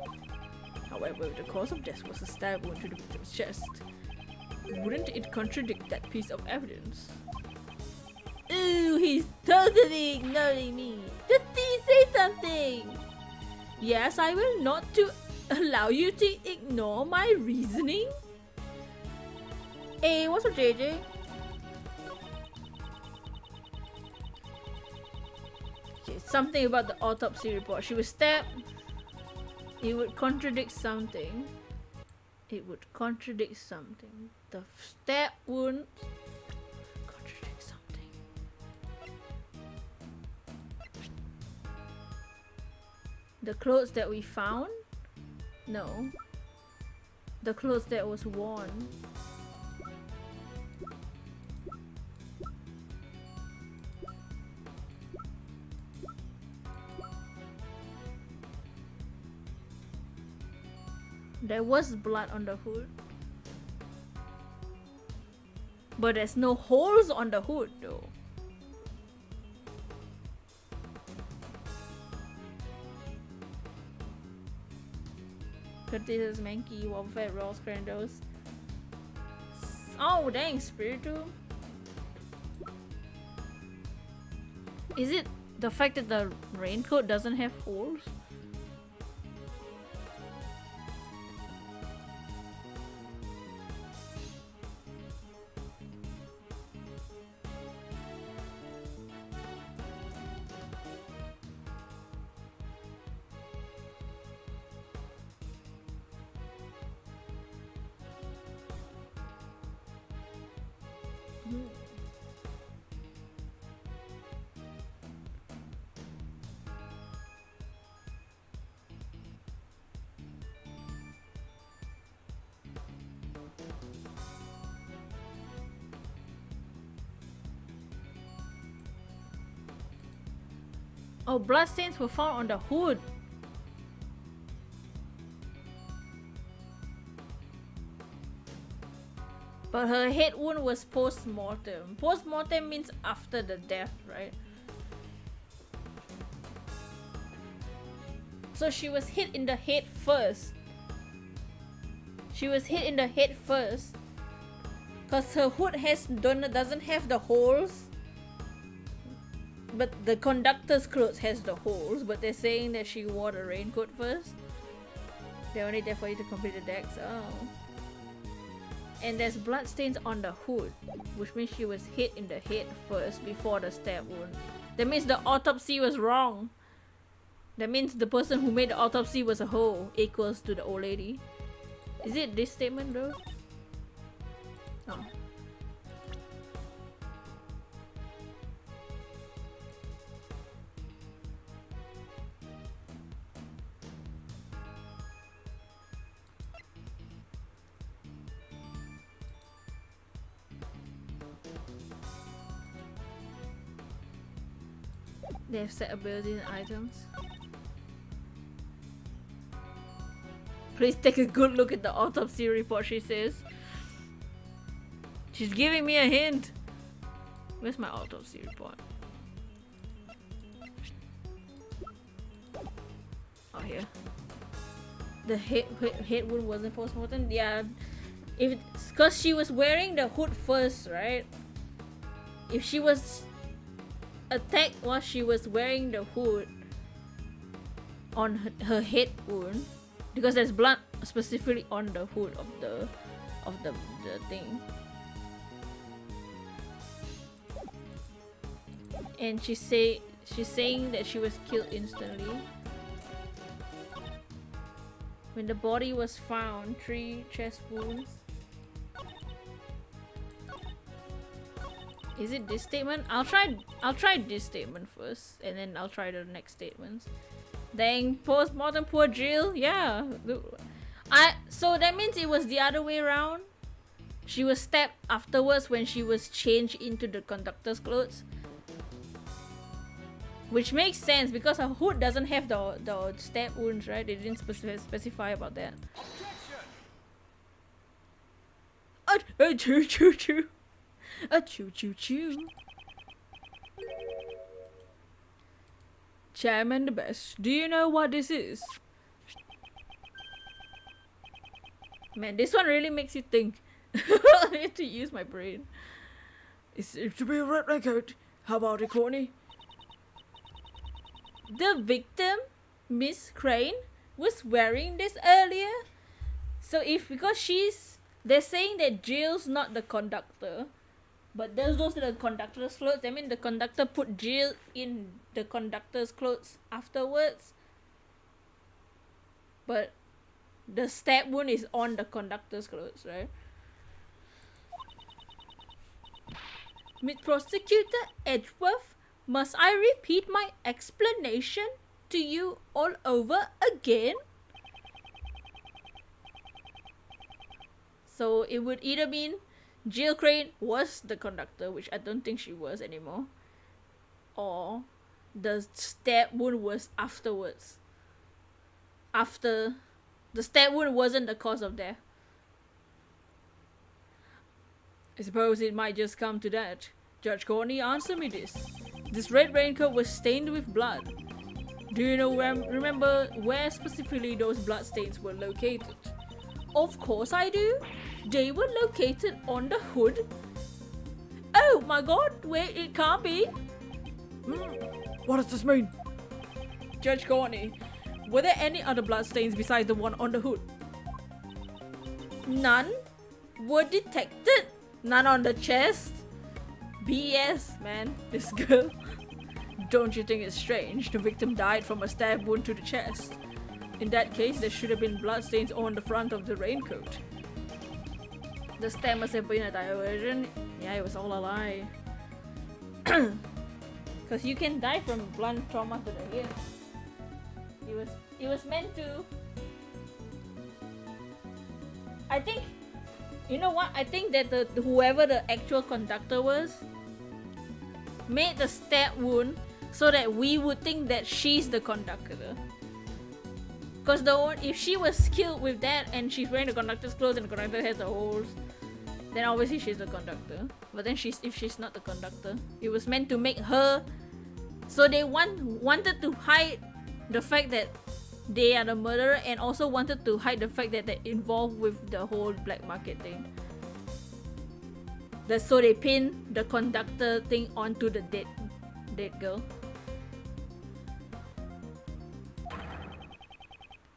However, the cause of death was a stab wound to the victim's chest. Wouldn't it contradict that piece of evidence? Ooh, he's totally ignoring me. Just please say something. Yes, I will not to allow you to ignore my reasoning. Hey, what's up, JJ? Okay, something about the autopsy report. She was stabbed. It would contradict something. It would contradict something. The stab wound contradict something. The clothes that we found? No. The clothes that was worn. There was blood on the hood. But there's no holes on the hood though. Curtis Mankey, Wobfet, Rolls, Crandos. Oh dang, Spiritu. Is it the fact that the raincoat doesn't have holes? Oh, bloodstains were found on the hood. But her head wound was post-mortem. Post-mortem means after the death, right? So she was hit in the head first. She was hit in the head first. Cause her hood doesn't have the holes. But the conductor's clothes has the holes, but they're saying that she wore the raincoat first. They're only there for you to complete the decks. Oh. And there's bloodstains on the hood, which means she was hit in the head first before the stab wound. That means the autopsy was wrong. That means the person who made the autopsy was a hoe, equals to the old lady. Is it this statement though? Oh. They have set abilities and items. Please take a good look at the autopsy report, she says. She's giving me a hint. Where's my autopsy report? Oh, here. The head wound wasn't post-mortem? Yeah. If it's because she was wearing the hood first, right? If she was attacked while she was wearing the hood on her head wound, because there's blood specifically on the hood of the thing, and she's saying that she was killed instantly. When the body was found, 3 chest wounds. Is it this statement? I'll try this statement first, and then I'll try the next statements. Dang, post-mortem poor Jill. Yeah. So that means it was the other way around. She was stabbed afterwards when she was changed into the conductor's clothes. Which makes sense because her hood doesn't have the stab wounds, right? They didn't specify about that. Choo choo choo. Choo choo choo. Chairman the best. Do you know what this is? Man, this one really makes you think. I need to use my brain. It seems to be a red raincoat. How about it, Courtney? The victim, Miss Crane, was wearing this earlier. So because they're saying that Jill's not the conductor, but those are the conductor's clothes. I mean, the conductor put Jill in the conductor's clothes afterwards. But the stab wound is on the conductor's clothes, right? With Prosecutor Edgeworth, must I repeat my explanation to you all over again? So it would either mean Jill Crane was the conductor, which I don't think she was anymore, or the stab wound was afterwards. After the stab wound wasn't the cause of death. I suppose it might just come to that. Judge Courtney, answer me this. This red raincoat was stained with blood. Do you know remember where specifically those blood stains were located? Of course I do. They were located on the hood. Oh my god, wait, it can't be. What does this mean? Judge Courtney, were there any other blood stains besides the one on the hood? None were detected. None on the chest. BS, man, this girl. Don't you think it's strange? The victim died from a stab wound to the chest. In that case, there should have been bloodstains on the front of the raincoat. The stab must have been a diversion. Yeah, it was all a lie. Because you can die from blunt trauma to the head. It was meant to... I think... You know what? I think that whoever the actual conductor was made the stab wound so that we would think that she's the conductor. Because if she was killed with that and she's wearing the conductor's clothes and the conductor has the holes, then obviously she's the conductor. But then if she's not the conductor, it was meant to make her. So they wanted to hide the fact that they are the murderer and also wanted to hide the fact that they're involved with the whole black market thing. So they pinned the conductor thing onto the dead girl.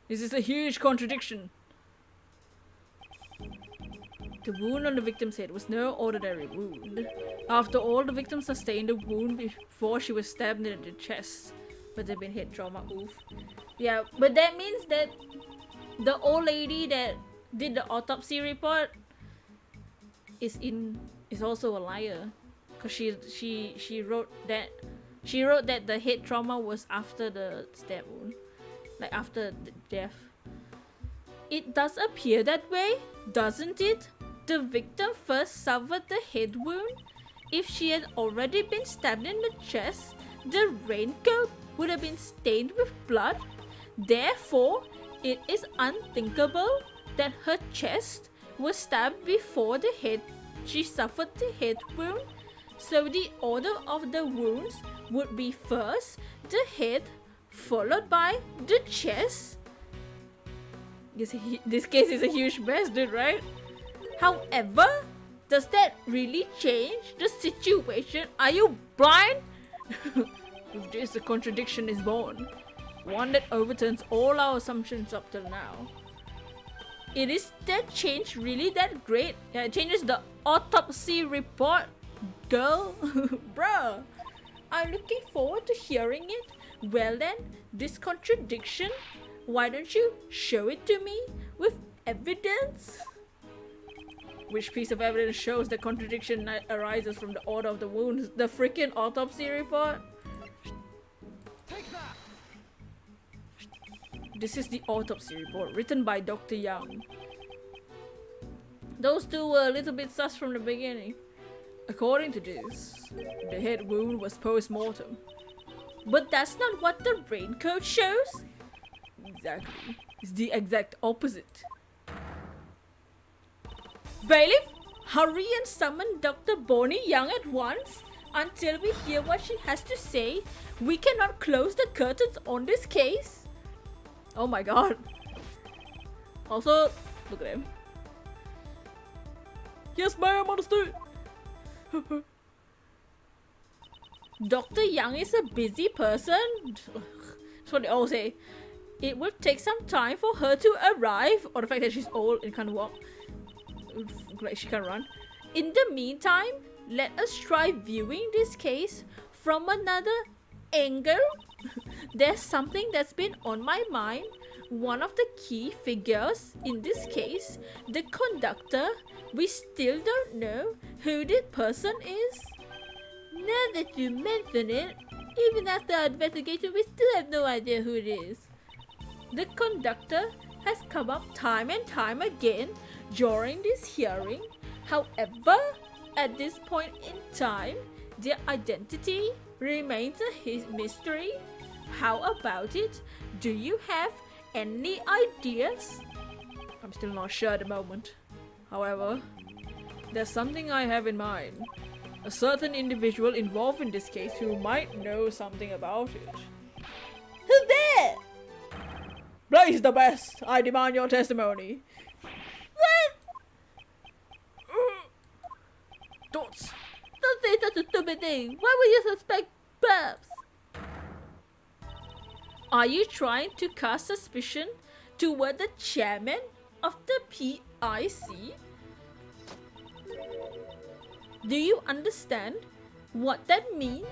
This is a huge contradiction. The wound on the victim's head was no ordinary wound. After all, the victim sustained a wound before she was stabbed in the chest. But they've been head trauma, oof. Yeah, but that means that the old lady that did the autopsy report is also a liar, because she wrote that the head trauma was after the stab wound, like after the death. It does appear that way, doesn't it? The victim first suffered the head wound. If she had already been stabbed in the chest, the raincoat would have been stained with blood. Therefore, it is unthinkable that her chest was stabbed before she suffered the head wound. So the order of the wounds would be first the head, followed by the chest. This case is a huge mess, dude, right? However, does that really change the situation? Are you blind? With this, a contradiction is born. One that overturns all our assumptions up till now. Is that change really that great? Yeah, it changes the autopsy report, girl. Bruh, I'm looking forward to hearing it. Well then, this contradiction, why don't you show it to me with evidence? Which piece of evidence shows the contradiction arises from the order of the wounds? The freaking autopsy report? This is the autopsy report written by Dr. Young. Those two were a little bit sus from the beginning. According to this, the head wound was post-mortem. But that's not what the raincoat shows. Exactly. It's the exact opposite. Bailiff, hurry and summon Dr. Bonnie Young at once. Until we hear what she has to say, we cannot close the curtains on this case. Oh my god. Also, look at him. Yes, ma'am, understood. Dr. Young is a busy person. That's what they all say. It will take some time for her to arrive. Or the fact that she's old and can't walk. Like she can't run. In the meantime, let us try viewing this case from another angle. There's something that's been on my mind. One of the key figures in this case, the conductor, we still don't know who this person is. Now that you mention it, even after our investigation, we still have no idea who it is. The conductor has come up time and time again during this hearing. However, at this point in time, their identity remains a mystery. How about it? Do you have any ideas? I'm still not sure at the moment. However, there's something I have in mind. A certain individual involved in this case who might know something about it. Who's that? Blaze the best! I demand your testimony. What? Dots. Don't say such a stupid thing. Why would you suspect Babs? Are you trying to cast suspicion toward the chairman of the PIC? Do you understand what that means?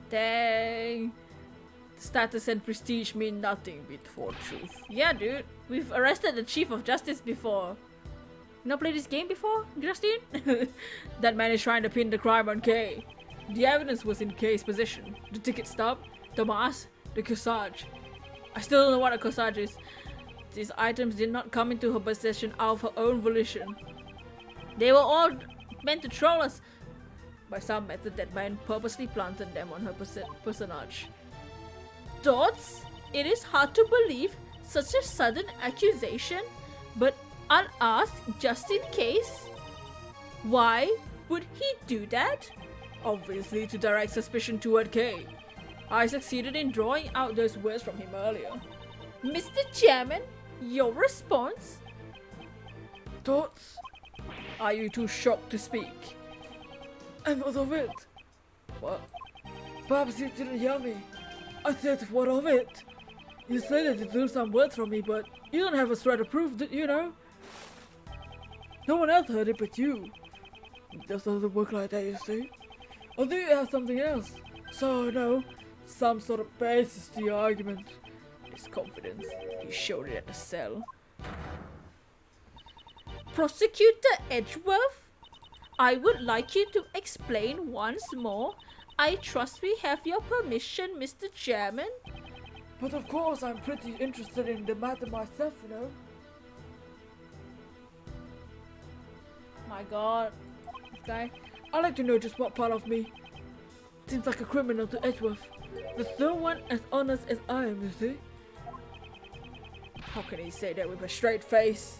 Dang. Status and prestige mean nothing before truth. Yeah, dude. We've arrested the Chief of Justice before. You not played this game before, Justine? That man is trying to pin the crime on Kay. The evidence was in Kay's possession. The ticket stub, the mask, the corsage. I still don't know what a corsage is. These items did not come into her possession out of her own volition. They were all meant to troll us. By some method, that man purposely planted them on her personage. Dots, it is hard to believe such a sudden accusation, but unasked just in case. Why would he do that? Obviously to direct suspicion toward Kay. I succeeded in drawing out those words from him earlier. Mr. Chairman, your response? Dots. Are you too shocked to speak? And what of it? What? Perhaps you didn't hear me. I said, what of it? You said that you drew some words from me, but you don't have a thread of proof, you know? No one else heard it but you. It just doesn't work like that, you see? Or do you have something else? So, no, some sort of basis to your argument. His confidence. He showed it at the cell. Prosecutor Edgeworth, I would like you to explain once more. I trust we have your permission, Mr. Chairman. But of course, I'm pretty interested in the matter myself, you know? My god. This guy. I'd like to know just what part of me seems like a criminal to Edgeworth. There's no one as honest as I am, you see? How can he say that with a straight face?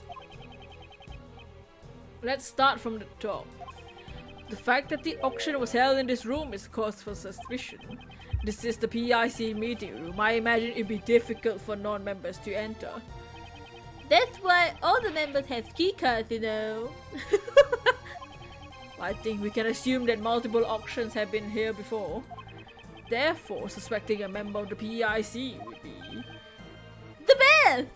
Let's start from the top. The fact that the auction was held in this room is cause for suspicion. This is the PIC meeting room. I imagine it'd be difficult for non-members to enter. That's why all the members have keycards, you know. I think we can assume that multiple auctions have been here before. Therefore, suspecting a member of the PIC would be... The best!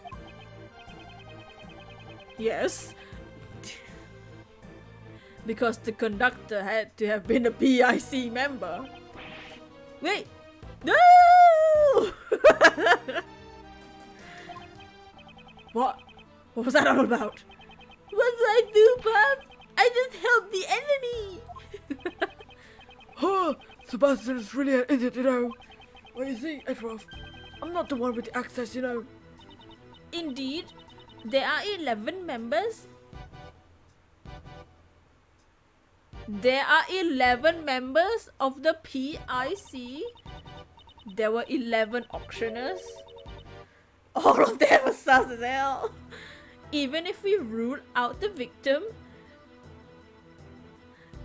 Yes. Because the conductor had to have been a PIC member. Wait! No! What? What was that all about? What did I do, Bob? I just helped the enemy! Huh! Sebastian is really an idiot, you know. Well, you see, Edgeworth, I'm not the one with the access, you know. Indeed, there are 11 members. There are 11 members of the PIC. There were 11 auctioneers. All of them were sus as hell. Even if we rule out the victim,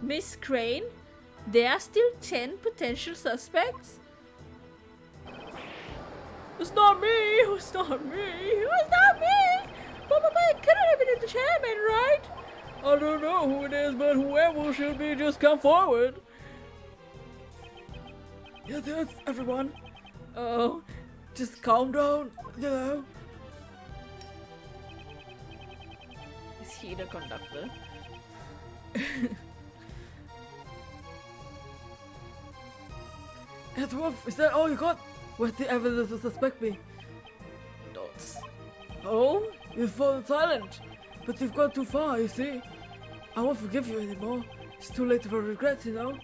Miss Crane, there are still 10 potential suspects. It's not me! It's not me! It's not me! But it couldn't have been the chairman, right? I don't know who it is, but whoever should be just come forward. Yeah, that's everyone. Oh, Just calm down, you know. Is he the conductor? Edgeworth, is that all you got? What's the evidence to suspect me? Dots. Oh, you've fallen silent. But you've gone too far, you see. I won't forgive you anymore. It's too late for regrets, you know.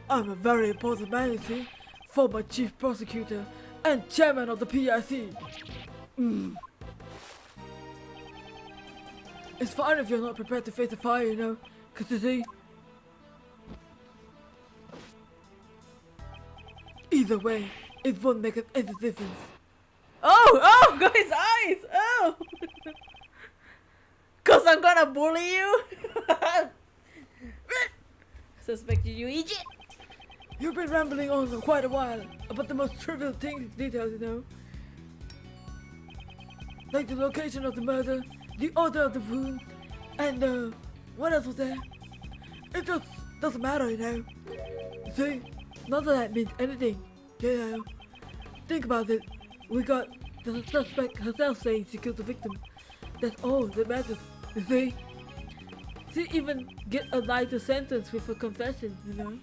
I'm a very important man, you see. Former chief prosecutor and chairman of the PIC. It's fine if you're not prepared to face the fire, you know. Cause you see, either way, it won't make any difference. Oh, got his eyes! Oh! Cause I'm gonna bully you! Suspected you, idiot! You've been rambling on for quite a while about the most trivial things, details, you know. Like the location of the murder, the order of the wound, and what else was there? It just doesn't matter, you know. See, none of that means anything, you know. Think about it. We got the suspect herself saying she killed the victim. That's all that matters, you see. She even get a lighter sentence with a confession, you know.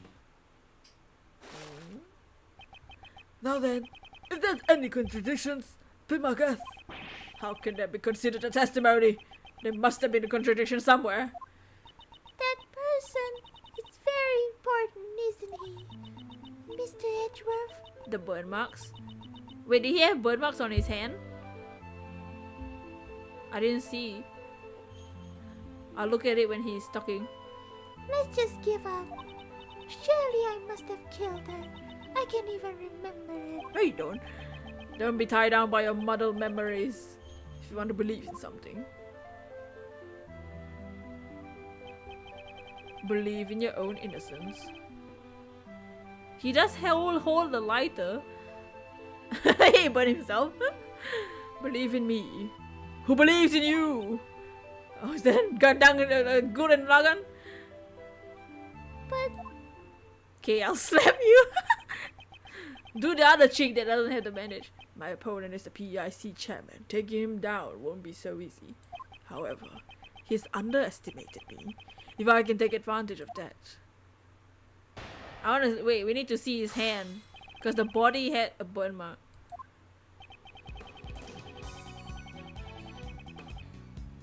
Now then, if there's any contradictions, be my guest. How can that be considered a testimony? There must have been a contradiction somewhere. That person is very important, isn't he? Mr. Edgeworth? The burn marks? Wait, did he have burn marks on his hand? I didn't see. I'll look at it when he's talking. Let's just give up. Surely I must have killed her. I can't even remember it. No, you don't. Don't be tied down by your muddled memories if you want to believe in something. Believe in your own innocence. He does hold the lighter. He burned himself. Believe in me. Who believes in you? Oh, is that good and Lagan? But Okay, I'll slap you. Do the other chick that doesn't have the bandage. My opponent is the PIC chairman. Taking him down won't be so easy. However, he's underestimated me. If I can take advantage of that. I wanna wait, we need to see his hand. Because the body had a burn mark.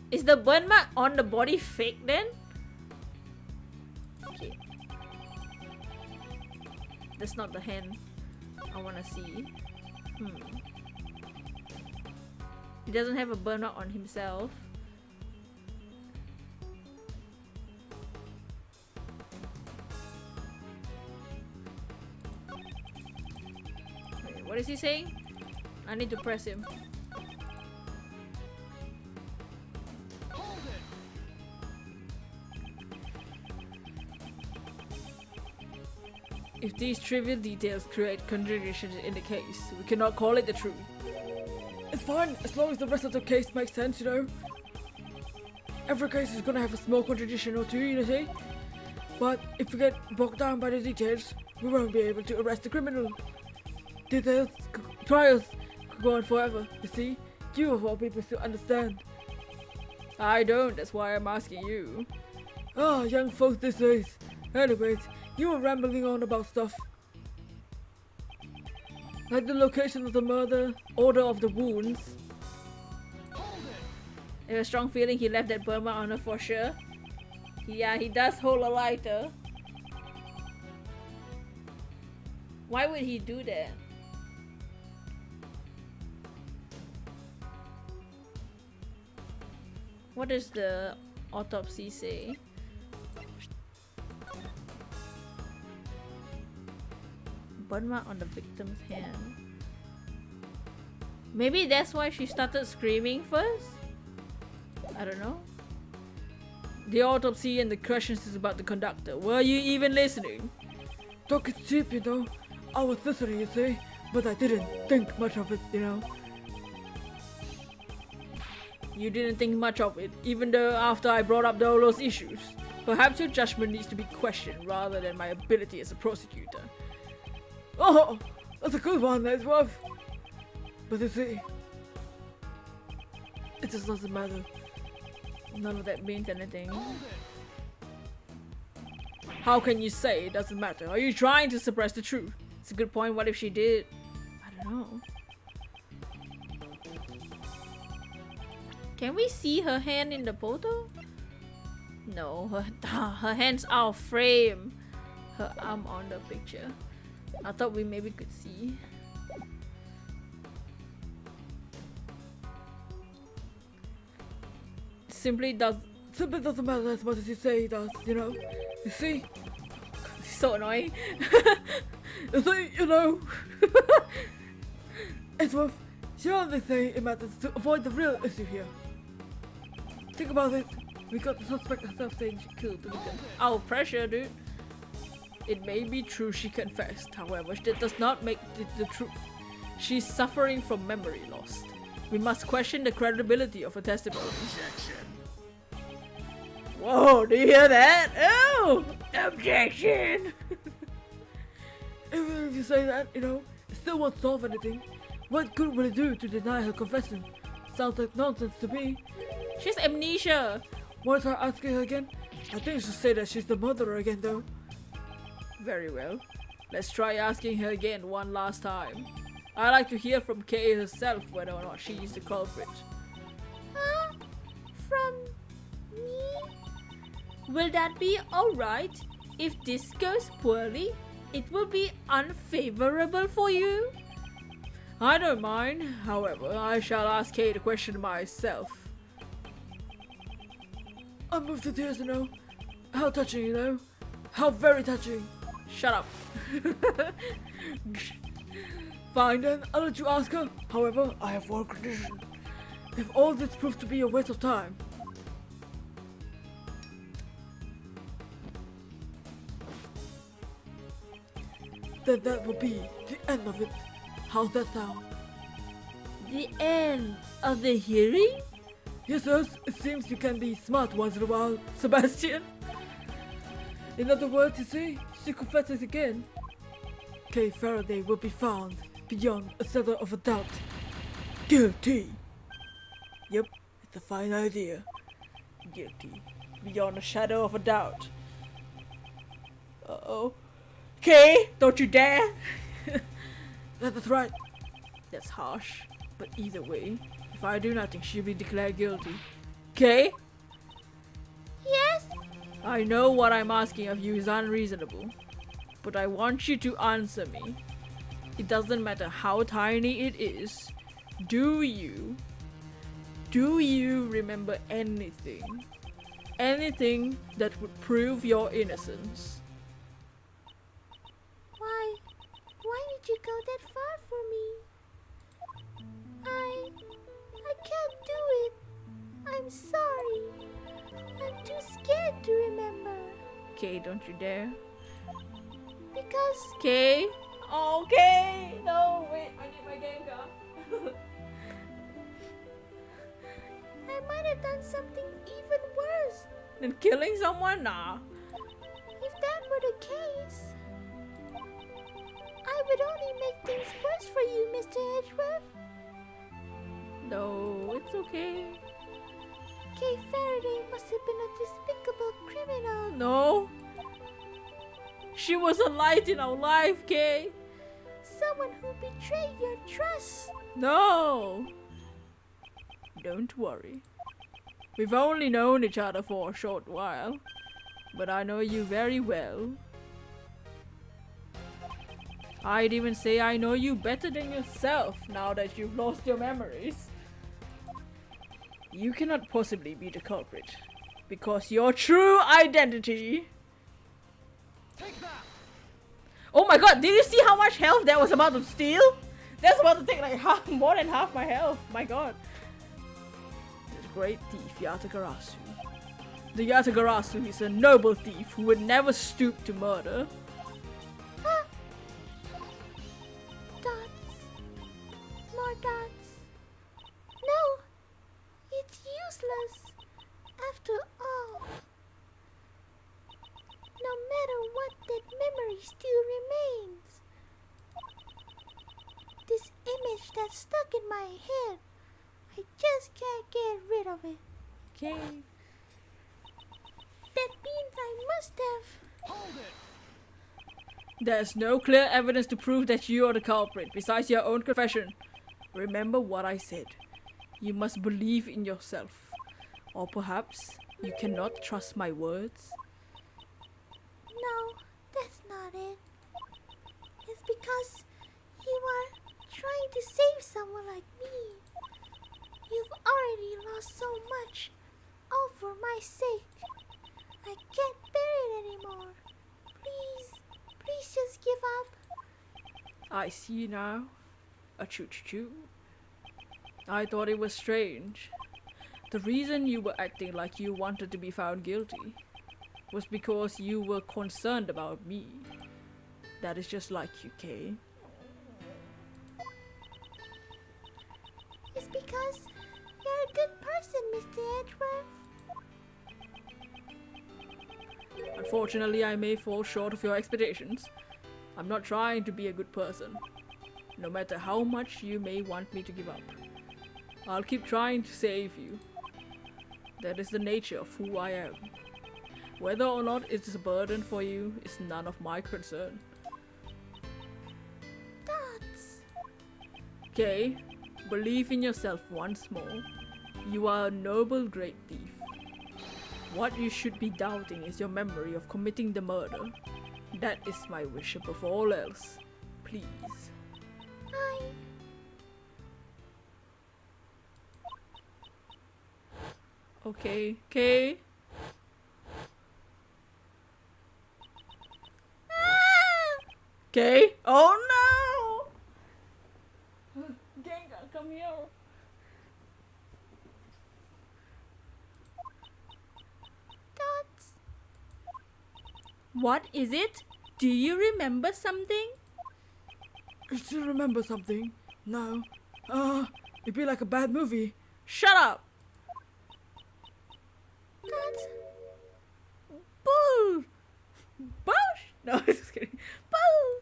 Is the burn mark on the body fake then? Okay. That's not the hand I wanna see. He doesn't have a burn mark on himself. Wait, what is he saying? I need to press him. If these trivial details create contradictions in the case, we cannot call it the truth. It's fine, as long as the rest of the case makes sense, you know. Every case is gonna have a small contradiction or two, you see. But if we get bogged down by the details, we won't be able to arrest the criminal. Trials could go on forever, you see. You of all people still understand. I don't, that's why I'm asking you. Ah, young folks these days. Anyways, you were rambling on about stuff. Like the location of the murder, order of the wounds. I have a strong feeling he left that Burma on her for sure. Yeah, he does hold a lighter. Why would he do that? What does the autopsy say? Burn mark on the victim's hand. Maybe that's why she started screaming first? I don't know. The autopsy and the questions is about the conductor. Were you even listening? Talk is cheap, you know. I was listening, you see, but I didn't think much of it, you know. You didn't think much of it, even though after I brought up all those issues. Perhaps your judgment needs to be questioned rather than my ability as a prosecutor. Oh, that's a good one, Edgeworth. But you see, it just doesn't matter. None of that means anything. How can you say it doesn't matter? Are you trying to suppress the truth? It's a good point. What if she did? I don't know. Can we see her hand in the photo? No, her hand's out of frame. Her arm on the picture. I thought we maybe could see. Simply doesn't matter as much as you say it does, you know. You see? So annoying. You see, you know. Edgeworth, the only thing it matters to avoid the real issue here. Think about it. We got the suspect herself saying she killed the victim. Oh, pressure, dude. It may be true she confessed, however, that does not make it the truth. She's suffering from memory loss. We must question the credibility of her testimony. Objection. Whoa, do you hear that? Oh! Objection! Even if you say that, you know, it still won't solve anything. What good will it do to deny her confession? Sounds like nonsense to me. She's amnesia. Want to try asking her again? I think you should say that she's the murderer again, though. Very well. Let's try asking her again one last time. I'd like to hear from Kay herself whether or not she is the culprit. Huh? From me? Will that be alright? If this goes poorly, it will be unfavorable for you? I don't mind. However, I shall ask Kay the question myself. I'm moved to tears, you know. How touching, you know. How very touching. Shut up. Fine then, I'll let you ask her. However, I have one condition. If all this proves to be a waste of time, then that will be the end of it. How's that sound? The end of the hearing? Yes, sirs, it seems you can be smart once in a while, Sebastian. In other words, you see, she confesses again. Kay Faraday will be found beyond a shadow of a doubt. Guilty. Yep, it's a fine idea. Guilty. Beyond a shadow of a doubt. Uh-oh. Kay, don't you dare! That's right. That's harsh. But either way, if I do nothing, she'll be declared guilty. Kay? Yes? I know what I'm asking of you is unreasonable, but I want you to answer me. It doesn't matter how tiny it is. Do you remember anything? Anything that would prove your innocence? Why did you go that far for me? I can't do it. I'm sorry. I'm too scared to remember. Kay, don't you dare. Because Kay? Oh, Kay! No, wait, I need my game card. I might have done something even worse. Then killing someone? Nah. If that were the case, I would only make things worse for you, Mr. Edgeworth. No, it's okay. Kay Faraday must have been a despicable criminal. No. She was a light in our life, Kay. Someone who betrayed your trust. No. Don't worry. We've only known each other for a short while, but I know you very well. I'd even say I know you better than yourself now that you've lost your memories. You cannot possibly be the culprit because your true identity. Oh my god, did you see how much health that was about to steal? That's about to take like more than half my health. My god. The great thief Yatagarasu. The Yatagarasu is a noble thief who would never stoop to murder. Ah. Dots. More dots. No, it's useless. After all, no matter what, that memory still remains. This image that's stuck in my head, I just can't get rid of it. Okay. That means I must have. There's no clear evidence to prove that you are the culprit besides your own confession. Remember what I said. You must believe in yourself. Or perhaps you cannot trust my words. No, that's not it. It's because you are trying to save someone like me. You've already lost so much, all for my sake. I can't bear it anymore. Please just give up. I see now. A choo-choo-choo. I thought it was strange. The reason you were acting like you wanted to be found guilty was because you were concerned about me. That is just like you, Kay. It's because you're a good person, Mr. Edgeworth. Unfortunately, I may fall short of your expectations. I'm not trying to be a good person, no matter how much you may want me to give up. I'll keep trying to save you. That is the nature of who I am. Whether or not it's a burden for you is none of my concern. Dots. Okay, believe in yourself once more. You are a noble great thief. What you should be doubting is your memory of committing the murder. That is my wish above all else. Please. Okay, okay. Okay. Oh no! Gengar, come here. Dots. What is it? Do you remember something? I still remember something. No. It'd be like a bad movie. Shut up! Dots. Boo! Boosh! No, just kidding. Boo!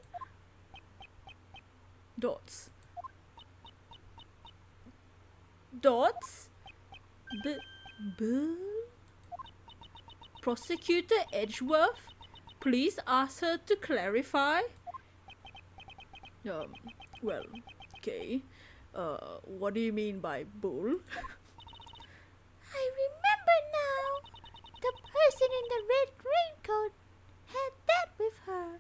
Dots. Dots? Boo? Prosecutor Edgeworth? Please ask her to clarify. Well, okay. What do you mean by bull? I remember now. The person in the red raincoat had that with her.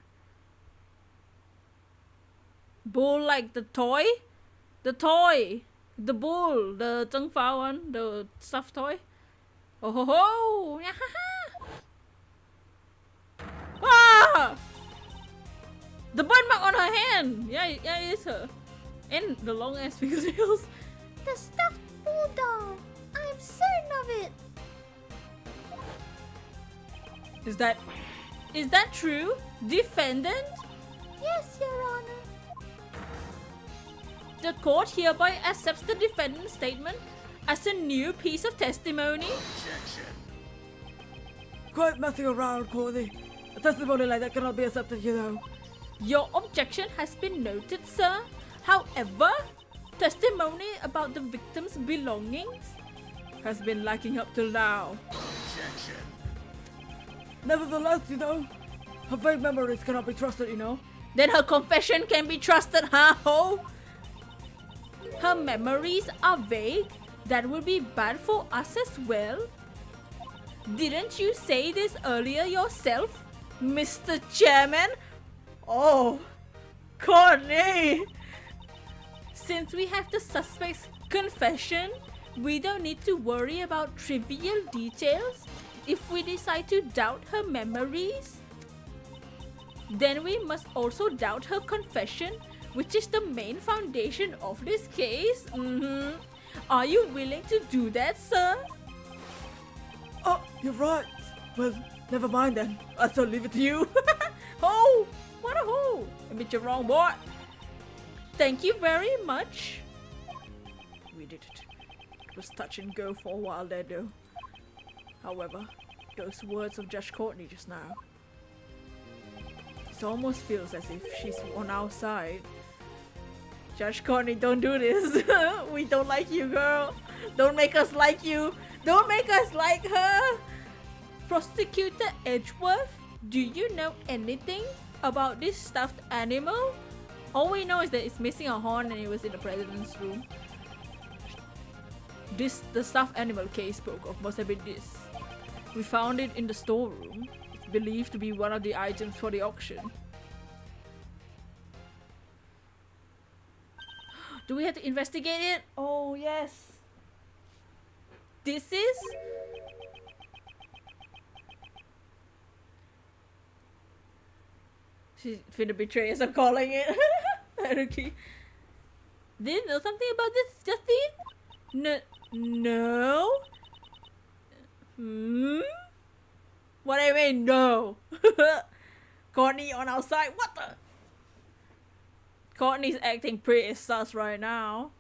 Bull like the toy? The toy! The bull! The Zheng Fa one? The stuffed toy? Oh ho ho! Ah! The burn mark on her hand! Yeah, it is her. And the long ass fingernails. The stuffed bulldog. I'm certain of it. Is that true? Defendant? Yes, Your Honor. The court hereby accepts the defendant's statement as a new piece of testimony. Quite messing around, Cordy. A testimony like that cannot be accepted, you know. Your objection has been noted, sir. However, testimony about the victim's belongings has been lacking up till now. Nevertheless, you know, her vague memories cannot be trusted, you know. Then her confession can be trusted, huh, ho? Her memories are vague. That would be bad for us as well. Didn't you say this earlier yourself, Mr. Chairman? Oh, Courtney! Since we have the suspect's confession, we don't need to worry about trivial details if we decide to doubt her memories. Then we must also doubt her confession, which is the main foundation of this case. Are you willing to do that, sir? Oh, you're right. Well, never mind then. I shall leave it to you. Ho! What a ho! Admit you're wrong, boy. Thank you very much. We did it. It was touch and go for a while there, though. However, those words of Judge Courtney just now. It almost feels as if she's on our side. Judge Courtney, don't do this. We don't like you, girl. Don't make us like you. Don't make us like her. Prosecutor Edgeworth, do you know anything about this stuffed animal? All we know is that it's missing a horn and it was in the president's room. The stuffed animal case spoke of must have been this. We found it in the storeroom. It's believed to be one of the items for the auction. Do we have to investigate it? Oh, yes. This is... She's finna betray us, I'm calling it. Okay. Didn't know something about this, Justine? No? What do you mean, no? Courtney on our side? What the? Courtney's acting pretty sus right now.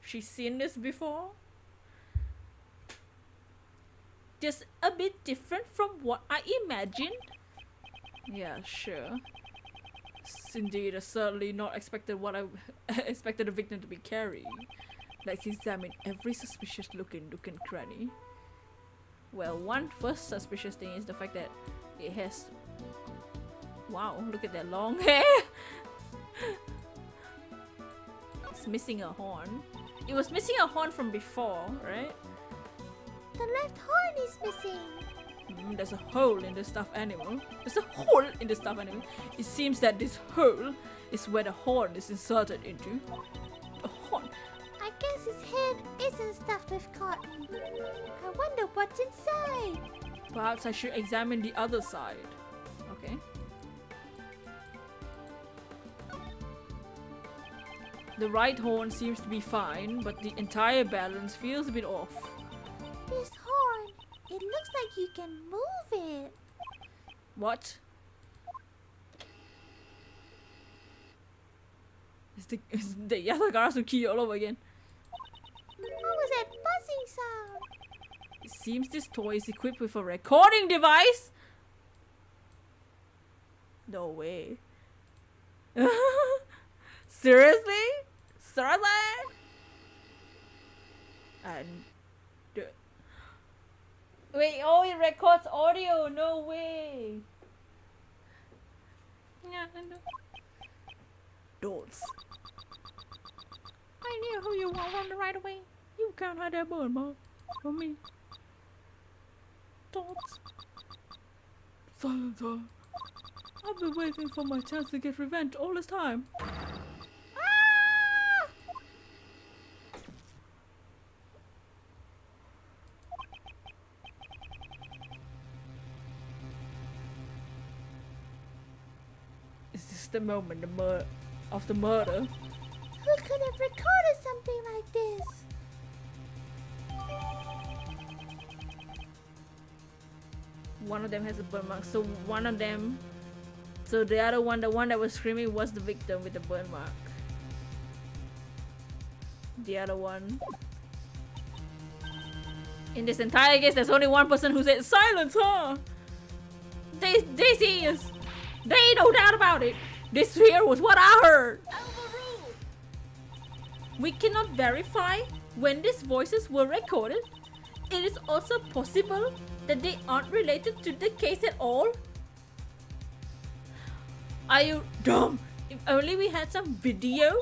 She's seen this before. Just a bit different from what I imagined. Yeah, sure. Indeed, I certainly not expected what I expected the victim to be carrying. Let's examine every suspicious looking cranny. Well, one first suspicious thing is the fact that it has... Wow, look at that long hair! It's missing a horn. It was missing a horn from before, right? The left horn is missing. There's a hole in the stuffed animal. There's a hole in the stuffed animal. It seems that this hole is where the horn is inserted into. A horn. I guess his head isn't stuffed with cotton. I wonder what's inside. Perhaps I should examine the other side. Okay. The right horn seems to be fine, but the entire balance feels a bit off. This horn, it looks like you can move it. What? Is the Yasagarasu key all over again? What was that buzzing sound? It seems this toy is equipped with a recording device. No way. Seriously? Seriously? And wait, oh, it records audio. No way. Yeah, I know. Dolls. I knew who you were on the right away. You can't hide that bird mark from me. Thoughts. Silencer. I've been waiting for my chance to get revenge all this time. Is this the moment of the murder? Who could have recorded something like this? One of them has a burn mark, so one of them... So the other one, the one that was screaming, was the victim with the burn mark. The other one... In this entire case, there's only one person who said silence, huh? This is... There ain't no doubt about it. This here was what I heard. We cannot verify when these voices were recorded. It is also possible that they aren't related to the case at all. Are you dumb? If only we had some video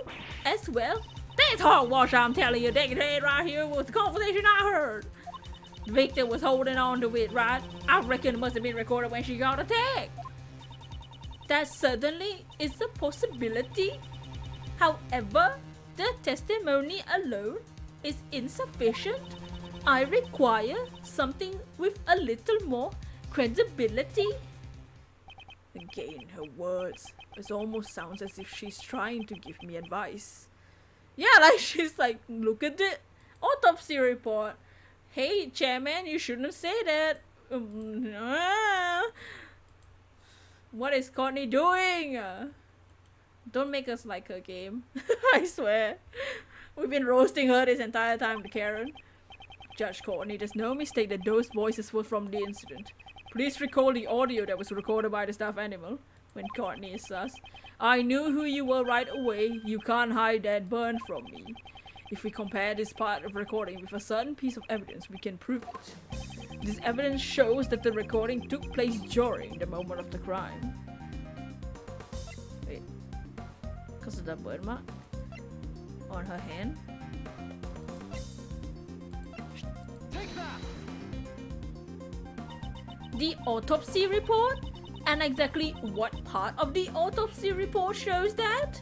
as well. That's hogwash, I'm telling you. That right here was the conversation I heard. The victim was holding on to it, right? I reckon it must have been recorded when she got attacked. That certainly is a possibility. However, the testimony alone is insufficient. I require something with a little more credibility. Again, her words. It almost sounds as if she's trying to give me advice. Yeah, like she's like, look at the autopsy report. Hey, chairman, you shouldn't say that. What is Courtney doing? Don't make us like her game. I swear. We've been roasting her this entire time, Karen. Judge Courtney, there's no mistake that those voices were from the incident. Please recall the audio that was recorded by the staff animal. When Courtney is sus. I knew who you were right away. You can't hide that burn from me. If we compare this part of recording with a certain piece of evidence, we can prove it. This evidence shows that the recording took place during the moment of the crime. Wait. Because of the burn mark on her hand. The autopsy report? And exactly what part of the autopsy report shows that?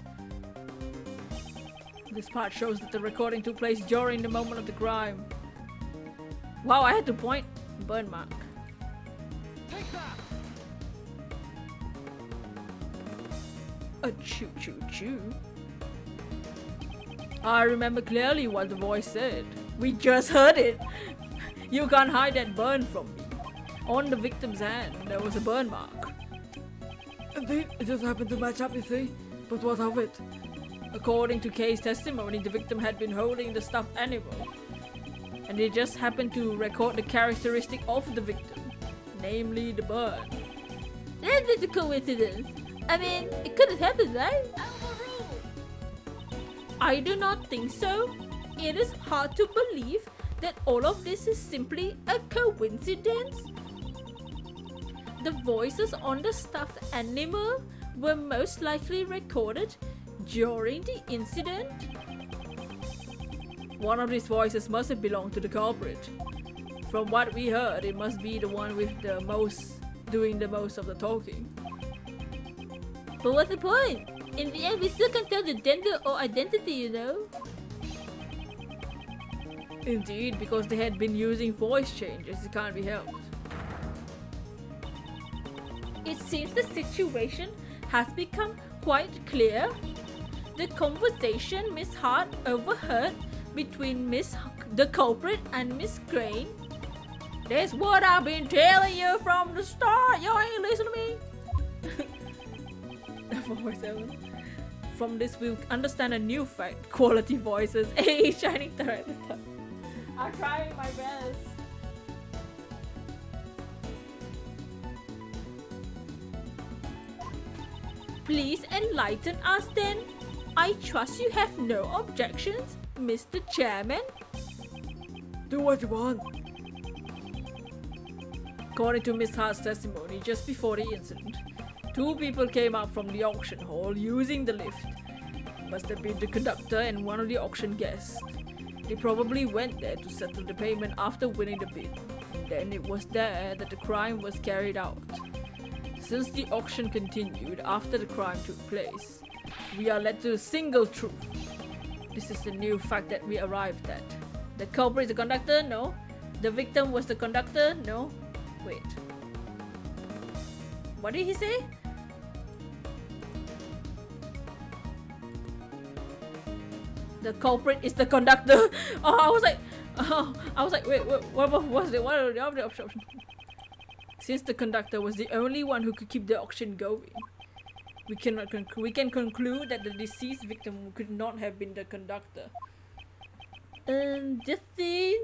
This part shows that the recording took place during the moment of the crime. Wow, I had to point. Burn mark. A choo choo choo. I remember clearly what the voice said. We just heard it. You can't hide that burn from me. On the victim's hand, there was a burn mark. Indeed, it just happened to match up, you see. But what of it? According to Kay's testimony, the victim had been holding the stuffed animal. And they just happened to record the characteristic of the victim, namely the burn. That is a coincidence. I mean, it could have happened, right? I do not think so. It is hard to believe that all of this is simply a coincidence. The voices on the stuffed animal were most likely recorded during the incident. One of these voices must have belonged to the culprit. From what we heard, it must be the one with the most, doing the most of the talking. But what's the point? In the end, we still can't tell the gender or identity, you know? Indeed, because they had been using voice changes, it can't be helped. It seems the situation has become quite clear. The conversation Miss Hart overheard between the culprit and Miss Crane. That's what I've been telling you from the start. You ain't listen to me. 447. From this, we'll understand a new fact. Quality voices. Hey, shining thread. I'm trying my best. Please enlighten us then. I trust you have no objections, Mr. Chairman. Do what you want. According to Miss Hart's testimony, just before the incident, two people came out from the auction hall using the lift. Must have been the conductor and one of the auction guests. They probably went there to settle the payment after winning the bid. And then it was there that the crime was carried out. Since the auction continued after the crime took place, we are led to a single truth. This is the new fact that we arrived at. The culprit is the conductor? No. The victim was the conductor? No. Wait. What did he say? The culprit is the conductor. Oh, I was like, wait, what was it? What are the other options? Since the conductor was the only one who could keep the auction going, we can conclude that the deceased victim could not have been the conductor. Justine,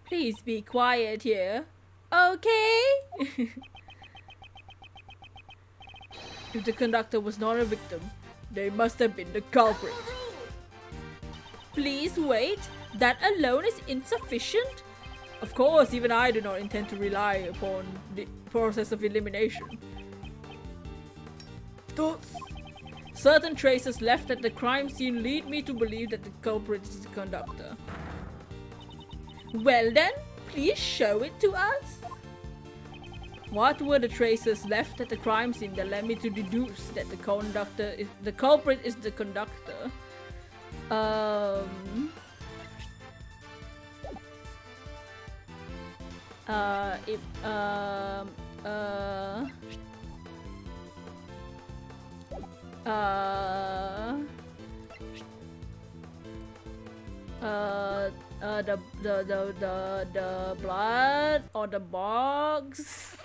please be quiet here. Okay? If the conductor was not a victim, they must have been the culprit. Please wait. That alone is insufficient. Of course, even I do not intend to rely upon the process of elimination. Thoughts? Certain traces left at the crime scene lead me to believe that the culprit is the conductor. Well then, please show it to us. What were the traces left at the crime scene that led me to deduce that the culprit is the conductor? It, the blood or the box.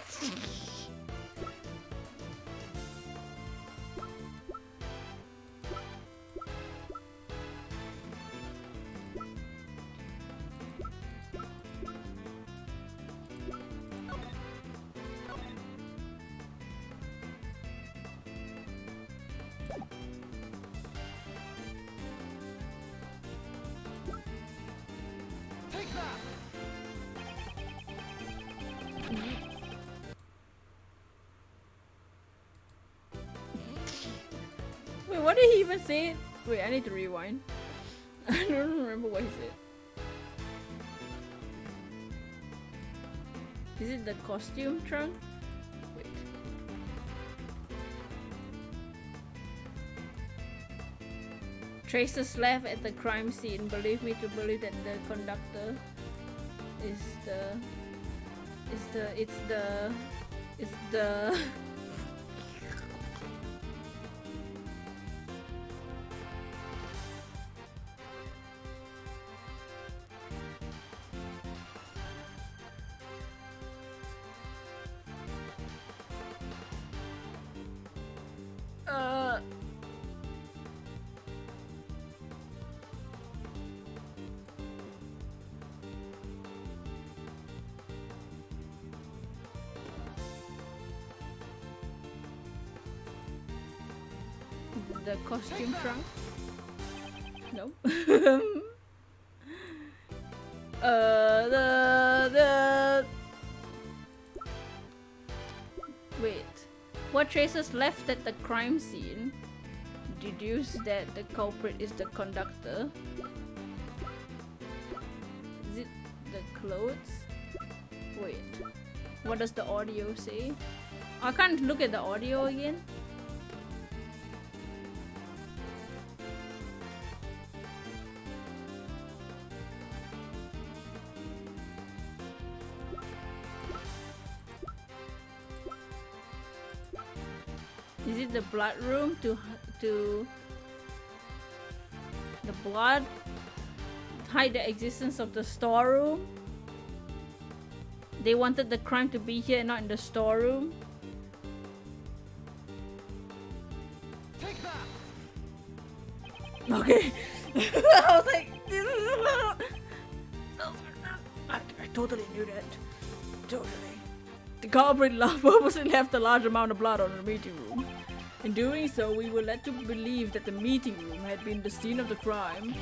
Wait, what did he even say? Wait, I need to rewind. I don't remember what he said. Is it the costume trunk? Wait. Traces left at the crime scene. Believe me to believe that the conductor is the the costume trunk? No. The wait. What traces left at the crime scene deduce that the culprit is the conductor? Is it the clothes? Wait. What does the audio say? I can't look at the audio again. Is it the blood room to the blood hide the existence of the storeroom? They wanted the crime to be here, not in the storeroom. Okay. I was like, I totally knew that. Totally. The culprit purposely left a large amount of blood on the meeting room. In doing so, we were led to believe that the meeting room had been the scene of the crime.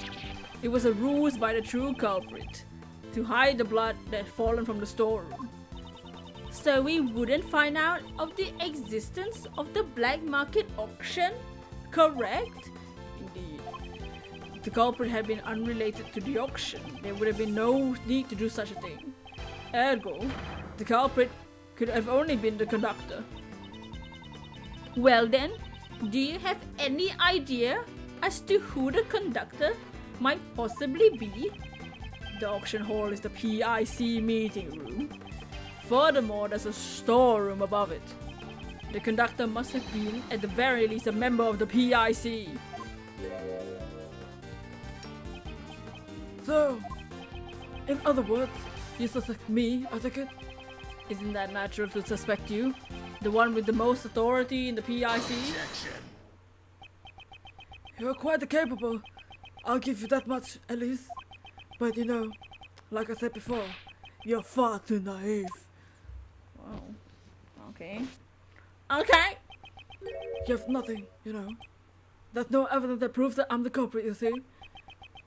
It was a ruse by the true culprit to hide the blood that had fallen from the storeroom, so we wouldn't find out of the existence of the black market auction, correct? Indeed. If the culprit had been unrelated to the auction, there would have been no need to do such a thing. Ergo, the culprit could have only been the conductor. Well then, do you have any idea as to who the conductor might possibly be? The auction hall is the PIC meeting room. Furthermore, there's a storeroom above it. The conductor must have been, at the very least, a member of the PIC. So, in other words, you suspect me, I take it? Isn't that natural to suspect you? The one with the most authority in the PIC? Objection. You're quite capable. I'll give you that much, at least. But you know, like I said before, you're far too naive. Wow. Okay. Okay! You have nothing, you know. There's no evidence that proves that I'm the culprit, you see.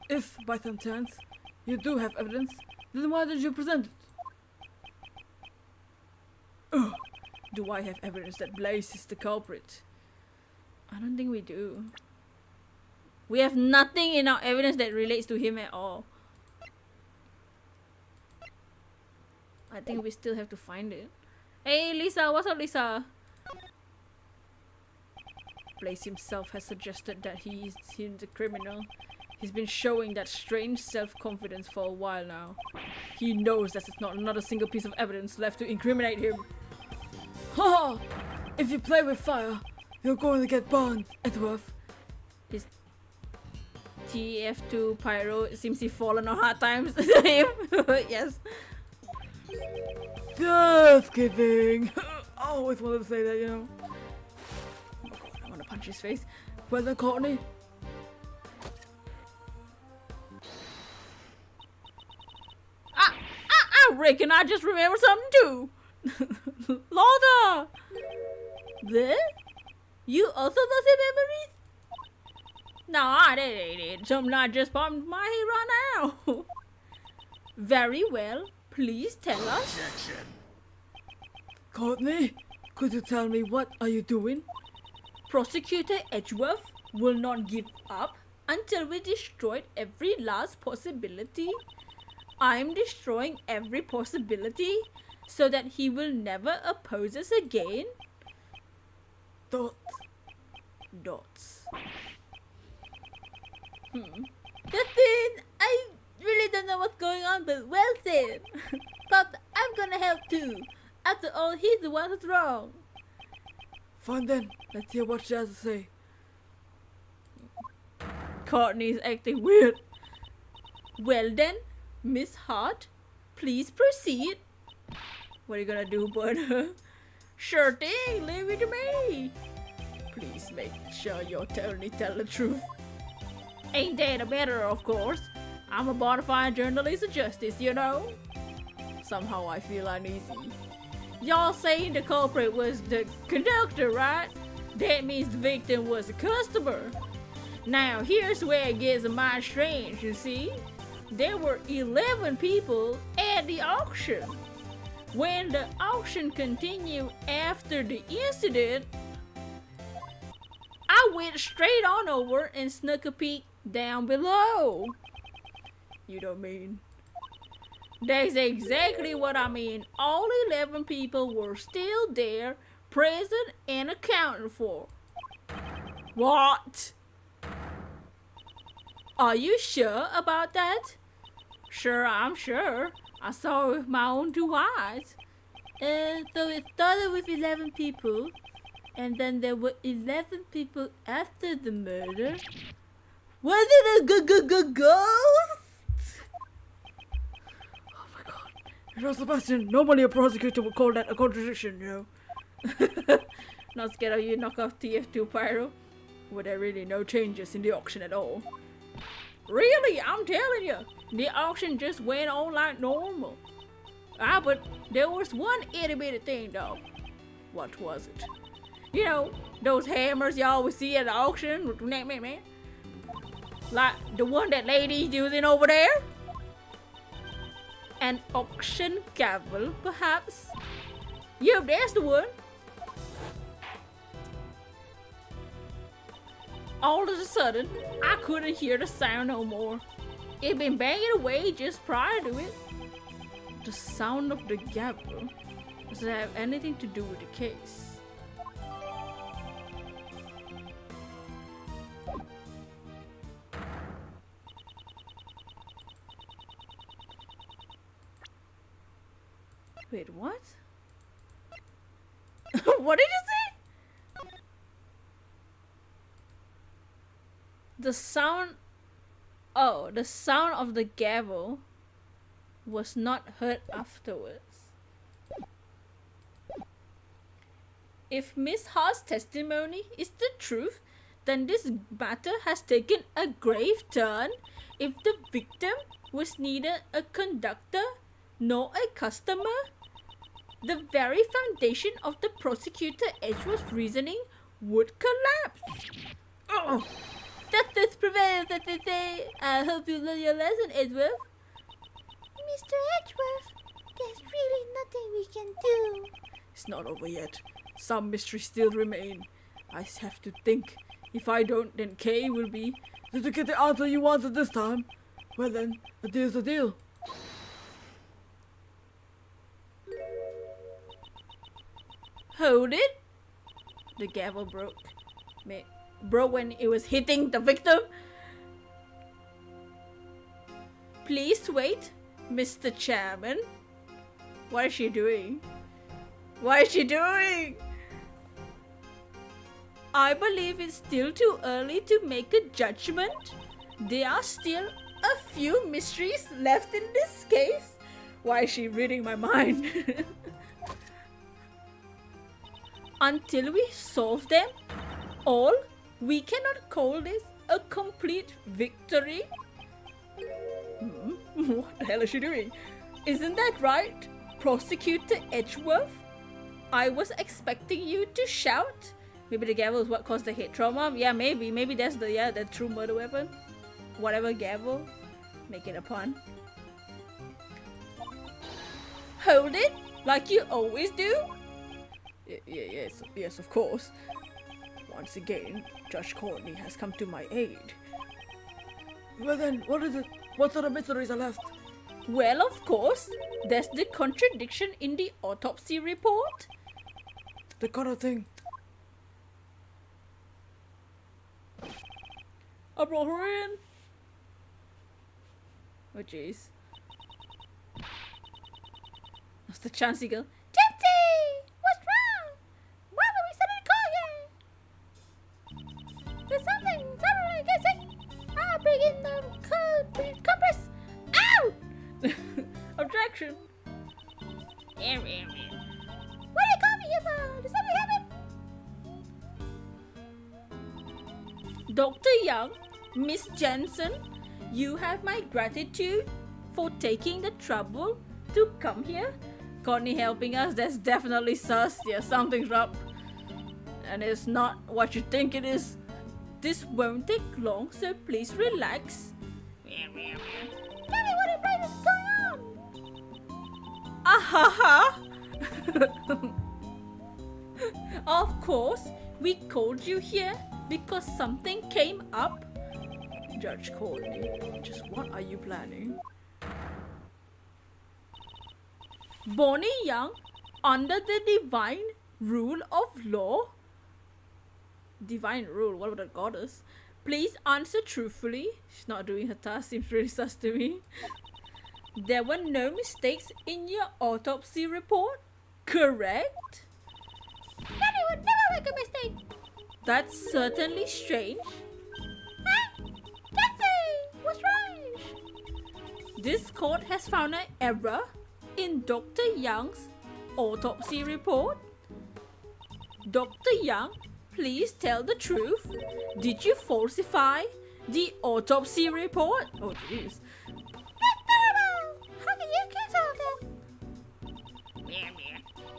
If, by some chance, you do have evidence, then why did you present it? Ugh. Do I have evidence that Blaze is the culprit? I don't think we do. We have nothing in our evidence that relates to him at all. I think we still have to find it. Hey Lisa, what's up Lisa? Blaze himself has suggested that he's the criminal. He's been showing that strange self-confidence for a while now. He knows that there's not another single piece of evidence left to incriminate him. Haha! If you play with fire, you're going to get burned, Edgeworth. His TF2 Pyro seems to have fallen on hard times to him. Yes. Just kidding. I always wanted to say that, you know. Oh my god, I want to punch his face. Well then, Courtney. I reckon I just remembered something too. Lauder! There? You also lost your memories? No, I didn't. Something I just popped in my head right now. Very well. Please tell us. Objection. Courtney, could you tell me what are you doing? Prosecutor Edgeworth will not give up until we destroyed every last possibility. I'm destroying every possibility so that he will never oppose us again. Dots. Dots. Nothing. I really don't know what's going on, but well said. But I'm gonna help too. After all, he's the one who's wrong. Fine then, let's hear what she has to say. Courtney's acting weird. Well then, Miss Hart, please proceed. What are you gonna do, burn her? Sure thing, leave it to me. Please make sure you only tell the truth. Ain't that a matter, of course. I'm a bona fide journalist of justice, you know. Somehow I feel uneasy. Y'all saying the culprit was the conductor, right? That means the victim was a customer. Now here's where it gets mighty strange, you see? There were 11 people at the auction. When the auction continued after the incident, I went straight on over and snuck a peek down below. You don't mean? That's exactly what I mean. All 11 people were still there, present and accounted for. What? Are you sure about that? Sure, I'm sure. I saw it with my own 2 eyes. So it started with 11 people, and then there were 11 people after the murder. Was it a ghost? Oh my god. You know, Sebastian, normally a prosecutor would call that a contradiction, you know. Not scared of you knock off TF2 Pyro? Were there really no changes in the auction at all? Really, I'm telling you, the auction just went on like normal. But there was one itty bitty thing though. What was it? You know, those hammers you always see at the auction? Like the one that lady's using over there? An auction gavel, perhaps? Yep, that's the one. All of a sudden, I couldn't hear the sound no more. It'd been banging away just prior to it. The sound of the gavel. Does it have anything to do with the case? Wait, what? What did you say? The sound... Oh, the sound of the gavel was not heard afterwards. If Miss Hart's testimony is the truth, then this matter has taken a grave turn. If the victim was neither a conductor nor a customer, the very foundation of the prosecutor Edgeworth's reasoning would collapse. Oh, justice prevails, as they say. I hope you learn your lesson, Edgeworth. Mr. Edgeworth, there's really nothing we can do. It's not over yet. Some mysteries still remain. I have to think. If I don't, then Kay will be. Did you get the answer you wanted this time? Well then, a deal's a deal. Hold it. The gavel broke. Broke when it was hitting the victim. Please wait, Mr. Chairman. What is she doing? What is she doing? I believe it's still too early to make a judgment. There are still a few mysteries left in this case. Why is she reading my mind? Until we solve them all, we cannot call this a complete victory. What the hell is she doing? Isn't that right, Prosecutor Edgeworth? I was expecting you to shout. Maybe the gavel is what caused the head trauma. Yeah, maybe that's the true murder weapon. Whatever gavel, make it a pun. Hold it like you always do. Yes, of course. Once again, Judge Courtney has come to my aid. Well then, what is it? What other mysteries are left? Well, of course, there's the contradiction in the autopsy report. The kind of thing. I brought her in. Oh jeez. That's the Chansey girl. Chansey! What's wrong? Why were we suddenly call you? There's something I can say. I'll bring in the compress. Ow! Objection. What are you calling me here for? Does something happen? Dr. Young, Miss Jensen, you have my gratitude for taking the trouble to come here. Courtney helping us, that's definitely sus. Yeah, something's up. And it's not what you think it is. This won't take long, so please relax. Tell me what in brain is going on. Ahaha! Of course, we called you here because something came up. Judge Courtney, just what are you planning? Bonnie Young, under the divine rule of law. Divine rule, what about the goddess? Please answer truthfully. She's not doing her task, seems really sus to me. There were no mistakes in your autopsy report, correct? Daddy would never make a mistake. That's certainly strange. Huh? Chansey! What's wrong? This court has found an error in Dr. Young's autopsy report. Dr. Young, please tell the truth. Did you falsify the autopsy report? Oh jeez. That's terrible! How can you accuse her of that?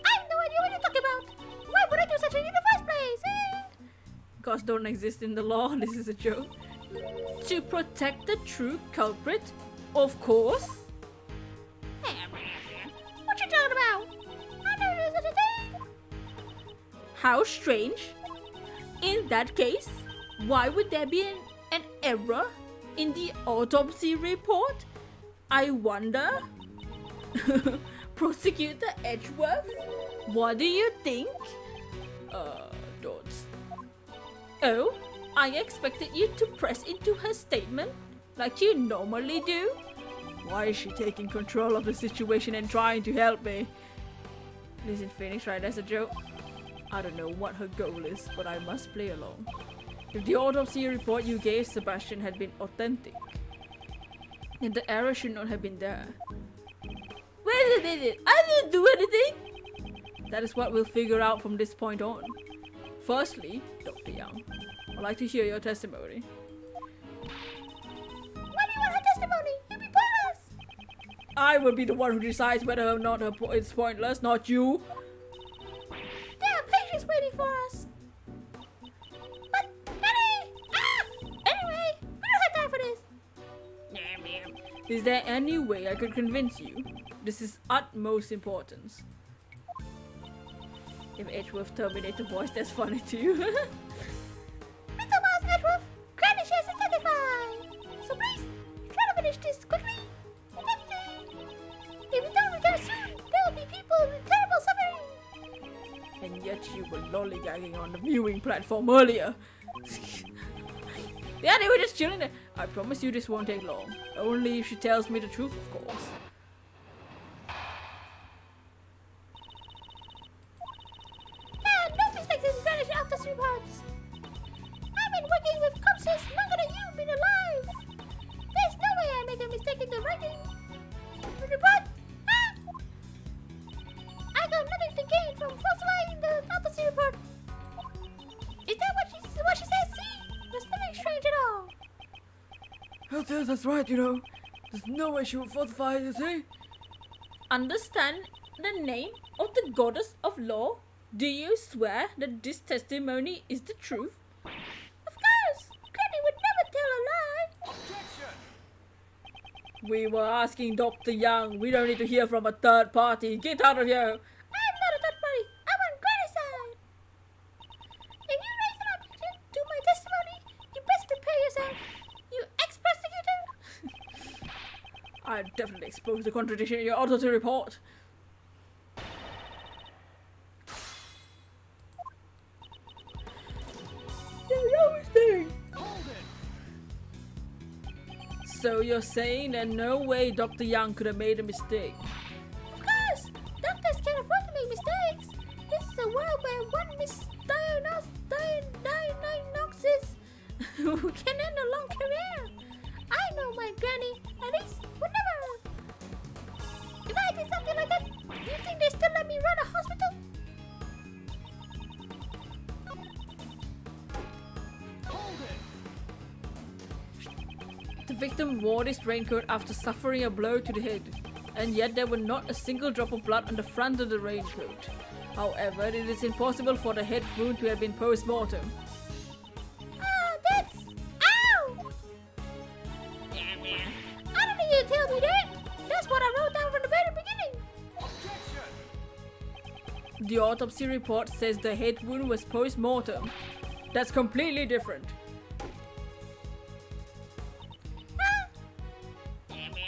I have no idea what you're talking about. Why would I do such a thing in the first place? Gods don't exist in the law. This is a joke. To protect the true culprit, of course. What you talking about? I never do such a thing. How strange. In that case, why would there be an error in the autopsy report? I wonder. Prosecutor Edgeworth, what do you think? Dots. Oh, I expected you to press into her statement like you normally do. Why is she taking control of the situation and trying to help me? Listen, Phoenix, right? That's a joke. I don't know what her goal is, but I must play along. If the autopsy report you gave Sebastian had been authentic, then the error should not have been there. Wait a minute, I didn't do anything! That is what we'll figure out from this point on. Firstly, Dr. Young, I'd like to hear your testimony. Why do you want her testimony? You'd be pointless. I will be the one who decides whether or not it's pointless, not you. There are patients waiting for us. But, Daddy! Ah! Anyway, we don't have time for this. Is there any way I could convince you? This is utmost importance. If Edgeworth terminated voice, that's funny too. Mr. Miles Edgeworth, granny shares to testify. So please, try to finish this quickly. Let's see. If we don't return soon, there will be people with terrible suffering. And yet you were lollygagging on the viewing platform earlier. Yeah, they were just chilling there. I promise you this won't take long. Only if she tells me the truth, of course. No mistakes in Spanish autopsy reports. I've been working with corpses longer than you've been alive. There's no way I make a mistake in the writing. Report? Ah! I got nothing to gain from falsifying the autopsy report. Is that what she says? See? There's nothing strange at all. Yes, that's right, you know. There's no way she would falsify, you see? Understand the name of the goddess of law? Do you swear that this testimony is the truth? Of course! Granny would never tell a lie. Objection! We were asking Dr. Young. We don't need to hear from a third party. Get out of here! I'm not a third party. I'm on Granny's side. If you raise an objection to my testimony, you best prepare yourself. You ex-prosecutor. I definitely exposed the contradiction in your autopsy report. Hold it! So you're saying that no way Dr. Young could have made a mistake? Of course, doctors can't afford to make mistakes. This is a world where one misdiagnosis can end a long career. I know my granny, at least, would never. If I did something like that, do you think they still let me run a hospital? Hold it! The victim wore this raincoat after suffering a blow to the head, and yet there were not a single drop of blood on the front of the raincoat. However, it is impossible for the head wound to have been post-mortem. That's... Ow! I don't need you to tell me that. That's what I wrote down from the very beginning. Objection! The autopsy report says the head wound was post-mortem. That's completely different. Yeah!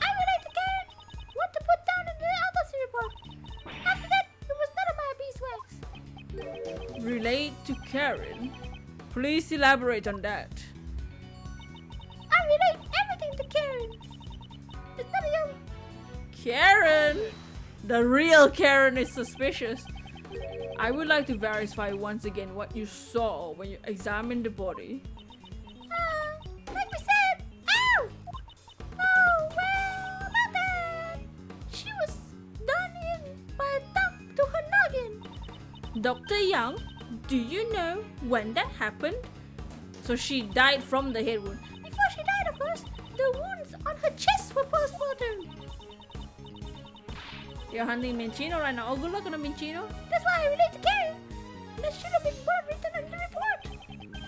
I relate to Karen what to put down in the autopsy report. After that, it was none of my beeswax. Relate to Karen? Please elaborate on that. I relate everything to Karen. It's none of you. Karen! The real Karen is suspicious. I would like to verify once again what you saw when you examined the body. Like we said, ow! Oh, well, about that. She was done in by a thump to her noggin. Dr. Young, do you know when that happened? So she died from the head wound. Before she died, of course, the wounds on her chest were post-mortem. You're hunting Minchino right now. Oh, good luck on a Minchino. That's why I relate to Karen. That should have been written in the report.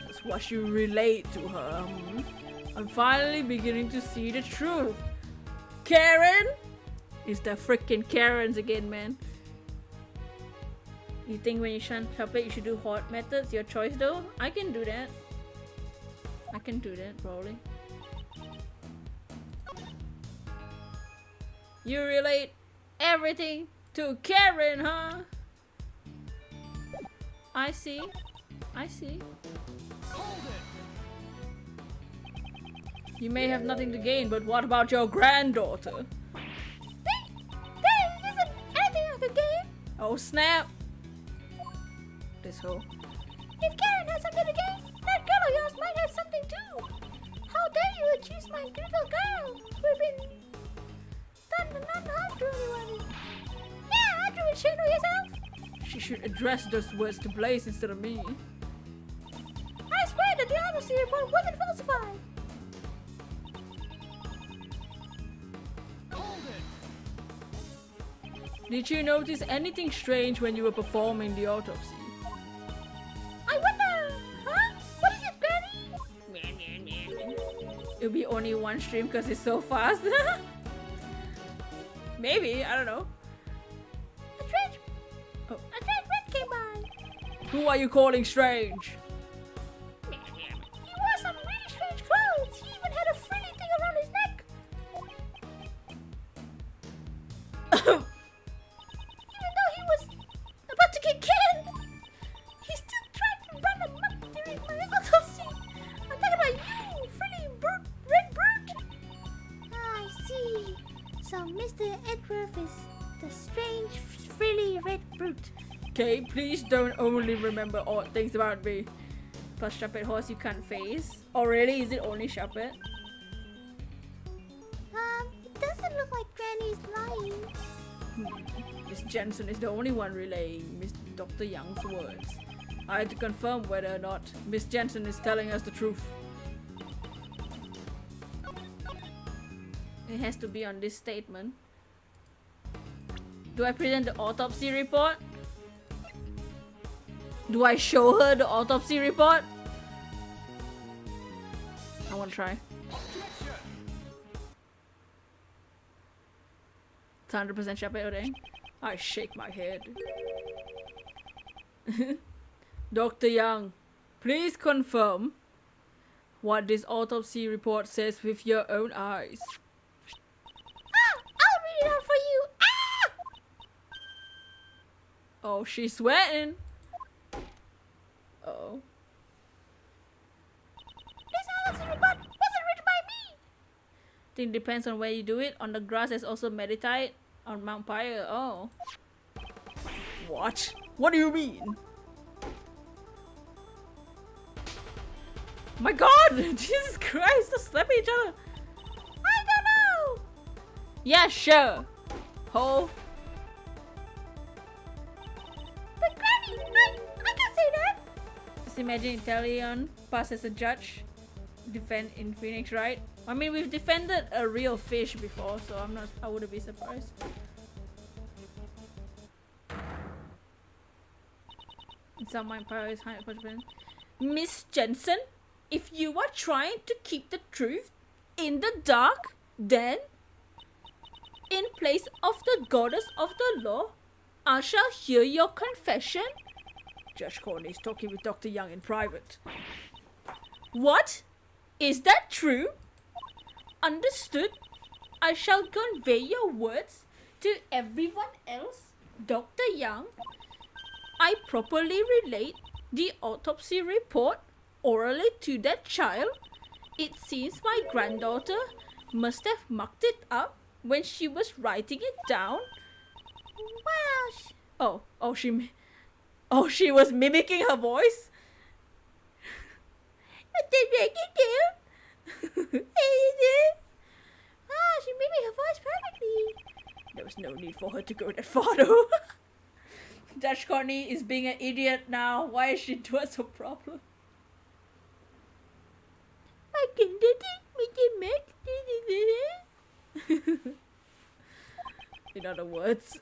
That's what you relate to her. I'm finally beginning to see the truth. Karen? It's the freaking Karens again, man. You think when you shunt puppet you should do hot methods? Your choice though? I can do that. I can do that, probably. You relate everything to Karen, huh? I see. I see. Hold it! You may have nothing to gain, but what about your granddaughter? There isn't anything I could gain. Oh snap! This hoe. If Karen has something to gain, that girl of yours might have something too. How dare you accuse my little girl who's been done none harm to anyone? Yeah, I drew it, Shano, yourself. She should address those words to Blaze instead of me. I swear that the autopsy report wasn't falsified. Hold it! Did you notice anything strange when you were performing the autopsy? I wonder, huh? What is it, Granny? It'll be only one stream because it's so fast. Maybe, I don't know. A strange Oh. red came by. Who are you calling strange? He wore some really strange clothes. He even had a frilly thing around his neck. Even though he was about to get killed, he still tried to run amok during my autopsy. I'm talking So Mr. Edgeworth is the strange, frilly red brute. Okay, please don't only remember odd things about me. Plus Sharpet horse you can't face. Or really, is it only Sharpet? It doesn't look like Granny's lying. Miss Jensen is the only one relaying Miss Dr. Young's words. I had to confirm whether or not Miss Jensen is telling us the truth. It has to be on this statement. Do I present the autopsy report? Do I show her the autopsy report? I want to try. Objection. It's 100% Sharpet Odeng. I shake my head. Dr. Young, please confirm what this autopsy report says with your own eyes. I'll read it out for you. Ah! Oh, she's sweating. Uh-oh. This autopsy report wasn't written by me. Think depends on where you do it. On the grass, there's also meditate. On Mount Pyre. Oh. What? What do you mean? My God! Jesus Christ! They're slapping each other. I don't know. Yeah, sure. Ho. But Granny, I can't say that. Just imagine Italian pass as a judge. Defend in Phoenix, right? I mean, we've defended a real fish before, so I wouldn't be surprised. In some mind power is 100%. Miss Jensen, if you are trying to keep the truth in the dark, then in place of the goddess of the law, I shall hear your confession. Judge Corney is talking with Dr. Young in private. What? Is that true? Understood. I shall convey your words to everyone else. Dr. Young, I properly relate the autopsy report orally to that child. It seems my granddaughter must have mucked it up when she was writing it down. Well, she was mimicking her voice. but they make it down. Hey, you did. Ah, she made her voice perfectly. There was no need for her to go that far though. Judge Corney is being an idiot now. Why is she what's her problem? My granddaughter made it make. In other words,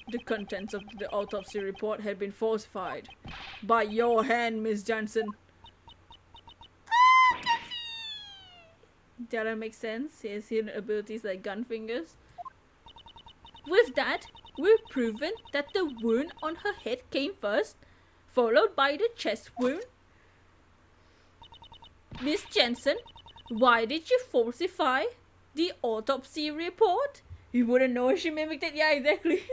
the contents of the autopsy report had been falsified. By your hand, Miss Johnson. Does that make sense? He has hidden abilities like gun fingers. With that, we've proven that the wound on her head came first, followed by the chest wound. Miss Jensen, why did you falsify the autopsy report? You wouldn't know if she mimicked it. Yeah, exactly.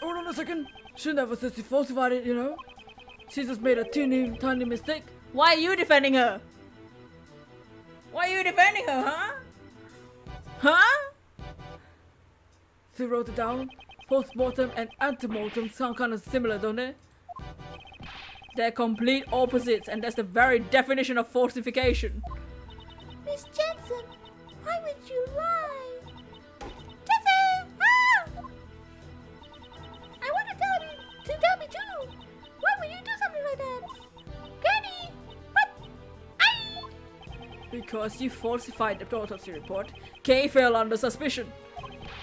Hold on a second. She never said she falsified it, you know. She just made a tiny mistake. Why are you defending her? Why are you defending her, huh? Huh? She wrote it down. Post-mortem and antemortem sound kind of similar, don't they? They're complete opposites, and that's the very definition of falsification. Miss Jensen, why would you lie? Jensen! Ah! I want to tell me too. Why would you do something like that? Granny, but Because you falsified the autopsy report, Kay fell under suspicion.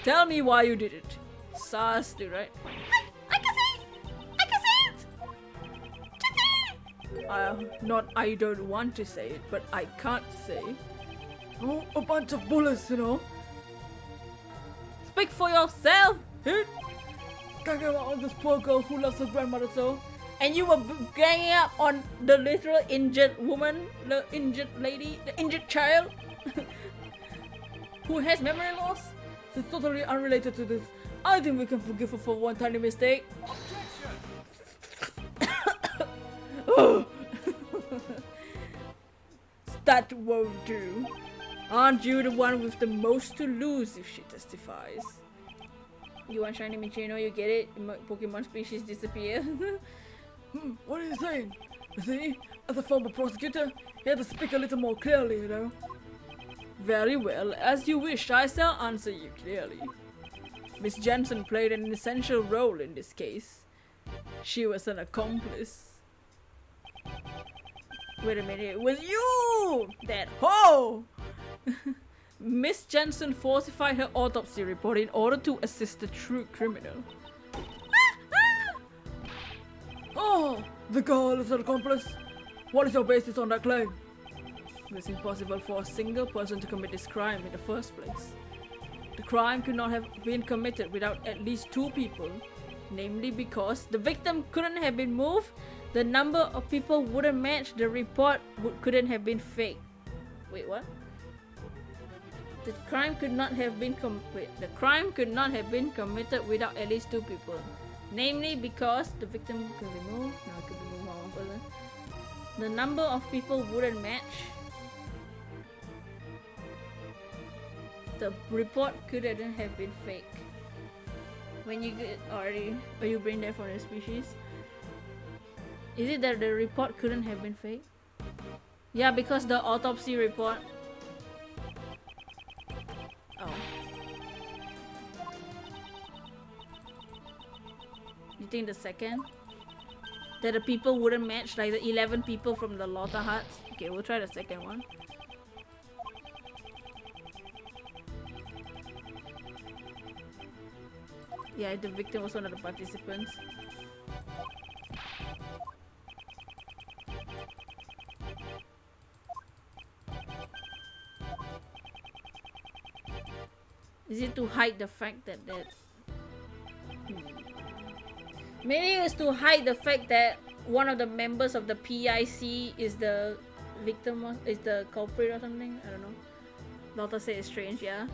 Tell me why you did it. Sassy, right? I can say it! Jensen! Not I don't want to say it, but I can't say. Oh, a bunch of bullets, you know. Speak for yourself! Can't get on this poor girl who loves her grandmother so. And you were ganging up on the literal injured woman, the injured lady, the injured child who has memory loss. It's totally unrelated to this. I think we can forgive her for one tiny mistake. Objection. That won't do. Aren't you the one with the most to lose if she testifies? You want shiny Michino, you get it? Pokemon species disappear. What are you saying? You see, as a former prosecutor, you had to speak a little more clearly, you know. Very well, as you wish, I shall answer you clearly. Miss Jensen played an essential role in this case. She was an accomplice. Wait a minute, it was you! That hoe! Miss Jensen falsified her autopsy report in order to assist the true criminal. Oh, the girl is an accomplice. What is your basis on that claim? It was impossible for a single person to commit this crime in the first place. The crime could not have been committed without at least two people, namely because the victim couldn't have been moved, the number of people wouldn't match, the report couldn't have been fake. Wait, what? The crime could not have been committed without at least two people, namely because the victim could be moved. No, it could be moved by one person. The number of people wouldn't match. The report couldn't have been fake. When you get already, are you brain dead for the species? Is it that the report couldn't have been fake? Yeah, because the autopsy report. Oh. You think the second? That the people wouldn't match, like the 11 people from the Lotta Huts? Okay, we'll try the second one. Yeah, the victim was one of the participants. Is it to hide the fact that maybe it was to hide the fact that one of the members of the PIC is the victim, is the culprit or something? I don't know. Lotta said it's strange, yeah.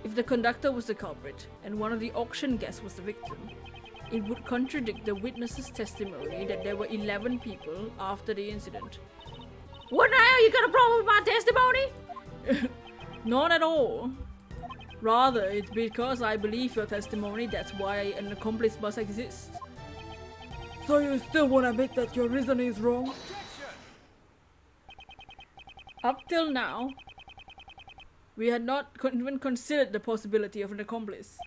If the conductor was the culprit and one of the auction guests was the victim, it would contradict the witness's testimony that there were 11 people after the incident. What the hell? You got a problem with my testimony? Not at all. Rather, it's because I believe your testimony, that's why an accomplice must exist. So you still want to admit that your reasoning is wrong? Objection! Up till now, we had not even considered the possibility of an accomplice.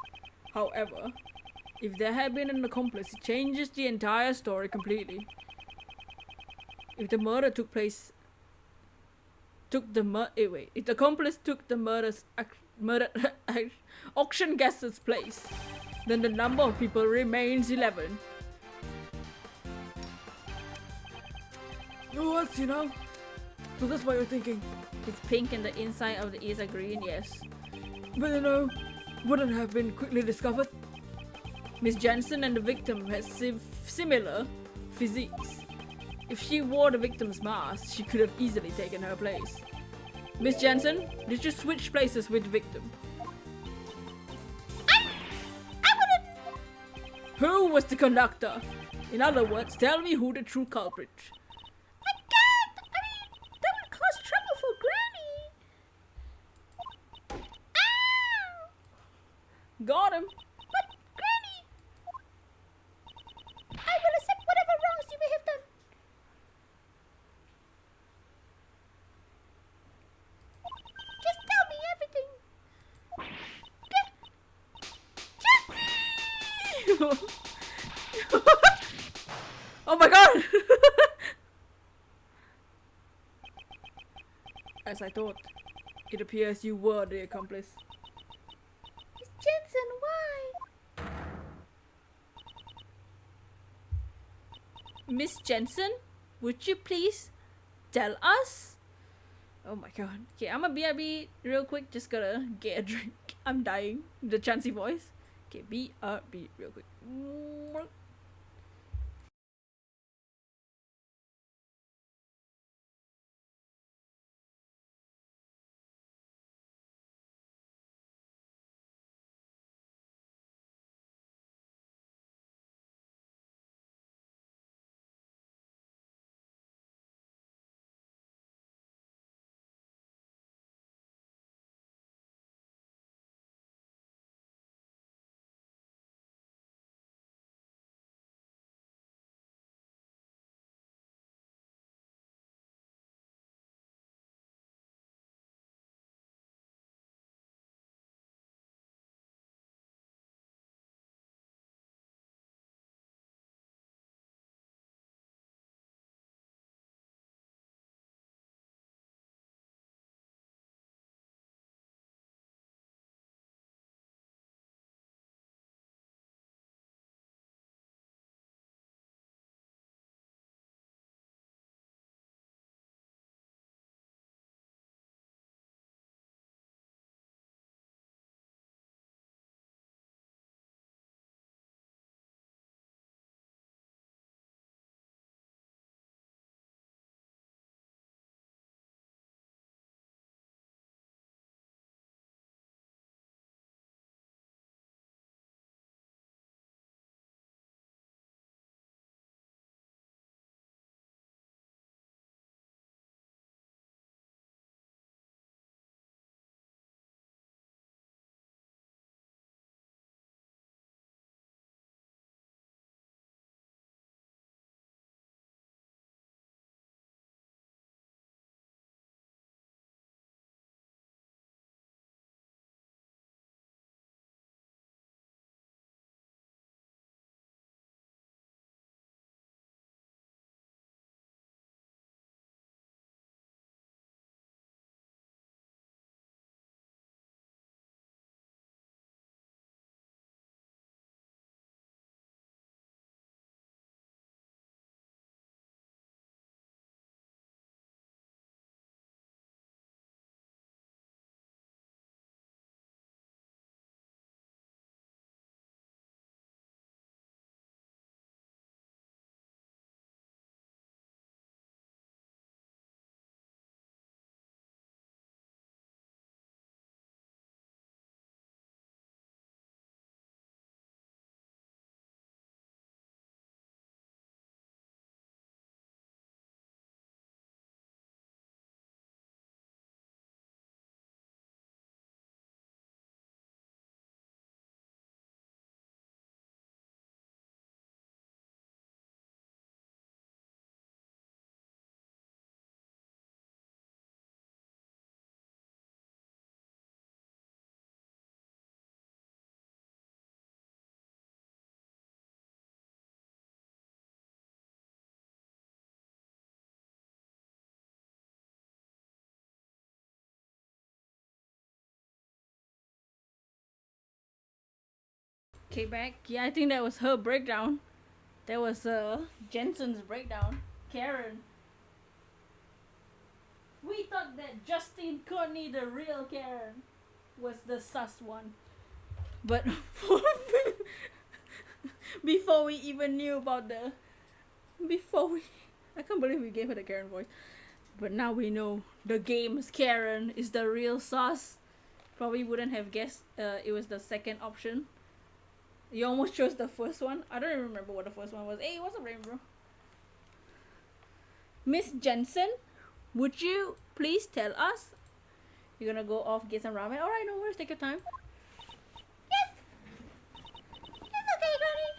However, if there had been an accomplice, it changes the entire story completely. If the murder took place, if the accomplice took the auction guest's place, then the number of people remains 11. What, you know? So that's what you're thinking. It's pink and the inside of the ears are green, yes. But you know, wouldn't have been quickly discovered. Miss Jensen and the victim had similar physiques. If she wore the victim's mask, she could have easily taken her place. Miss Jensen, did you switch places with the victim? I wouldn't. Who was the conductor? In other words, tell me who the true culprit. I can't. I mean, that would cause trouble for Granny. Ow! Got him. But Granny, I will accept whatever wrongs you may have done. Just tell me everything. Oh my god! As I thought, it appears you were the accomplice. Miss Jensen, why? Miss Jensen, would you please tell us? Oh my god. Okay, I'm a BRB real quick, just gotta get a drink. I'm dying. The chancy voice. Okay, BRB real quick. Okay, back. Yeah, I think that was her breakdown. That was Jensen's breakdown. Karen. We thought that Justin Courtney, the real Karen, was the sus one. But before we even knew about the... I can't believe we gave her the Karen voice. But now we know the game's Karen is the real sus. Probably wouldn't have guessed it was the second option. You almost chose the first one. I don't even remember what the first one was. Hey, what's up, bro? Miss Jensen, would you please tell us? You're gonna go off, get some ramen? Alright, no worries, take your time. Yes! It's okay, Granny.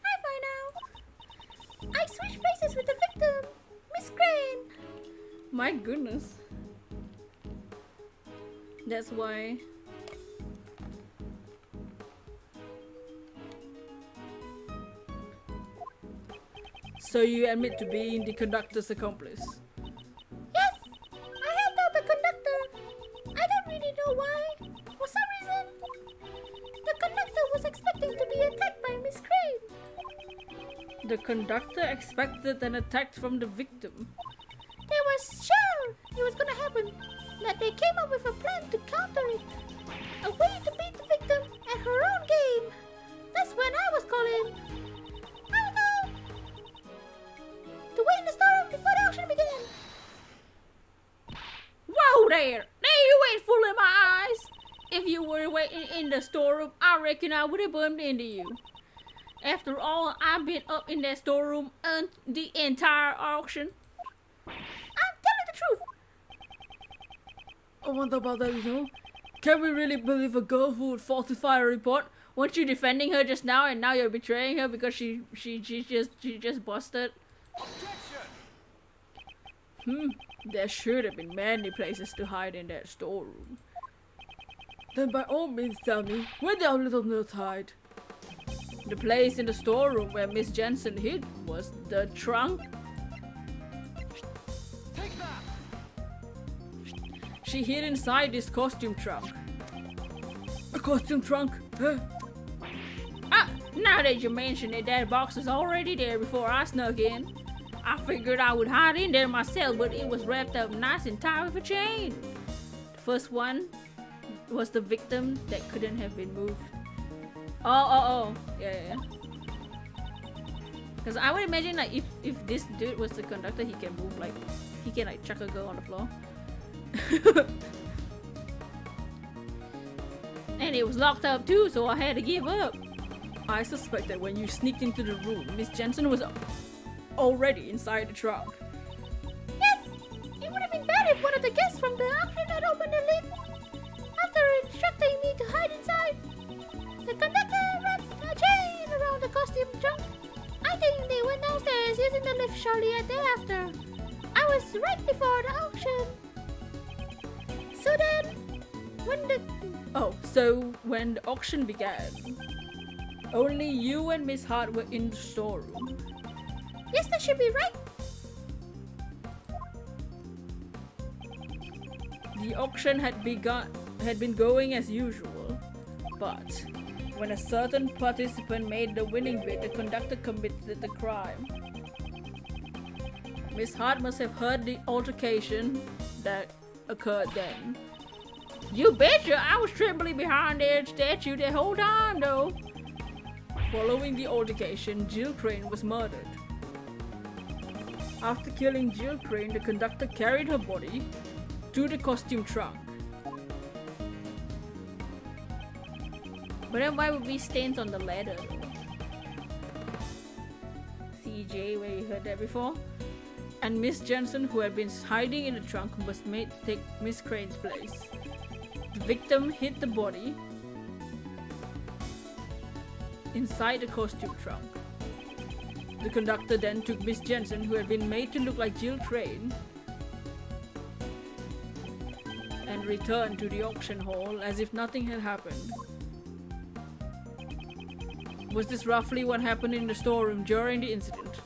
I'm fine now. I switched places with the victim, Miss Crane. My goodness. That's why. So you admit to being the conductor's accomplice? Yes, I helped out the conductor. I don't really know why. For some reason, the conductor was expecting to be attacked by Miss Crane. The conductor expected an attack from the victim. They were sure it was gonna happen. That they came up with a plan to counter it. A way to beat the victim at her own game. That's when I was calling. I was told to wait in the storeroom before the auction began. Whoa there! There you ain't fooling my eyes! If you were waiting in the storeroom, I reckon I would have bumped into you. After all, I've been up in that storeroom the entire auction. I'm telling the truth. I wonder about that, you know. Can we really believe a girl who would falsify a report? Weren't you defending her just now, and now you're betraying her because she just busted? Objection! There should have been many places to hide in that storeroom. Then by all means tell me, where did our little nerd hide? The place in the storeroom where Miss Jensen hid was the trunk. Take that! She hid inside this costume trunk. A costume trunk? Huh? Ah, now that you mention it, that box was already there before I snuck in. I figured I would hide in there myself, but it was wrapped up nice and tight with a chain. The first one was the victim that couldn't have been moved. Oh. Yeah. Because I would imagine like if this dude was the conductor, he can move, like he can like chuck a girl on the floor. And it was locked up too, so I had to give up. I suspect that when you sneaked into the room, Miss Jensen was already inside the trunk. Yes, it would have been bad if one of the guests from the auction had opened the lid. After instructing me to hide inside, the conductor wrapped a chain around the costume trunk. I think they went downstairs using the lift shortly thereafter. I was right before the auction. So then, when the auction began, only you and Miss Hart were in the storeroom. yes, that should be right. The auction had been going as usual, but when a certain participant made the winning bid, the conductor committed the crime. Miss Hart must have heard the altercation that occurred then. You betcha, I was trembling behind their statue the whole time though. Following the altercation, Jill Crane was murdered. After killing Jill Crane, the conductor carried her body to the costume trunk. But then why would be stains on the ladder? CJ, where you heard that before? And Miss Jensen, who had been hiding in the trunk, was made to take Miss Crane's place. The victim hid the body inside the costume trunk. The conductor then took Miss Jensen, who had been made to look like Jill Crane, and returned to the auction hall as if nothing had happened. Was this roughly what happened in the storeroom during the incident?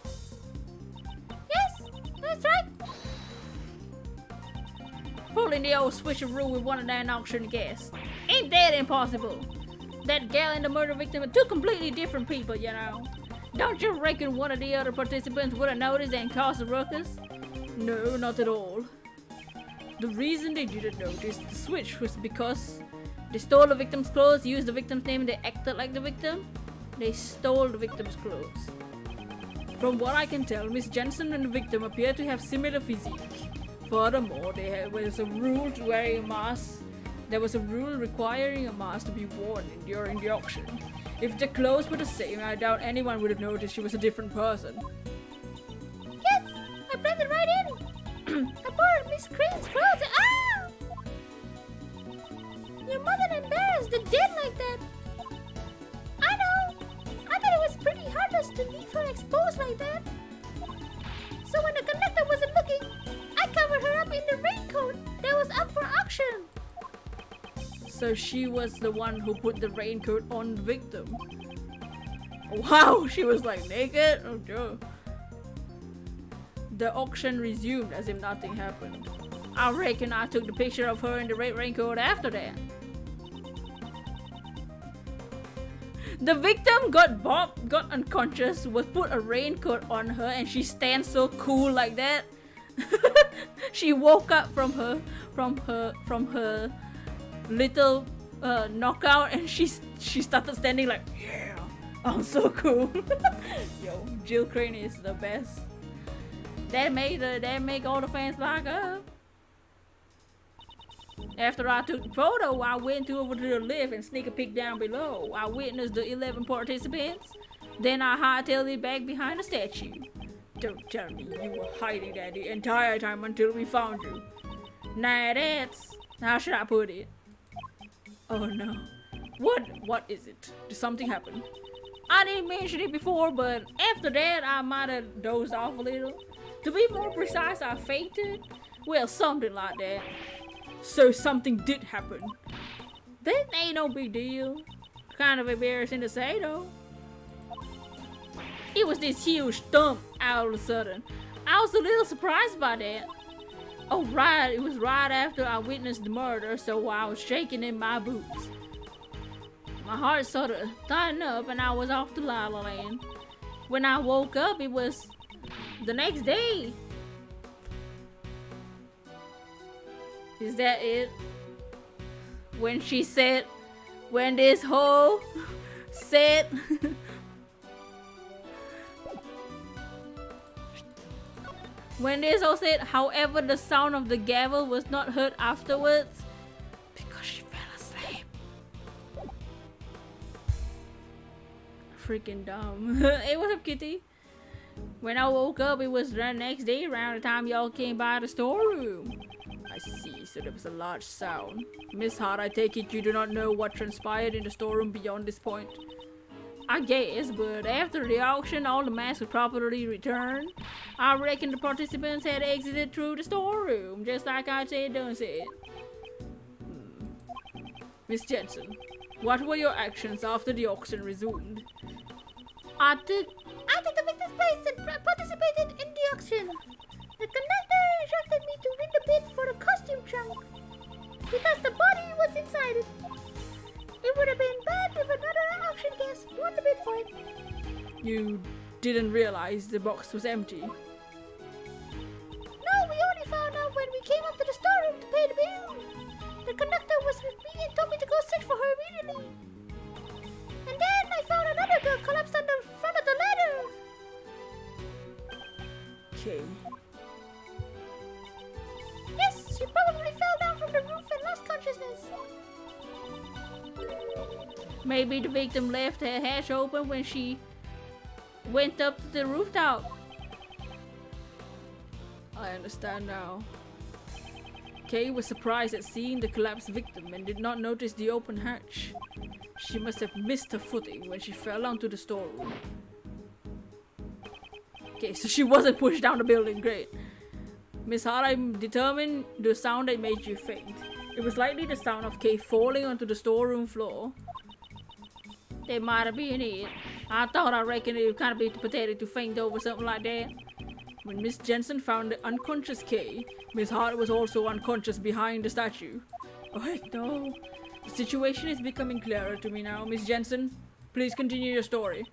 Yes, that's right. Pulling the old switcheroo with one of that auction guests. Ain't that impossible? that gal and the murder victim are two completely different people, you know. Don't you reckon one of the other participants would have noticed and caused a ruckus? No, not at all. The reason they didn't notice the switch was because they stole the victim's clothes, used the victim's name, and they acted like the victim. They stole the victim's clothes. From what I can tell, Miss Jensen and the victim appear to have similar physique. Furthermore, there was a rule to wearing a mask. There was a rule requiring a mask to be worn during the auction. If the clothes were the same, I doubt anyone would have noticed she was a different person. Yes, I blended right in. I borrowed Miss Crane's clothes. Ah! Your mother embarrassed the dead like that. I know. I thought it was pretty heartless to leave her exposed like that. So when the conductor wasn't looking, I covered her up in the raincoat that was up for auction. So she was the one who put the raincoat on the victim. Wow, she was like naked? Oh, Joe. The auction resumed as if nothing happened. I reckon I took the picture of her in the red raincoat after that. The victim got unconscious, was put a raincoat on her, and she stands so cool like that. She woke up from her little knockout, and she started standing like, yeah, I'm so cool. Yo, Jill Crane is the best. That make all the fans lock up. After I took the photo, I went over to the lift and sneak a peek down below. I witnessed the 11 participants. Then I hightailed it back behind the statue. Don't tell me you were hiding that the entire time until we found you. Now that's... how should I put it? Oh no. What is it? Did something happen? I didn't mention it before, but after that I might have dozed off a little. To be more precise, I fainted. Well, something like that. So something did happen. That ain't no big deal. Kind of embarrassing to say though. It was this huge thump all of a sudden. I was a little surprised by that. Oh right, it was right after I witnessed the murder, so I was shaking in my boots. My heart sort of tightened up and I was off to La La Land. When I woke up, it was the next day. Is that it? When she said, when this hoe said, when this hoe said, however, the sound of the gavel was not heard afterwards because she fell asleep. Freaking dumb. Hey, what's up, Kitty? When I woke up, it was the next day around the time y'all came by the storeroom. I see, so there was a large sound. Miss Hart, I take it you do not know what transpired in the storeroom beyond this point? I guess, but after the auction, all the masks were properly returned. I reckon the participants had exited through the storeroom, just like I said, done said. Miss Jensen, what were your actions after the auction resumed? I took the victim's place and participated in the auction. The conductor instructed me to win the bid for the costume trunk because the body was inside it. It would have been bad if another auction guest won the bid for it. You didn't realize the box was empty. No, we only found out when we came up to the storeroom to pay the bill. The conductor was with me and told me to go search for her immediately. And then I found another girl collapsed on the front of the ladder. Okay. Yes, she probably fell down from the roof and lost consciousness. Maybe the victim left her hatch open when she went up to the rooftop. I understand now. Kay was surprised at seeing the collapsed victim and did not notice the open hatch. She must have missed her footing when she fell onto the storeroom. Okay, so she wasn't pushed down the building, great. Miss Hart, I'm determined the sound that made you faint. It was likely the sound of Kay falling onto the storeroom floor. That might have been it. I reckon it would kind of be pathetic to faint over something like that. When Miss Jensen found the unconscious Kay, Miss Hart was also unconscious behind the statue. Oh heck no. The situation is becoming clearer to me now. Miss Jensen, please continue your story.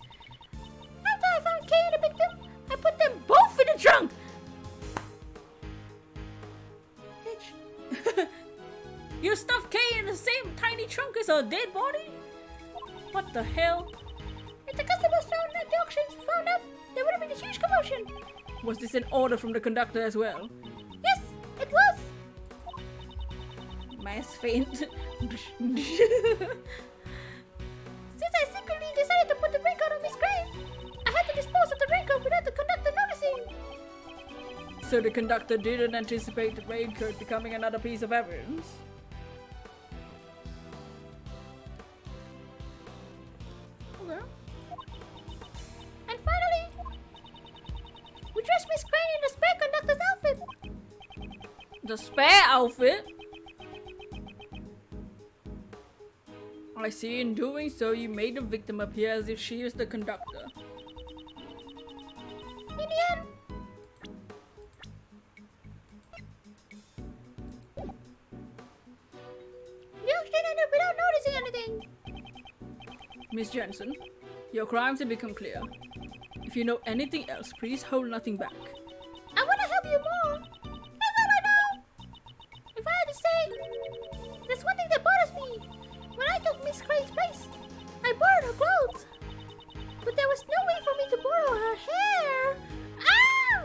After I found Kay and the victim, I put them both in the trunk. You stuffed Kay in the same tiny trunk as her dead body? What the hell? If the customers found at the auctions found out, there would have been a huge commotion. Was this an order from the conductor as well? Yes, it was. Mass faint. Since I secretly decided to put the raincoat on Miss Gray, I had to dispose of the raincoat without the conductor noticing. So the conductor didn't anticipate the raincoat becoming another piece of evidence. Okay. And finally, we dressed Miss Gray in the spare conductor's outfit. The spare outfit? I see. In doing so, you made the victim appear as if she is the conductor. In the end, the auction ended without noticing anything. Miss Jensen, your crimes have become clear. If you know anything else, please hold nothing back. I want to help you more. That's all I know. If I had to say, there's one thing that bothers me. When I took Miss Gray's place, I borrowed her clothes. But there was no way for me to borrow her hair. Ow!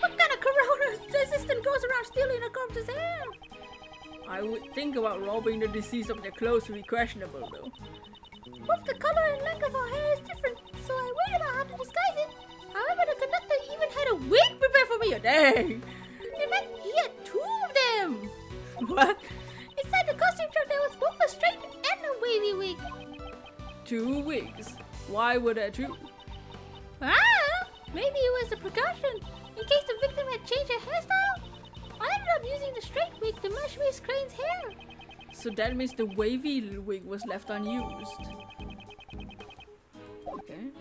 What kind of corona assistant goes around stealing a corpse's hair? I would think about robbing the deceased of their clothes to be questionable, though. Both the color and length of her hair is different, so I worried about how to disguise it. However, the conductor even had a wig prepared for me. Dang! In fact, he had two of them. What? Inside the costume truck, there was both a straight and a wavy wig. 2 wigs. Why were there 2? Maybe it was a precaution in case the victim had changed her hairstyle. I ended up using the straight wig to match Miss Crane's hair. So that means the wavy wig was left unused. Okay.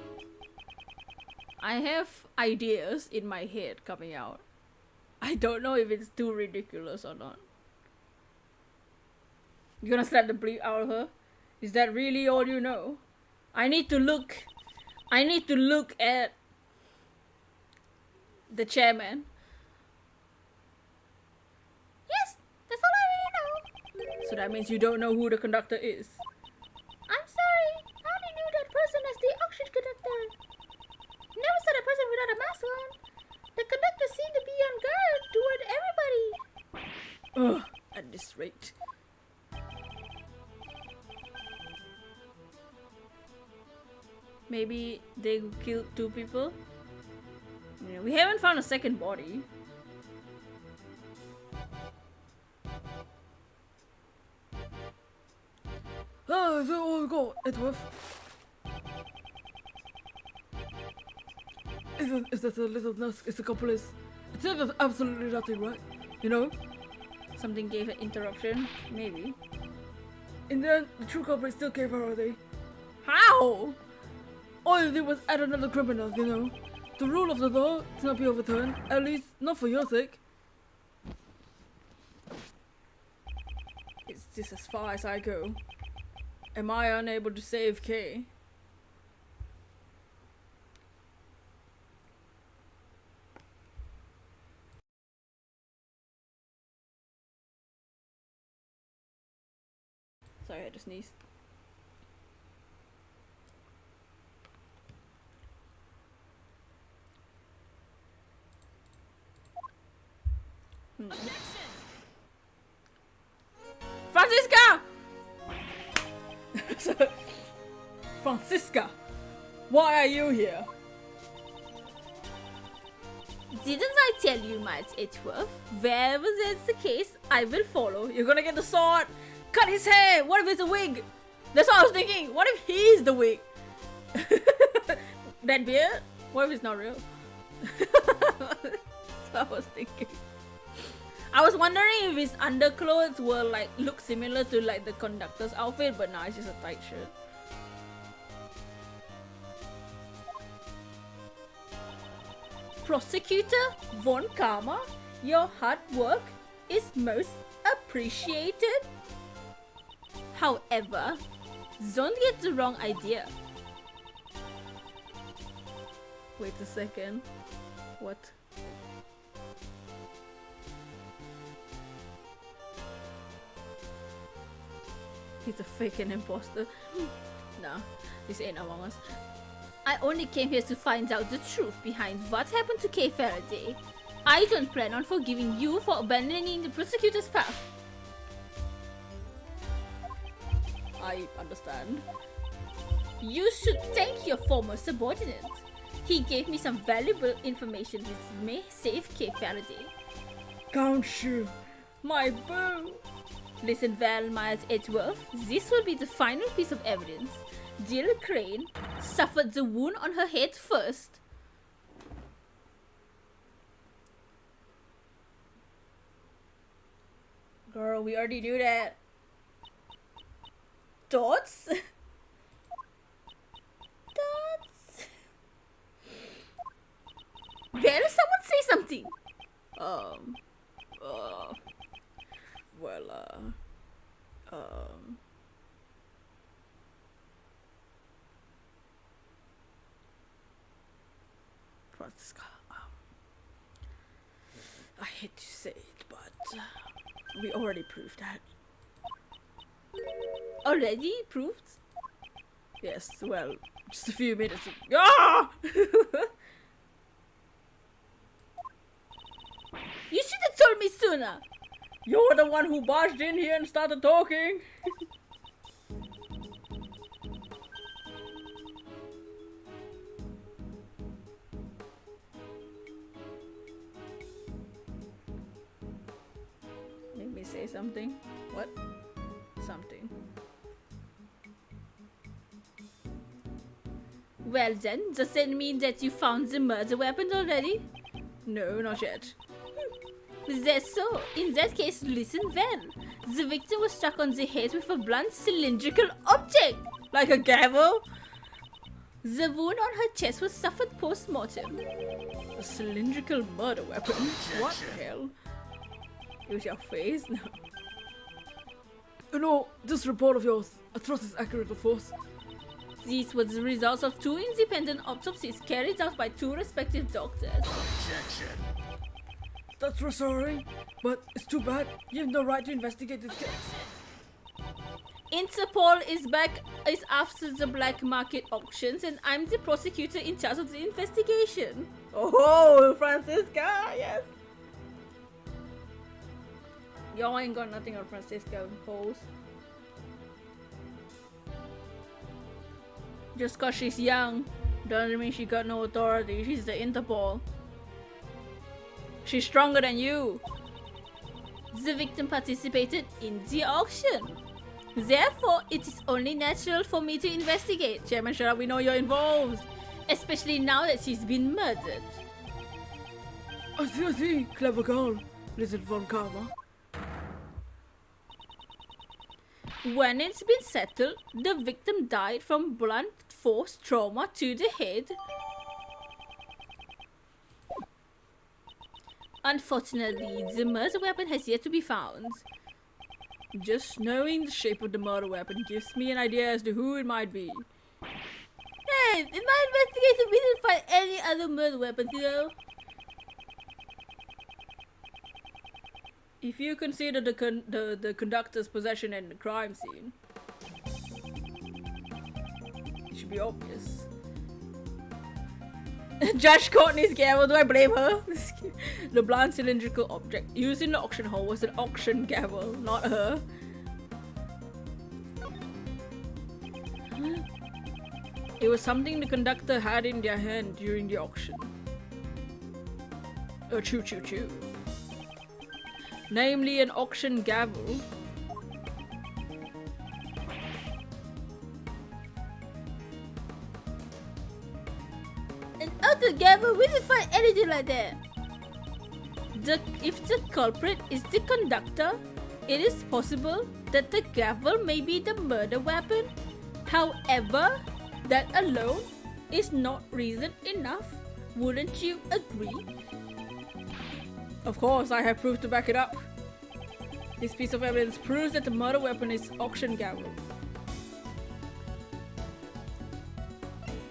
I have ideas in my head coming out. I don't know if it's too ridiculous or not. You're gonna slap the bleep out of her? Is that really all you know? I need to look at the chairman. Yes, that's all I really know. So that means you don't know who the conductor is. I'm sorry. I only knew that person as the auction conductor. Never saw a person without a mask on. The conductor seemed to be on guard toward everybody. Ugh, at this rate. Maybe they killed 2 people? Yeah, we haven't found a second body. Ah, is that all we got, Edgeworth? Is that a little nurse? Is the couple is? It said there's absolutely nothing, right? You know? Something gave an interruption? Maybe. In the end, the true culprit still came out, are they? How? All you did was add another criminal, you know? The rule of the law cannot be overturned, at least not for your sake. Is this as far as I go? Am I unable to save Kay? Sorry, I had to sneeze. Francisca! Francisca, why are you here? Didn't I tell you much, Edgeworth? Wherever that's the case, I will follow. You're gonna get the sword! Cut his hair! What if it's a wig? That's what I was thinking! What if he's the wig? That beard? What if it's not real? That's what I was thinking. I was wondering if his underclothes were like look similar to like the conductor's outfit, but now it's just a tight shirt. Prosecutor Von Karma, your hard work is most appreciated. appreciated. However, don't get the wrong idea. Wait a second. What? He's a freaking imposter. Nah, this ain't Among Us. I only came here to find out the truth behind what happened to Kay Faraday. I don't plan on forgiving you for abandoning the prosecutor's path. I understand. You should thank your former subordinate. He gave me some valuable information which may save Kay Faraday. Can't you? My boo! Listen well, Miles Edgeworth. This will be the final piece of evidence. Jill Crane suffered the wound on her head first. Girl, we already knew that. Thoughts? Thoughts? Will someone say something? Francisca, I hate to say it, but we already proved that. Already proved? Yes, well, just a few minutes ago. Ah! You should have told me sooner. You're the one who barged in here and started talking. Make me say something. What? Something. Well then, does that mean that you found the murder weapon already? No, not yet. That's so. In that case, listen well. The victim was struck on the head with a blunt cylindrical object. Like a gavel? The wound on her chest was suffered post-mortem. A cylindrical murder weapon? What the hell? Use your face? No. You know, this report of yours, I trust is accurate, of course. These were the results of 2 independent autopsies carried out by 2 respective doctors. Objection. That's reassuring, but it's too bad. You have no right to investigate this case. Interpol is after the black market auctions, and I'm the prosecutor in charge of the investigation. Oh, Francisca, yes. Y'all ain't got nothing on Francisca, hoes. Just cause she's young doesn't mean she got no authority. She's the Interpol. She's stronger than you. The victim participated in the auction. Therefore, it is only natural for me to investigate. Chairman, shut up, we know you're involved. Especially now that she's been murdered. I see. Clever girl. Lizard von Karma. When it's been settled, the victim died from blunt force trauma to the head. Unfortunately, the murder weapon has yet to be found. Just knowing the shape of the murder weapon gives me an idea as to who it might be. Hey, in my investigation, we didn't find any other murder weapons, you know? If you consider the conductor's possession in the crime scene, it should be obvious. Judge Courtney's gavel, do I blame her? The blunt cylindrical object used in the auction hall was an auction gavel, not her. It was something the conductor had in their hand during the auction. Choo choo choo. Namely an auction gavel. And altogether, we didn't find anything like that. If the culprit is the conductor, it is possible that the gavel may be the murder weapon. However, that alone is not reason enough. Wouldn't you agree? Of course, I have proof to back it up. This piece of evidence proves that the murder weapon is auction gavel.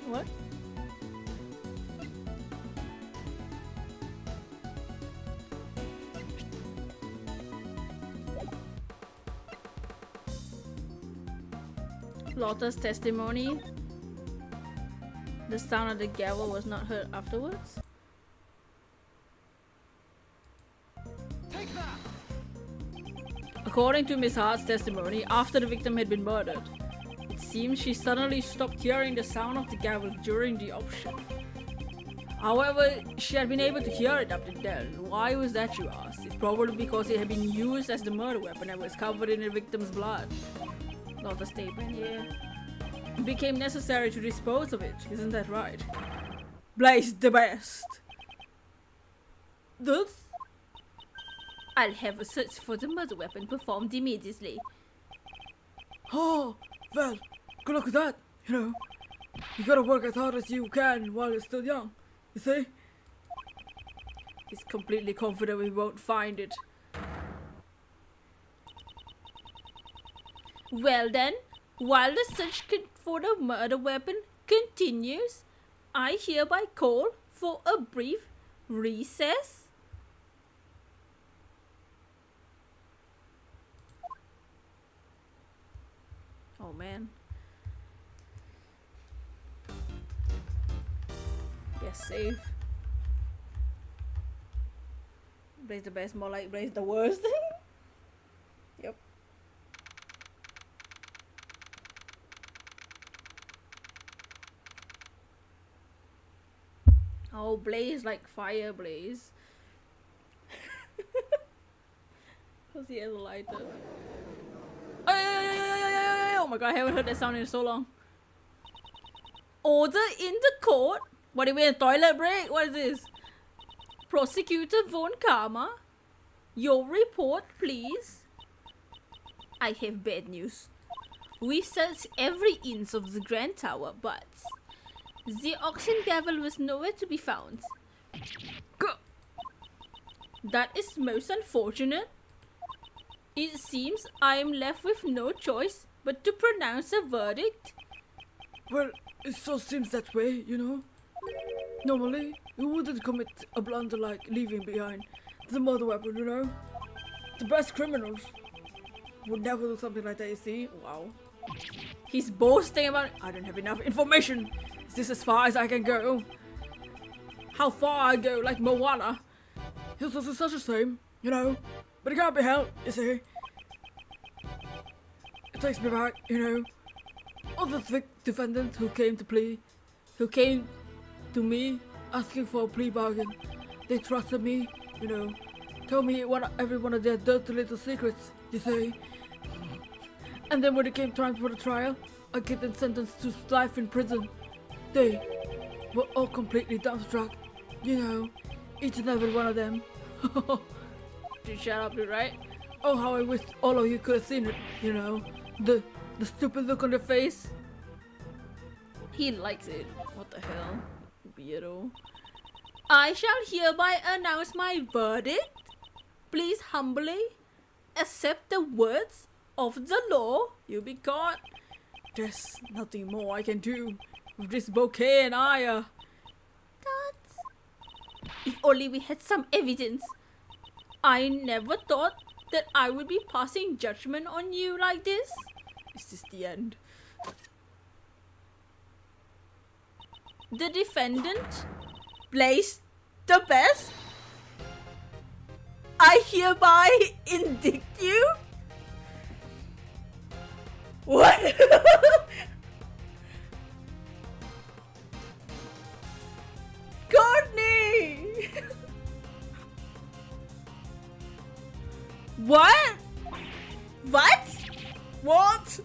What? Lotta's testimony. The sound of the gavel was not heard afterwards. Take that! According to Miss Hart's testimony, after the victim had been murdered, it seems she suddenly stopped hearing the sound of the gavel during the auction. However, she had been able to hear it up to then. Why was that, you ask? It's probably because it had been used as the murder weapon and was covered in the victim's blood. Not a statement here. It became necessary to dispose of it, isn't that right? Blaze the best! This? I'll have a search for the murder weapon performed immediately. Oh, well, good luck with that, you know. You gotta work as hard as you can while you're still young, you see? He's completely confident we won't find it. Well then, while the search for the murder weapon continues, I hereby call for a brief recess. Oh man. Yes, save. Blaze the best, more like Blaze the worst. Yep. Oh, Blaze like fire Blaze. Because he has a lighter. Oh my god, I haven't heard that sound in so long. Order in the court? What, are we in a toilet break? What is this? Prosecutor Von Karma, your report, please. I have bad news. We searched every inch of the Grand Tower, but the auction gavel was nowhere to be found. That is most unfortunate. It seems I am left with no choice but to pronounce a verdict. Well, it so seems that way, you know. Normally, you wouldn't commit a blunder like leaving behind the murder weapon, you know. The best criminals would never do something like that, you see. Wow. He's boasting about, I don't have enough information. Is this as far as I can go? How far I go, like Moana? It's also such a shame, you know. But it can't be helped, you see. It takes me back, you know. All the defendants who came to me asking for a plea bargain. They trusted me, you know. Told me every one of their dirty little secrets, you see. And then when it came time for the trial, I get them sentenced to life in prison. They were all completely dumbstruck, you know. Each and every one of them. Dude, shut up, dude, right? Oh, how I wish all of you could have seen it, you know. The stupid look on their face. He likes it. What the hell? Weirdo. I shall hereby announce my verdict. Please humbly accept the words of the law. You'll be caught. There's nothing more I can do with this bouquet and ire. If only we had some evidence. I never thought that I would be passing judgment on you like this. Is this the end? The defendant, Blaze the best, I hereby indict you. What? Courtney! What? What? What?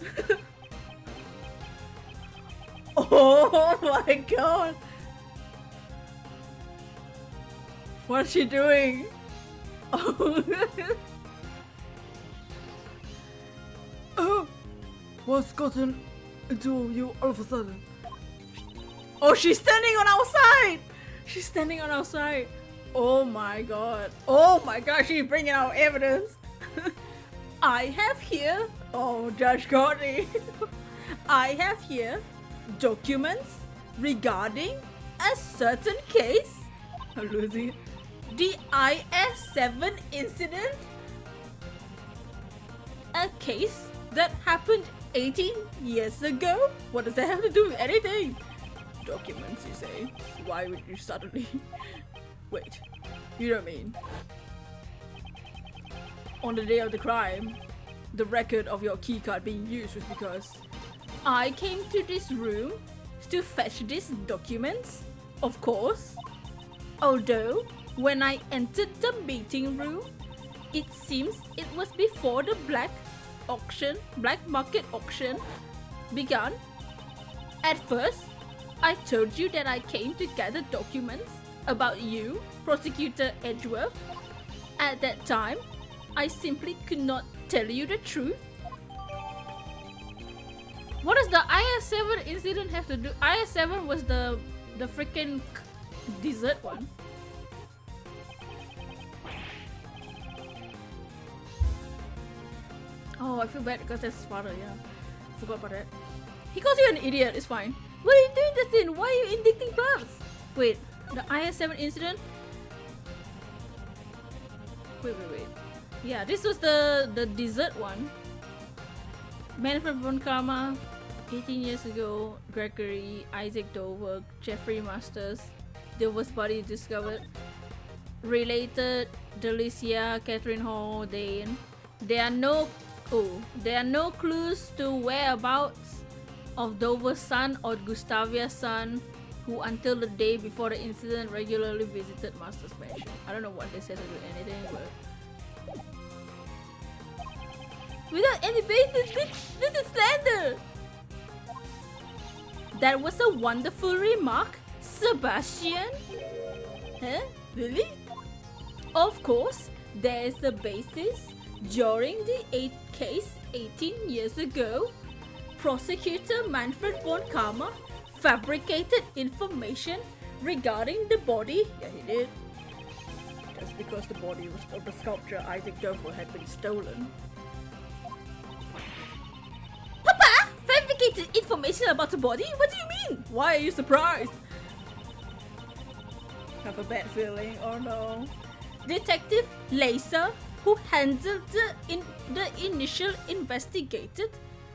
Oh my god. What's she doing? Oh. Oh, what's gotten into you all of a sudden? Oh, she's standing on our side. She's standing on our side. Oh my god. Oh my god, she's bringing out evidence. I have here, oh, Judge Courtney, I have here documents regarding a certain case. I'm losing it. The IS-7 incident. A case that happened 18 years ago? What does that have to do with anything? Documents, you say? Why would you suddenly... Wait, you don't mean... On the day of the crime, the record of your keycard being used was because I came to this room to fetch these documents, of course. Although, when I entered the meeting room, it seems it was before the black market auction began. At first, I told you that I came to gather documents about you, Prosecutor Edgeworth. At that time, I simply could not tell you the truth. What does the IS-7 incident have to do? IS-7 was the freaking dessert one. Oh, I feel bad because that's his father, yeah. Forgot about that. He calls you an idiot, it's fine. What are you doing this in? Why are you indicting births? Wait, the IS-7 incident? Wait. Yeah, this was the dessert one. Manfred von Karma, 18 years ago, Gregory, Isaac Dover, Jeffrey Masters, Dover's body discovered. Related, Delicia, Catherine Hall, Dane. There are no clues to whereabouts of Dover's son or Gustavia's son, who until the day before the incident regularly visited Master's mansion. I don't know what they said to do anything, but without any basis, this is slander! That was a wonderful remark, Sebastian. Huh? Really? Of course, there is a basis. During the case 18 years ago, Prosecutor Manfred von Karma fabricated information regarding the body. Yeah, he did. That's because the body of the sculptor Isaac Dover had been stolen. Papa! Fabricated information about the body? What do you mean? Why are you surprised? Have a bad feeling, oh no. Detective Laser, who handled the initial investigation,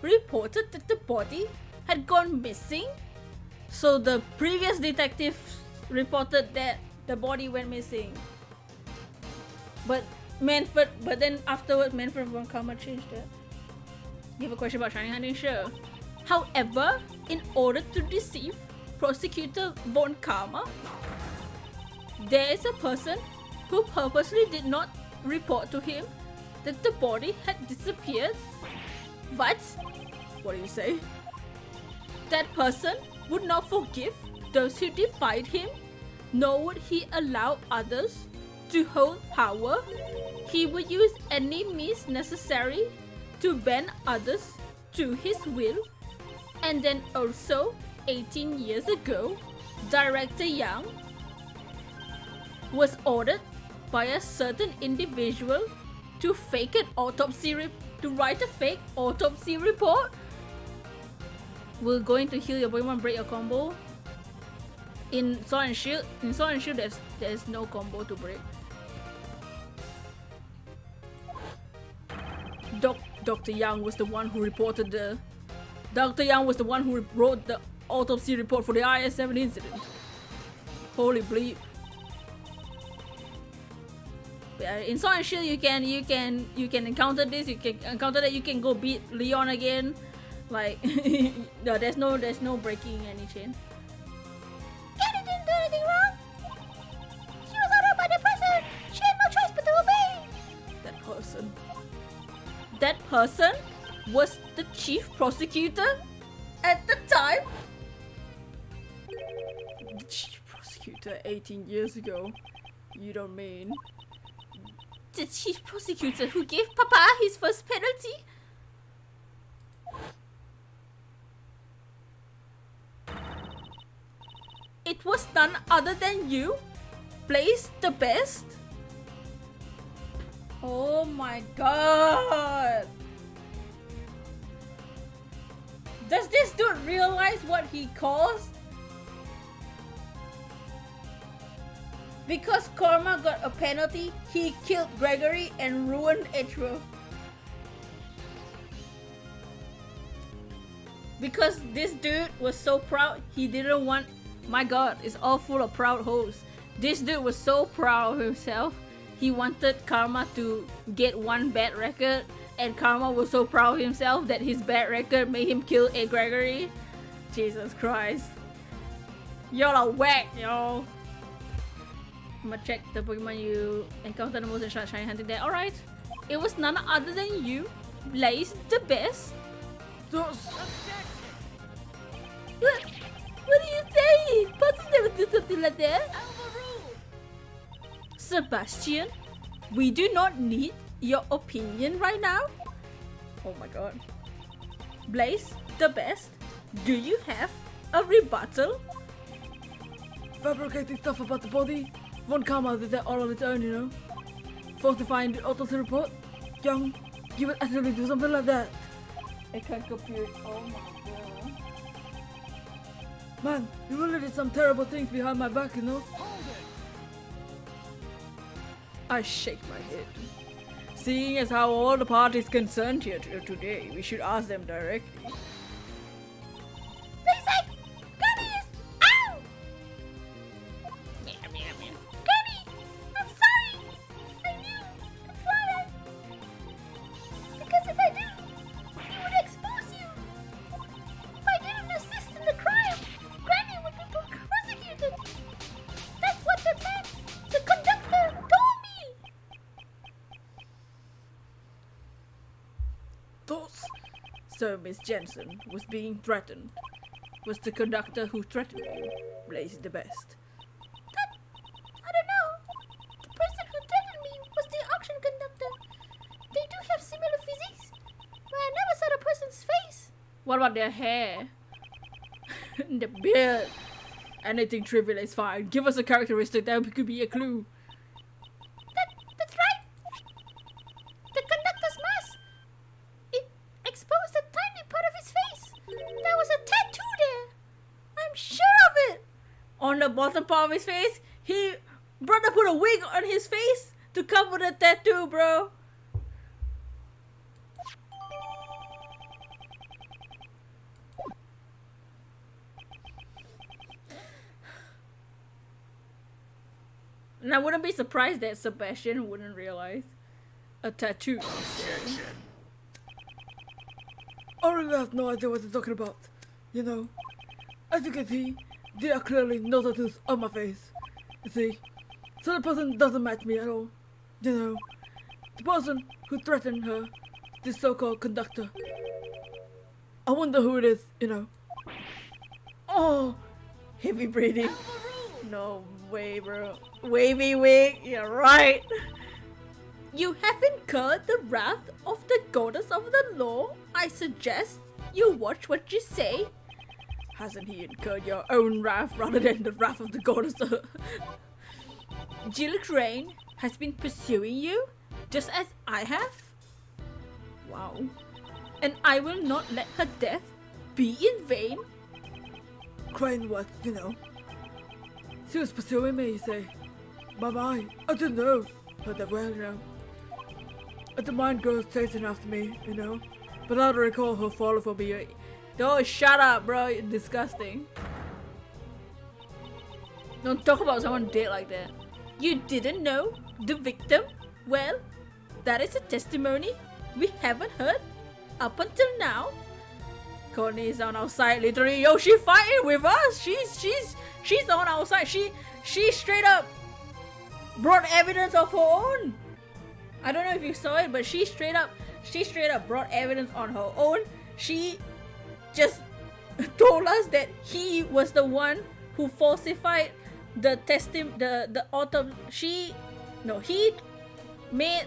reported that the body had gone missing. So the previous detective reported that the body went missing. But then afterwards, Manfred von Karma changed it. You have a question about Shining Hunting? Sure. However, in order to deceive Prosecutor von Karma, there is a person who purposely did not report to him that the body had disappeared. What? What do you say? That person would not forgive those who defied him, nor would he allow others to hold power. He would use any means necessary to bend others to his will. And then also, 18 years ago, Director Young was ordered by a certain individual to write a fake autopsy report. We're going to heal your Pokemon, break your combo. In Sword and Shield, there's no combo to break. Dr. Young was the one who reported Dr. Young was the one who wrote the autopsy report for the IS-7 incident. Holy bleep. In Sword and Shield, you can encounter this. You can encounter that. You can go beat Leon again. Like, no, there's no breaking any chain. Kenny didn't do anything wrong. She was ordered by the person. She had no choice but to obey. That person was the chief prosecutor at the time. The chief prosecutor 18 years ago. You don't mean the chief prosecutor who gave Papa his first penalty? It was none other than you, Blaze the Best. Oh my god! Does this dude realize what he caused? Because Karma got a penalty, he killed Gregory and ruined Edgeworth. Because this dude was so proud, he didn't want... My god, it's all full of proud hoes. This dude was so proud of himself, he wanted Karma to get one bad record, and Karma was so proud of himself that his bad record made him kill a Gregory. Jesus Christ. Y'all are whack, y'all. I'm gonna check the Pokemon you encountered the most in Shiny Hunting there. Alright. It was none other than you, Blaze the best. Those... What are you saying? Puzzle never do something like that. Sebastian, we do not need your opinion right now. Oh my god. Blaze the best, do you have a rebuttal? fabricating stuff about the body won't come out of that all on its own, you know. Falsifying the autopsy report, young, you would actually do something like that. I can't compute. Oh my god. Man, you really did some terrible things behind my back, you know. I shake my head. Seeing as how all the parties concerned here today, we should ask them directly. So Miss Jensen was being threatened. Was the conductor who threatened you, Blaze the best? I don't know. The person who threatened me was the auction conductor. They do have similar physiques, but I never saw the person's face. What about their hair? The beard? Anything trivial is fine. Give us a characteristic that could be a clue. That's right. The conductor's mask. It exposed a tiny part of his face. There was a tattoo there. I'm sure of it. On the bottom part of his face, brother put a wig on his face to cover the tattoo, bro. And I wouldn't be surprised that Sebastian wouldn't realize a tattoo. I really have no idea what they're talking about. You know, as you can see, there are clearly no tattoos on my face. You see, so the person doesn't match me at all. You know, the person who threatened her, this so-called conductor. I wonder who it is, you know. Oh, heavy breathing. No way, bro. Wavy wig, you're right. You have incurred the wrath of the goddess of the law. I suggest you watch what you say. Hasn't he incurred your own wrath rather than the wrath of the goddess? Jill Crane has been pursuing you, just as I have. Wow. And I will not let her death be in vain. Crane was, you know. She was pursuing me, you say. I don't know her that well, you know. I don't mind girls chasing after me, you know. But I don't recall her falling for me. Oh, shut up, bro. You're disgusting. Don't talk about someone dead like that. You didn't know the victim? Well, that is a testimony we haven't heard up until now. Courtney is on our side, literally. Yo, she fighting with us. She's on our side. She straight up brought evidence of her own. I don't know if you saw it, but she straight up brought evidence on her own. She just told us that he was the one who falsified the autopsy. He made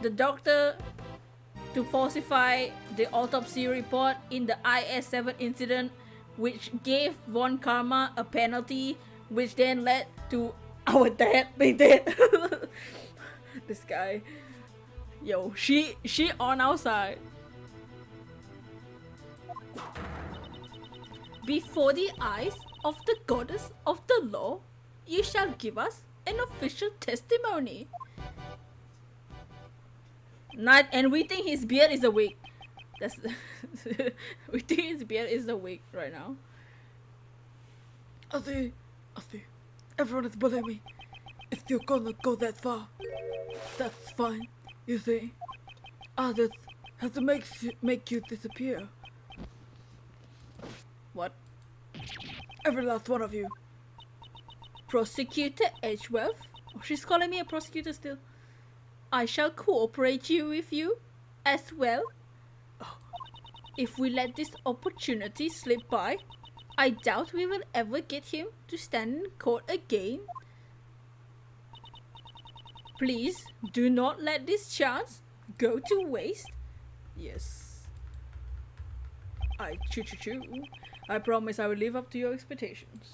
the doctor to falsify the autopsy report in the IS-7 incident, which gave Von Karma a penalty, which then led to our dad being dead. This guy. Yo, she on our side. Before the eyes of the goddess of the law, you shall give us an official testimony. Not, and we think his beard is a wig. That's we think his beard is a wig right now. I see. Everyone is bullying me. If you're gonna go that far, that's fine. You see, I just have to make you disappear. What? Every last one of you. Prosecutor Edgeworth? Oh, she's calling me a prosecutor still. I shall cooperate with you as well. Oh. If we let this opportunity slip by, I doubt we will ever get him to stand in court again. Please do not let this chance go to waste. Yes. I I promise I will live up to your expectations.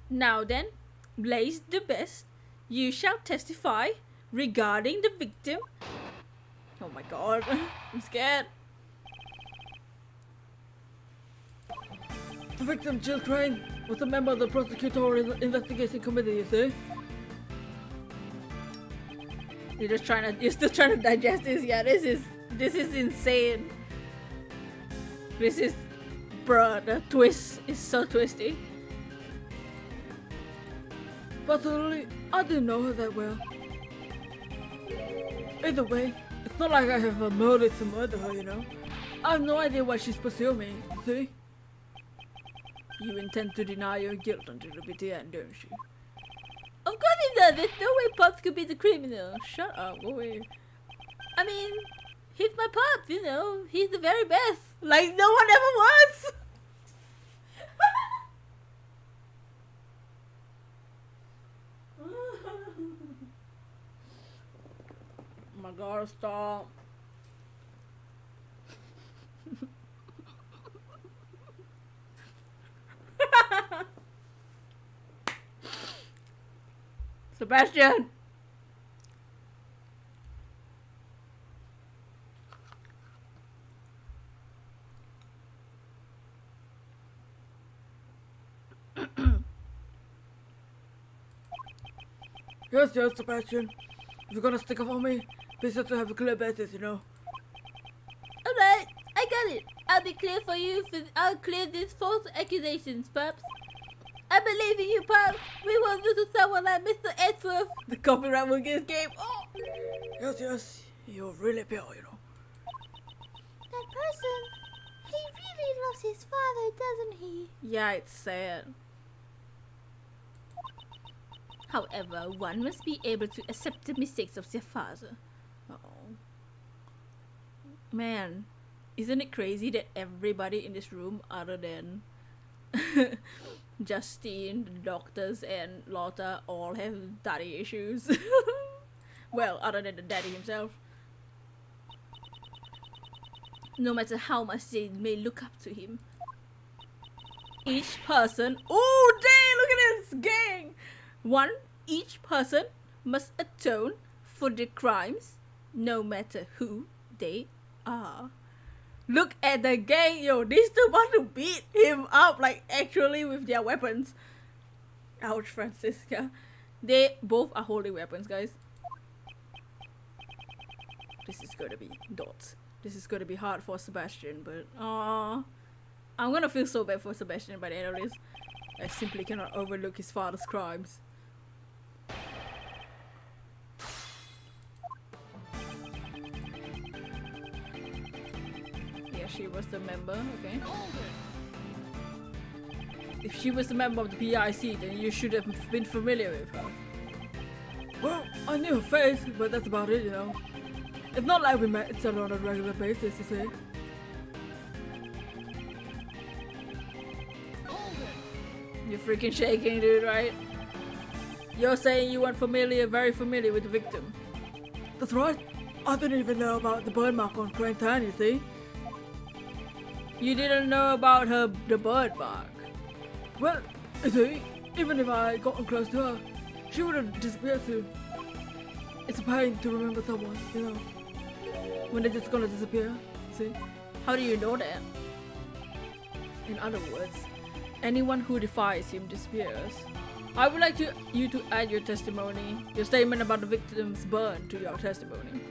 Now then, Blaze the Best, you shall testify regarding the victim. Oh my god, I'm scared. The victim, Jill Crane, was a member of the Prosecutor investigation committee, you see? You're still trying to digest this. Yeah, this is insane. This is, bruh, the twist is so twisty. Personally, I didn't know her that well. Either way, it's not like I have a motive to murder her, you know? I have no idea why she's pursuing me, you see? You intend to deny your guilt until the bitter end, don't you? Of course he does. There's no way Pops could be the criminal. Shut up, go away. I mean, he's my Pops, you know. He's the very best. Like no one ever was. Oh my god, stop. Sebastian! Yes, Sebastian. If you're gonna stick up on me, please have to have a clear basis, you know? Alright, I got it. I'll be clear for you. I'll clear these false accusations, Pops. I believe in you, Pops. We won't do to someone like Mr. Edgeworth. The copyright will get game. Oh! Yes, you're really pure, you know? That person, he really loves his father, doesn't he? Yeah, it's sad. However, one must be able to accept the mistakes of their father. Uh-oh. Man, isn't it crazy that everybody in this room other than Justine, the doctors, and Lotta all have daddy issues? Well, other than the daddy himself. No matter how much they may look up to him. Each person... Oh, dang! Look at this gang! Each person must atone for their crimes, no matter who they are. Look at the gang, yo, these two about to beat him up, like actually with their weapons. Ouch, Francisca. They both are holding weapons, guys. This is gonna be dots. This is gonna be hard for Sebastian, but I'm gonna feel so bad for Sebastian by the end of this. I simply cannot overlook his father's crimes. She was the member, okay. If she was a member of the PIC, then you should have been familiar with her. Well, I knew her face, but that's about it, you know? It's not like we met each other on a regular basis, you see? You're freaking shaking, dude, right? You're saying you weren't very familiar with the victim. That's right. I didn't even know about the burn mark on Crane's hand, you see? You didn't know about the bird mark. Well, you see, even if I got close to her, she would have disappeared soon. it's a pain to remember someone, you know, when they're just gonna disappear, see? How do you know that? In other words, Anyone who defies him disappears. I would like you to add your testimony, your statement about the victim's burn to your testimony.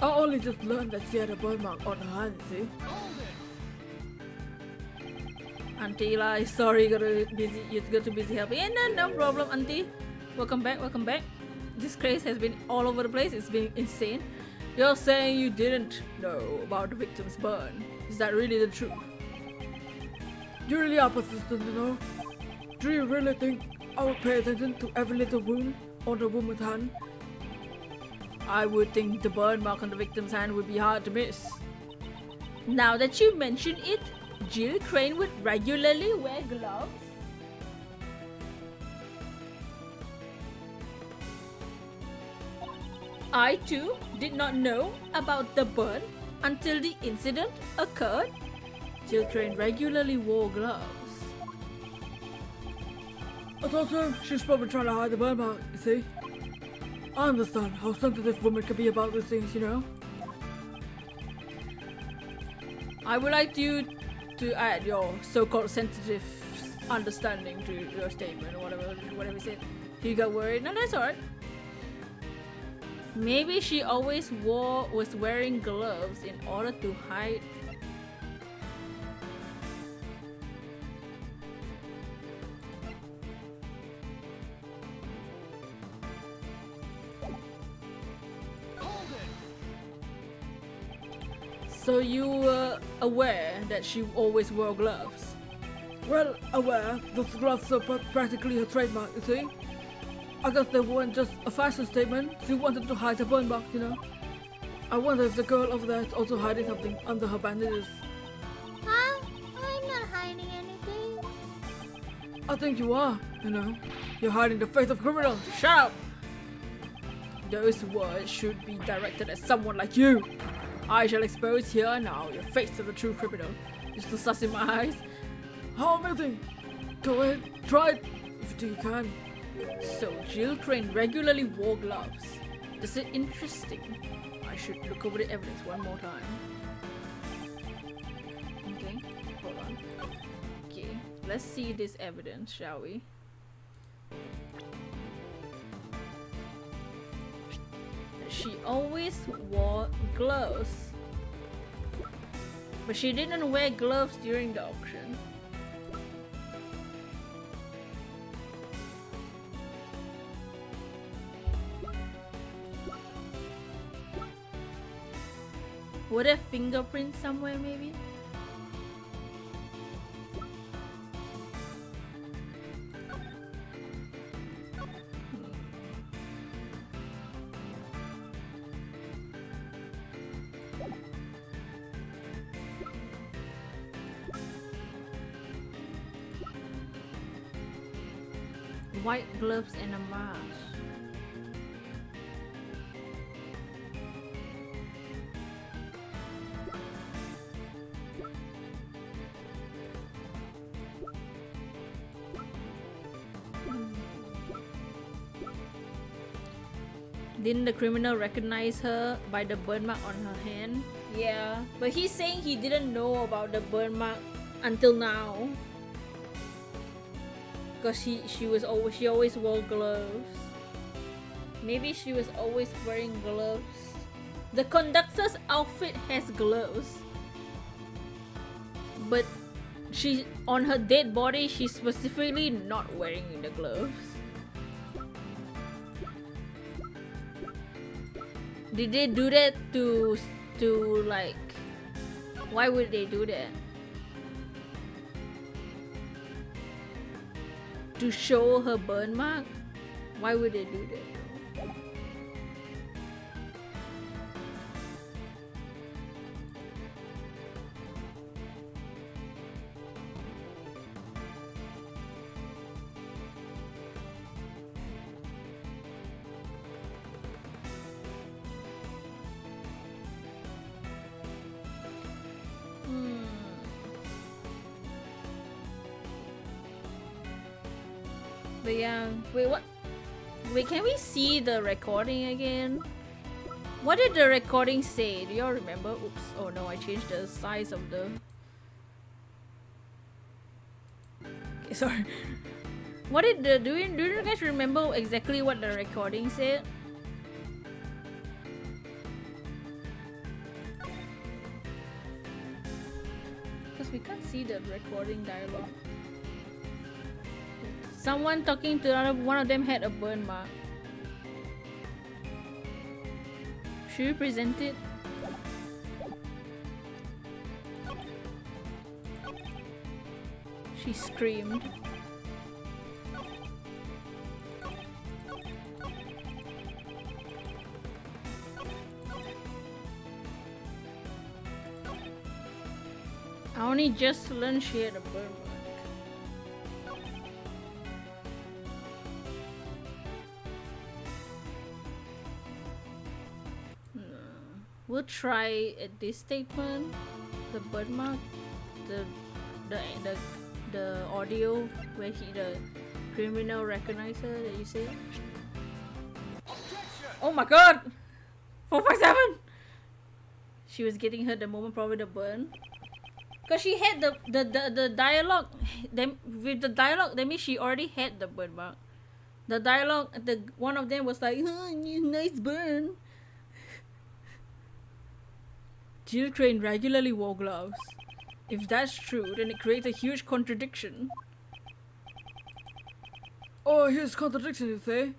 I only just learned that she had a burn mark on her hand, see? Auntie Eli, sorry, you got too busy helping. Yeah, no problem, Auntie. Welcome back. This case has been all over the place. It's been insane. You're saying you didn't know about the victim's burn. Is that really the truth? You really are persistent, you know? Do you really think I would pay attention to every little wound on the woman's hand? I would think the burn mark on the victim's hand would be hard to miss. Now that you mention it, Jill Crane would regularly wear gloves? I too did not know about the burn until the incident occurred. Jill Crane regularly wore gloves. I thought so. She's probably trying to hide the burn mark, you see? I understand how sensitive women can be about these things, you know? I would like you to add your so-called sensitive understanding to your statement or whatever you said. You got worried? No, that's alright. Maybe she always was wearing gloves in order to hide. So you were aware that she always wore gloves? Well, aware, those gloves are practically her trademark, you see? I guess they weren't just a fashion statement. She wanted to hide her burn mark, you know? I wonder if the girl over there is also hiding something under her bandages. Huh? I'm not hiding anything. I think you are, you know? You're hiding the face of criminals. Shut up! Those words should be directed at someone like you. I shall expose here and now your face of the true criminal. Just to suss in my eyes. How amazing! Go ahead, try it if you can. So Jill Crane regularly wore gloves. This is interesting. I should look over the evidence one more time. Okay, hold on. Okay, let's see this evidence, shall we? She always wore gloves. But she didn't wear gloves during the auction. Were there fingerprints somewhere maybe? White gloves and a mask. Didn't the criminal recognize her by the burn mark on her hand? Yeah, but he's saying he didn't know about the burn mark until now. Because she always wore gloves. Maybe she was always wearing gloves. The conductor's outfit has gloves. But she on her dead body she's specifically not wearing the gloves. Did they do that to like, why would they do that? To show her burn mark? Why would they do that? But yeah, wait, what? Wait, can we see the recording again? What did the recording say? Do y'all remember? Oops. Oh no, I changed the size of the... Okay, sorry. What did the... Do you guys remember exactly what the recording said? Because we can't see the recording dialogue. Someone talking to another one of them had a burn mark. Should we present it? She screamed. I only just learned she had a burn mark. We'll try at this statement, the burn mark, the audio where the criminal recognized her that you said. Oh my god! 457! She was getting hurt the moment, probably the burn. Cause she had the dialogue. With the dialogue, that means she already had the burn mark. The dialogue, one of them was like, oh, nice burn. Jill Crane regularly wore gloves. If that's true, then it creates a huge contradiction. Oh, here's contradiction, you say?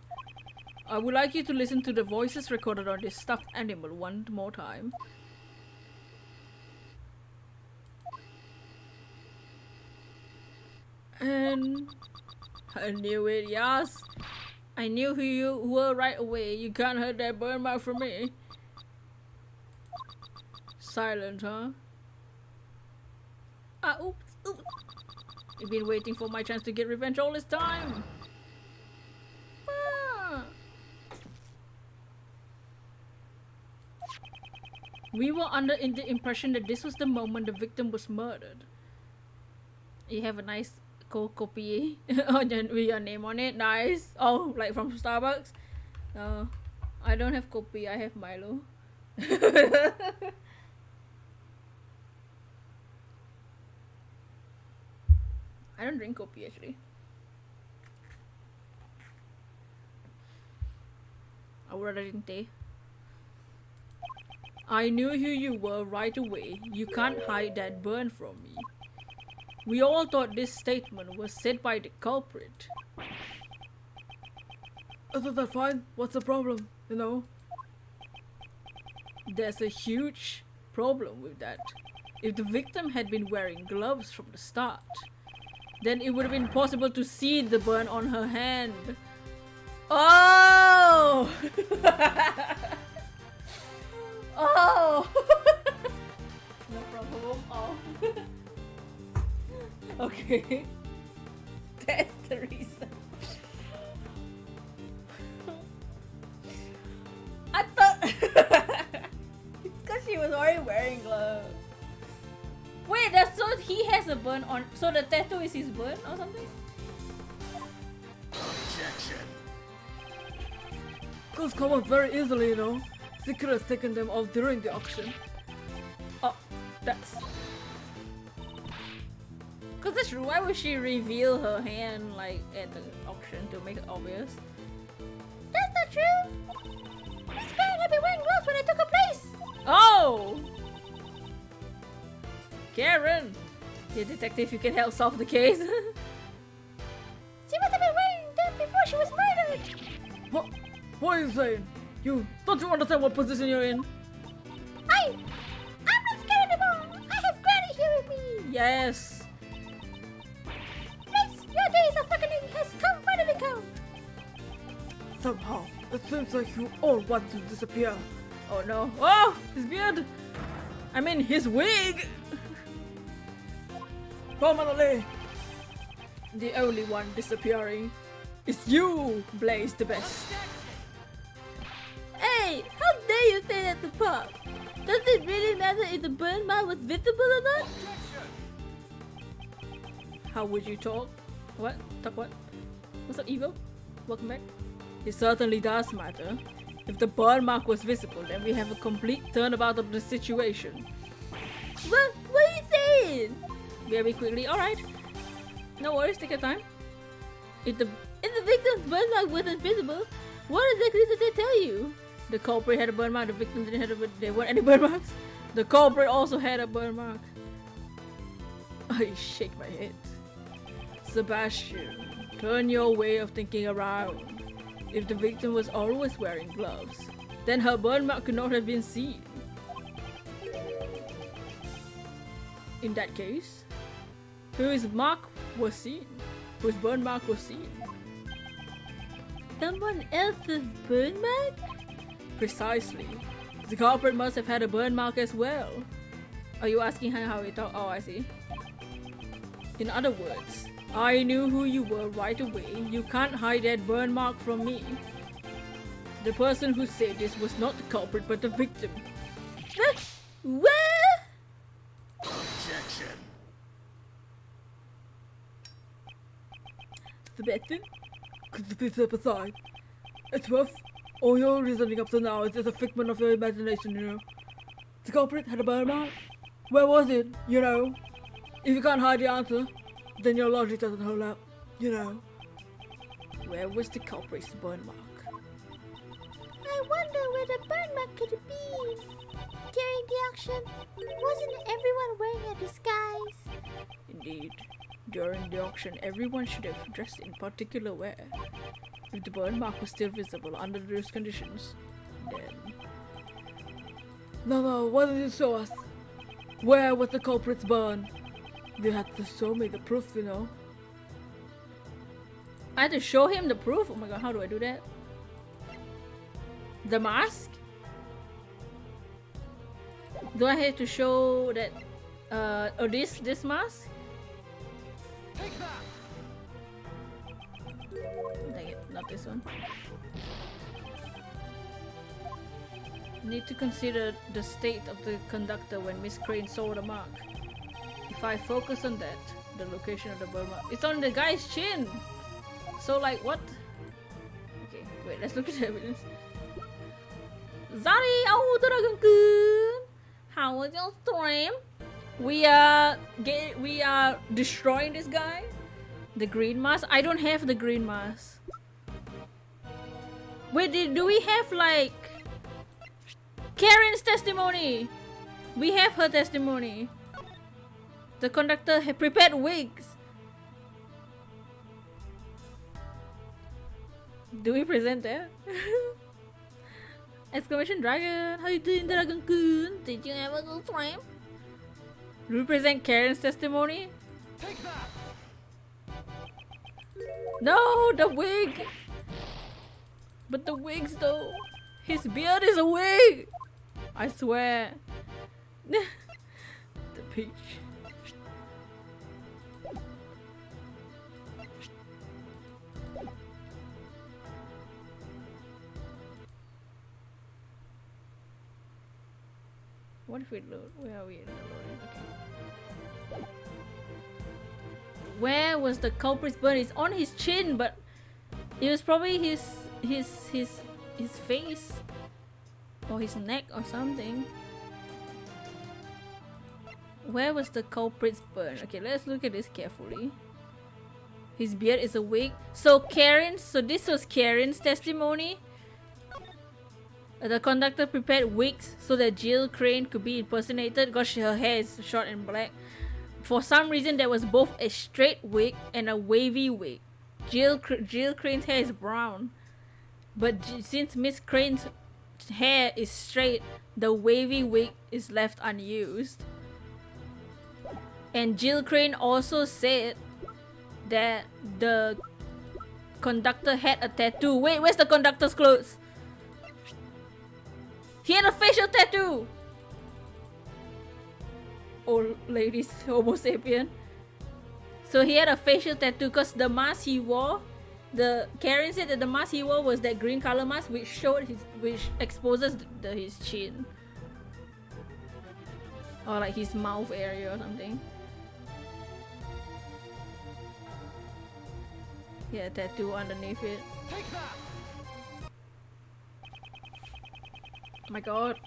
I would like you to listen to the voices recorded on this stuffed animal one more time. And I knew it, yes. I knew who you were right away. You can't hurt that burn mark from me. Silent, huh? Ah, oops. You've been waiting for my chance to get revenge all this time. Ah. We were under the impression that this was the moment the victim was murdered. You have a nice copy with your name on it. Nice. Oh, like from Starbucks? No, I don't have copy. I have Milo. I don't drink coffee actually. I would rather drink tea. I knew who you were right away. You can't hide that burn from me. We all thought this statement was said by the culprit. Isn't that fine? What's the problem? You know? There's a huge problem with that. If the victim had been wearing gloves from the start, then it would have been possible to see the burn on her hand. Oh! Oh! No problem. Oh. Okay. That's the reason. I thought it's because she was already wearing gloves. Wait, that's so he has a burn on. So the tattoo is his burn or something? Objection. Girls come off very easily, you know. Secret has taken them off during the auction. Oh, that's. Cause that's true. Why would she reveal her hand like at the auction to make it obvious? That's not true. Miss Crane had been wearing gloves when I took her place. Oh! Karen! The detective, you can help solve the case. She must have been wearing them before she was murdered. What? What are you saying? Don't you understand what position you're in? I'm not scared anymore. I have Granny here with me. Yes. Miss, your days of reckoning has finally come. Somehow, it seems like you all want to disappear. Oh no. Oh! His beard! I mean, his wig! Permanently! The only one disappearing is you, Blaze the best. Hey! How dare you say that to Pop? Does it really matter if the burn mark was visible or not? How would you talk? What? Talk what? What's up, Evo? Welcome back. It certainly does matter. If the burn mark was visible, then we have a complete turnabout of the situation. What are you saying? Very quickly, alright. No worries, take your time. If the victim's burn mark wasn't visible, what exactly did they tell you? The culprit had a burn mark, the victim didn't have there weren't any burn marks. The culprit also had a burn mark. I shake my head. Sebastian, turn your way of thinking around. If the victim was always wearing gloves, then her burn mark could not have been seen. In that case, whose mark was seen? Whose burn mark was seen? Someone else's burn mark? Precisely. The culprit must have had a burn mark as well. Are you asking her how we talk? Oh, I see. In other words, I knew who you were right away. You can't hide that burn mark from me. The person who said this was not the culprit but the victim. What? Objection. Sebastian, could you please step aside? Edgeworth, all your reasoning up to now is just a figment of your imagination, you know. The culprit had a burn mark. Where was it, you know? If you can't hide the answer, then your logic doesn't hold up, you know. Where was the culprit's burn mark? I wonder where the burn mark could be. During the auction, wasn't everyone wearing a disguise? Indeed. During the auction, everyone should have dressed in particular wear. If the burn mark was still visible under those conditions, then... No, why didn't you show us? Where was the culprit's burn? You had to show me the proof, you know. I had to show him the proof? Oh my god, how do I do that? The mask? Do I have to show that, or this mask? Take that. Dang it, not this one. Need to consider the state of the conductor when Miss Crane saw the mark. If I focus on that, the location of the burn mark, it's on the guy's chin! So like, what? Okay, wait, let's look at the evidence. Zari, oh, Dragon-kun! How was your stream? We are destroying this guy. The green mask? I don't have the green mask. Wait, do we have like Karen's testimony? We have her testimony. The conductor had prepared wigs. Do we present that? Exclamation dragon! How you doing, Dragon-kun? Did you ever go stream? Do we present Karen's testimony? Take that. No, the wig! But the wigs though. His beard is a wig! I swear. The peach. What if we load? Where are we in the loading? Okay. Where was the culprit's burn? It's on his chin, but it was probably his face or his neck or something. Where was the culprit's burn? Okay, let's look at this carefully. His beard is a wig. So this was Karen's testimony. The conductor prepared wigs so that Jill Crane could be impersonated because her hair is short and black. For some reason, there was both a straight wig and a wavy wig. Jill Crane's hair is brown. But since Miss Crane's hair is straight, the wavy wig is left unused. And Jill Crane also said that the conductor had a tattoo. Wait, where's the conductor's clothes? He had a facial tattoo! Old ladies, Homo sapien. So he had a facial tattoo because the mask he wore, Karen said that the mask he wore was that green color mask which exposes his chin. Or like his mouth area or something. Yeah, tattoo underneath it. Take that. My god.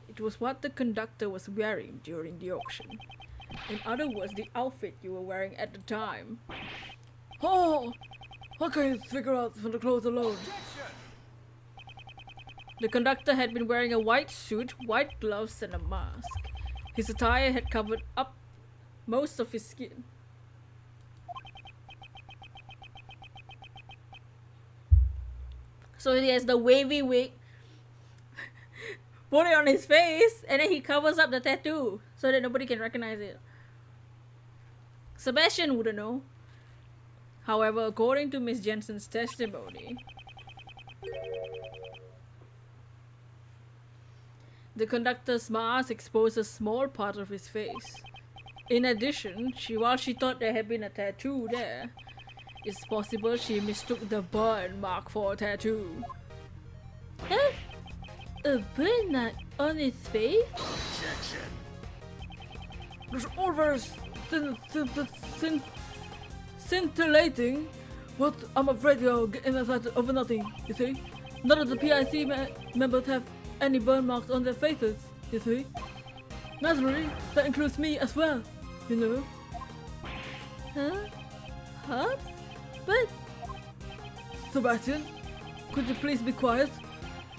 It was what the conductor was wearing during the auction. In other words, the outfit you were wearing at the time. Oh! How can you figure out from the clothes alone? Objection! The conductor had been wearing a white suit, white gloves, and a mask. His attire had covered up most of his skin. So he has the wavy wig, put it on his face, and then he covers up the tattoo so that nobody can recognize it. Sebastian wouldn't know. However, according to Miss Jensen's testimony, the conductor's mask exposed a small part of his face. In addition, while she thought there had been a tattoo there, it's possible she mistook the burn mark for a tattoo. Huh? A burn mark on his face? Objection! There's all very scintillating, but I'm afraid you're getting excited over nothing, you see? None of the PIC members have any burn marks on their faces, you see? Naturally, that includes me as well, you know? Huh? Huh? But Sebastian, could you please be quiet?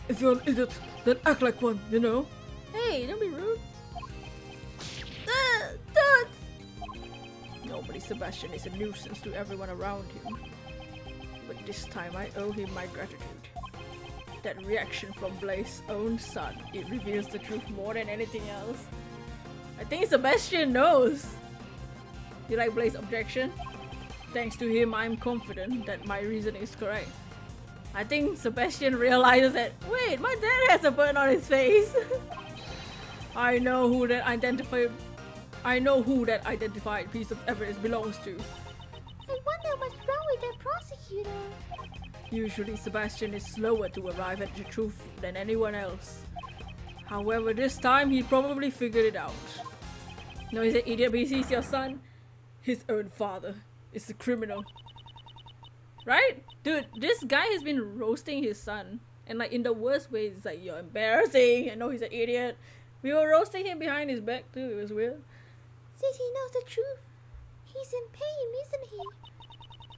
If you're an idiot, then act like one, you know? hey, don't be rude. Don't! Normally Sebastian is a nuisance to everyone around him. But this time I owe him my gratitude. That reaction from Blaze's own son, it reveals the truth more than anything else. I think Sebastian knows. You like Blaze's objection? Thanks to him, I'm confident that my reasoning is correct. I think Sebastian realizes that, wait, my dad has a burn on his face. I know who that identified piece of evidence belongs to. I wonder what's wrong with that prosecutor. Usually Sebastian is slower to arrive at the truth than anyone else. However, this time he probably figured it out. No, he's an idiot, but he sees your son. His own father is a criminal. Right? Dude, this guy has been roasting his son. And like in the worst way, it's like, you're embarrassing. I know he's an idiot. We were roasting him behind his back too, it was weird. Since he knows the truth, he's in pain, isn't he?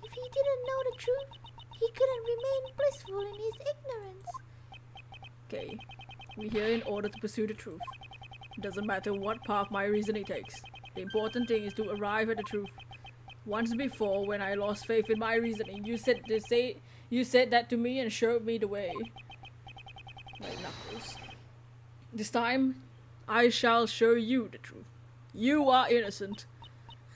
If he didn't know the truth, he couldn't remain blissful in his ignorance. Okay, we're here in order to pursue the truth. Doesn't matter what path my reasoning takes. The important thing is to arrive at the truth. Once before, when I lost faith in my reasoning, you said that to me and showed me the way. Like Knuckles. This time, I shall show you the truth. You are innocent.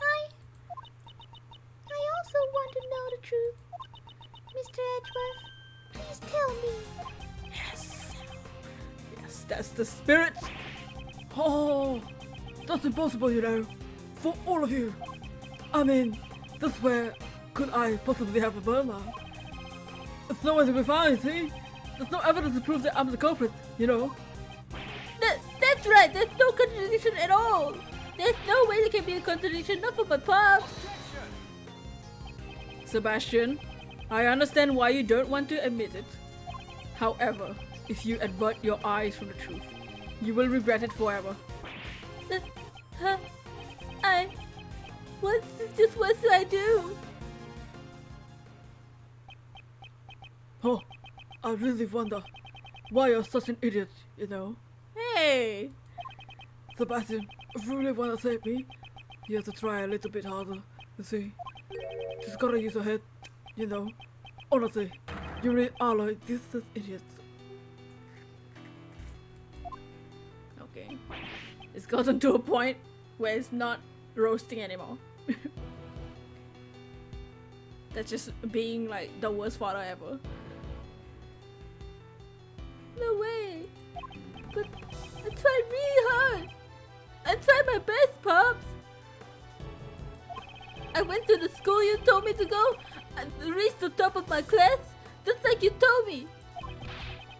I also want to know the truth. Mr. Edgeworth, please tell me. Yes. Yes, that's the spirit. Oh, that's impossible, you know. For all of you. I mean, that's where could I possibly have a burn mark? It's nowhere to be found, see? There's no evidence to prove that I'm the culprit, you know? That's right. There's no contradiction at all. There's no way there can be a contradiction, not for my pops. Sebastian, I understand why you don't want to admit it. However, if you avert your eyes from the truth, you will regret it forever. What should I do? Oh, I really wonder why you're such an idiot, you know? Hey! Sebastian, if you really want to save me, you have to try a little bit harder, you see? Just gotta use your head, you know? Honestly, you really are like this idiot. Okay. It's gotten to a point where it's not roasting anymore. That's just being like the worst father ever. No way! But I tried really hard! I tried my best, Pops! I went to the school you told me to go and reached the top of my class, just like you told me!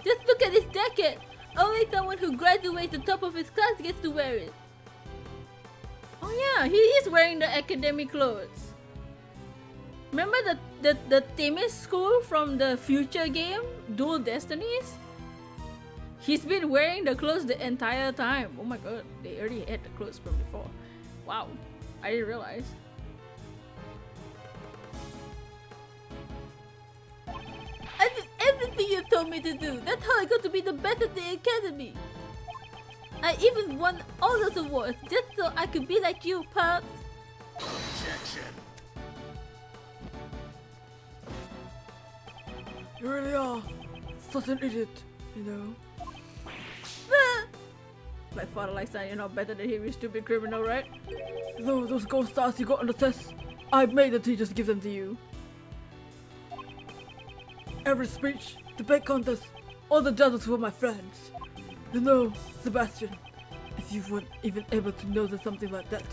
Just look at his jacket! Only someone who graduates the top of his class gets to wear it. Oh yeah, he is wearing the academic clothes. Remember the Themis school from the future game, Dual Destinies? He's been wearing the clothes the entire time. Oh my god, they already had the clothes from before. Wow, I didn't realize. I did everything you told me to do. That's how I got to be the best at the academy. I even won all those awards just so I could be like you, Pops. Objection. You really are such an idiot, you know. Like father, like son, you're not better than him, you stupid criminal, right? Though those gold stars you got on the test, I made the teachers give them to you. Every speech, debate contest, all the judges were my friends. You know, Sebastian, if you weren't even able to notice something like that,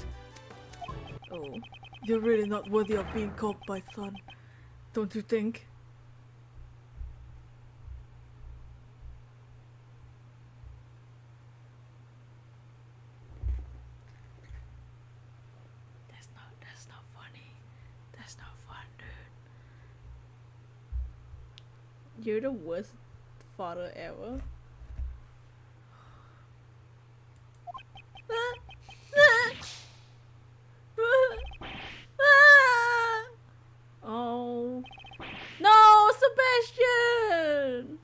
Oh. you're really not worthy of being called my son, don't you think? That's not funny. That's not fun, dude. You're the worst father ever. Oh no, Sebastian!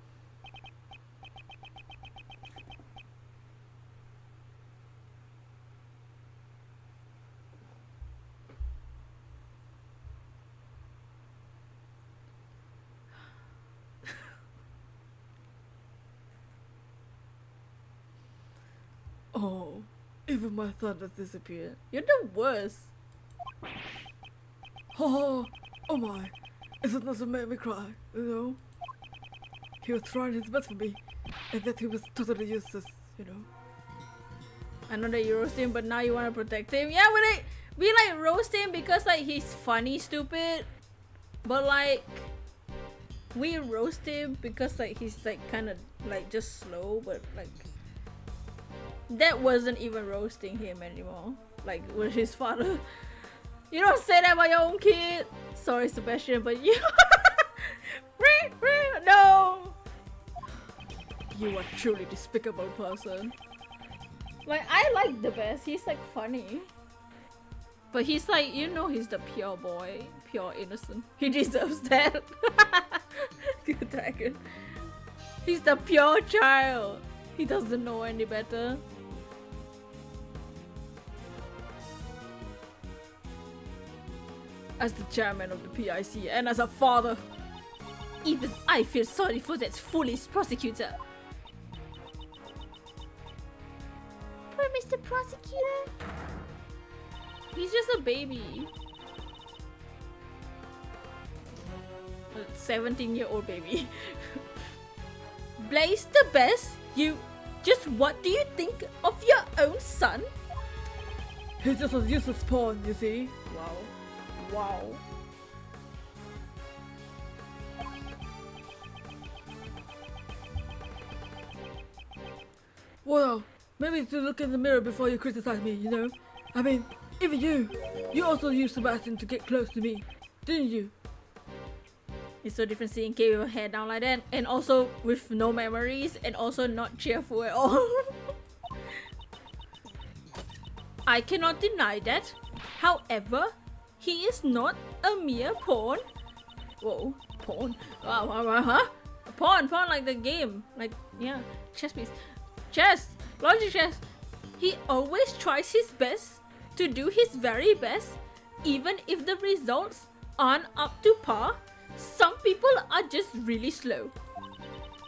Oh, even my son has disappeared. You're the worst. Oh my, is it not to make me cry, you know? He was trying his best for me, and that he was totally useless, you know? I know that you roast him, but now you want to protect him. Yeah, we like roast him because like he's funny, stupid. But like we roast him because like he's like kind of like just slow, but like that wasn't even roasting him anymore. Like with his father. You don't say that about your own kid. Sorry, Sebastian, but you. No. You are truly despicable person. Like I like the best. He's like funny, but he's like, you know, he's the pure boy, pure innocent. He deserves that. Good dragon. He's the pure child. He doesn't know any better. As the chairman of the PIC and as a father, even I feel sorry for that foolish prosecutor. Poor Mr. Prosecutor. He's just a baby. A 17-year-old baby. Blaze the best? You just what do you think of your own son? He's just a useless pawn, you see? Wow. Wow. Well, maybe to look in the mirror before you criticize me, you know? I mean, even you also used Sebastian to get close to me, didn't you? It's so different seeing Kay with her hair down like that, and also with no memories, and also not cheerful at all. I cannot deny that. However, he is not a mere pawn. Whoa, pawn. Huh? Pawn like the game. Like, yeah, chess piece. Chess! Logic chess! He always tries his best to do his very best, even if the results aren't up to par. Some people are just really slow.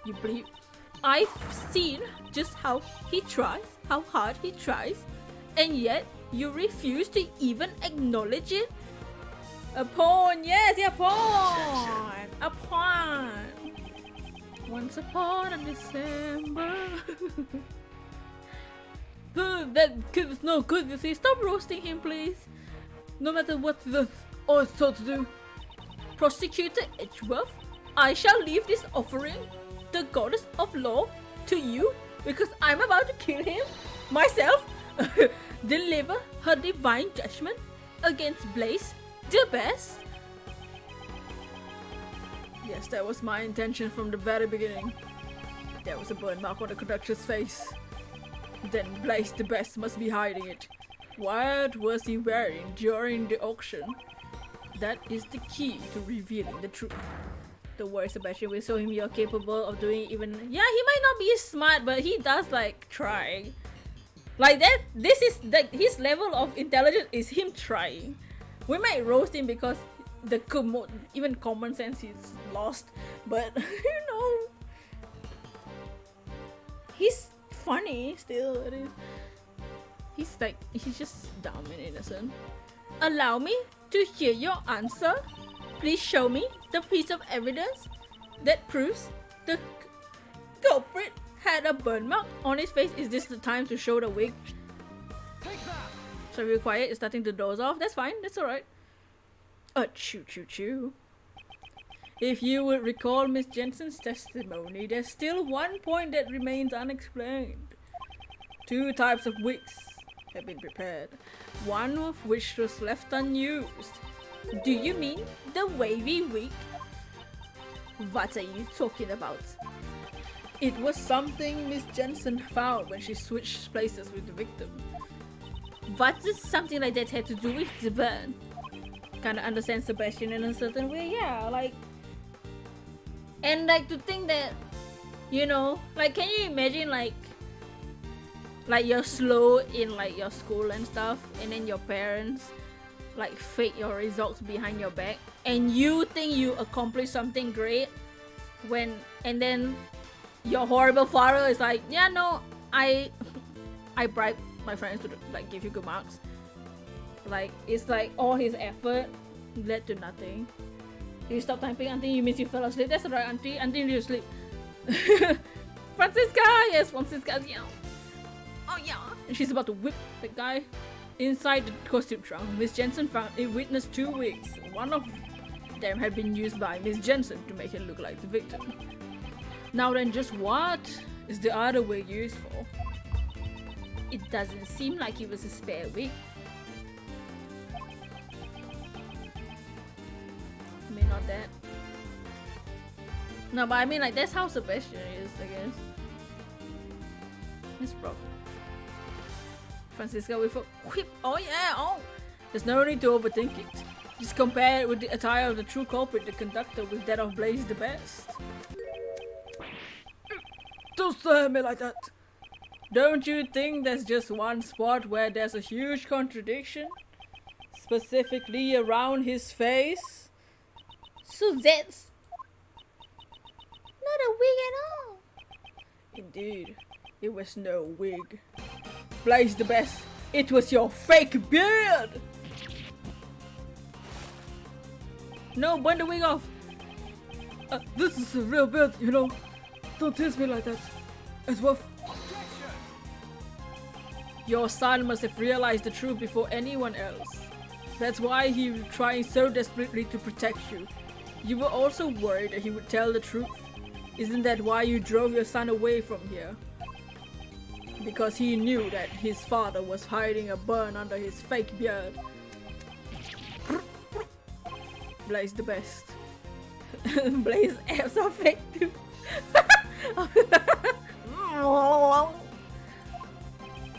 You believe? I've seen just how he tries, how hard he tries, and yet you refuse to even acknowledge it? A pawn, yes, yeah, pawn! A pawn! Once upon a December. That kid is no good, you see? Stop roasting him, please. No matter what the always told to do. Prosecutor Edgeworth, I shall leave this offering, the goddess of law, to you because I'm about to kill him myself. Deliver her divine judgment against Blaze the best. Yes, that was my intention from the very beginning. There was a burn mark on the conductor's face. Then Blaze the Best must be hiding it. What was he wearing during the auction? That is the key to revealing the truth. Don't worry, Sebastian, we'll show him you're capable of doing even... Yeah, he might not be smart, but he does like try. Like that, this is like his level of intelligence is him trying. We might roast him because the even common sense is lost, but you know, he's funny still. It is. He's just dumb and innocent. Allow me to hear your answer. Please show me the piece of evidence that proves the culprit had a burn mark on his face. Is this the time to show the wig? So real quiet, it's starting to doze off. That's fine, that's alright. Choo. If you would recall Miss Jensen's testimony, there's still one point that remains unexplained. 2 types of wigs have been prepared, one of which was left unused. Do you mean the wavy wig? What are you talking about? It was something Miss Jensen found when she switched places with the victim. What does something like that have to do with the burn? Kinda understand Sebastian in a certain way, yeah, like... And like to think that, you know, like can you imagine like you're slow in like your school and stuff, and then your parents like fake your results behind your back, and you think you accomplished something great and then your horrible father is like, yeah, no, I bribed my friends to like give you good marks. Like it's like all his effort led to nothing. You stop typing until you miss you fell asleep. That's right, auntie. Until you sleep. Francisca, yes, Francisca, yeah. Oh yeah. And she's about to whip the guy. Inside the costume trunk, Miss Jensen found a witness 2 wigs. One of them had been used by Miss Jensen to make it look like the victim. Now then, just what is the other wig used for? It doesn't seem like it was a spare wig. I mean, not that. No, but I mean, like, that's how Sebastian is, I guess. It's rough. Francisca with a whip. Oh yeah, oh! There's no need to overthink it. Just compare it with the attire of the true culprit, the conductor, with that of Blaze the Best. Don't stare at me like that. Don't you think there's just one spot where there's a huge contradiction? Specifically around his face? So that's Not a wig at all. indeed, it was no wig. Blaze the Best, it was your fake beard! No, burn the wig off! This is a real beard, you know. Don't tease me like that. Edgeworth. Your son must have realized the truth before anyone else. That's why he was trying so desperately to protect you. You were also worried that he would tell the truth. Isn't that why you drove your son away from here? Because he knew that his father was hiding a burn under his fake beard. Blaze the Best. Blaze abs are fake too.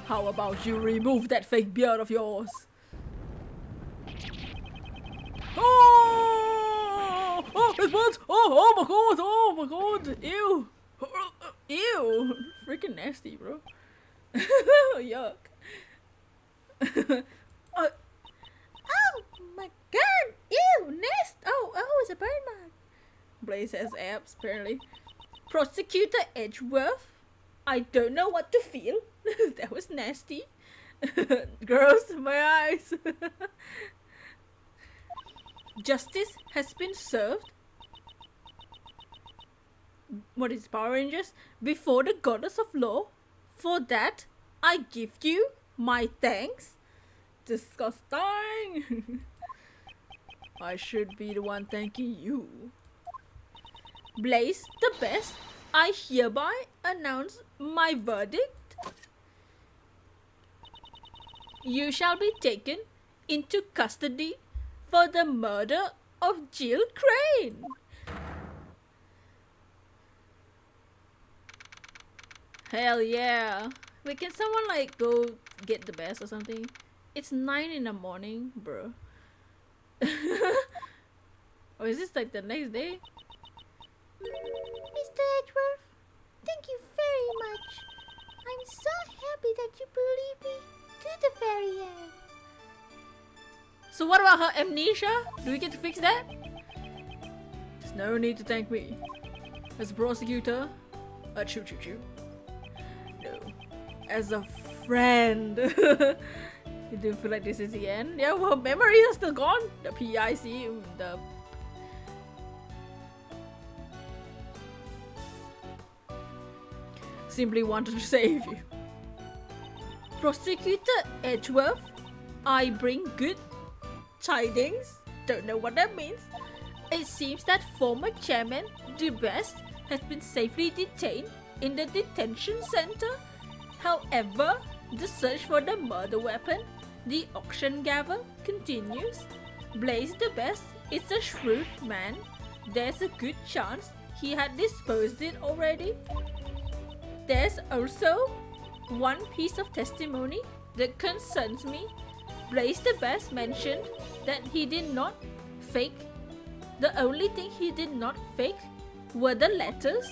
How about you remove that fake beard of yours? Oh! Oh, it burns! Oh my god! Oh my god! Ew! Ew! Freaking nasty, bro. Yuck. Oh my god! Ew! Nest! Oh, it's a bird mark. Blaze has abs, apparently. Prosecutor Edgeworth? I don't know what to feel. That was nasty. Gross, my eyes. Justice has been served. What is Power Rangers? Before the goddess of law. For that, I give you my thanks. Disgusting. I should be the one thanking you. Blaze the Best, I hereby announce my verdict. You shall be taken into custody for the murder of Jill Crane. Hell yeah. Wait, can someone like go get the best or something? It's 9 in the morning, bro. Or is this like the next day? Mr. Edgeworth, thank you very much. I'm so happy that you believe me to the very end. So what about her amnesia? Do we get to fix that? There's no need to thank me. As a prosecutor, choo. No. As a friend. You do feel like this is the end? Yeah, well, memories are still gone. The PIC, the... Simply wanted to save you. Prosecutor Edgeworth, I bring good tidings. Don't know what that means. It seems that former chairman DeBest has been safely detained in the detention center. However, the search for the murder weapon, the auction gavel, continues. Blaze DeBest is a shrewd man. There's a good chance he had disposed it already. There's also one piece of testimony that concerns me. Blaze DeBest mentioned that he did not fake. The only thing he did not fake were the letters.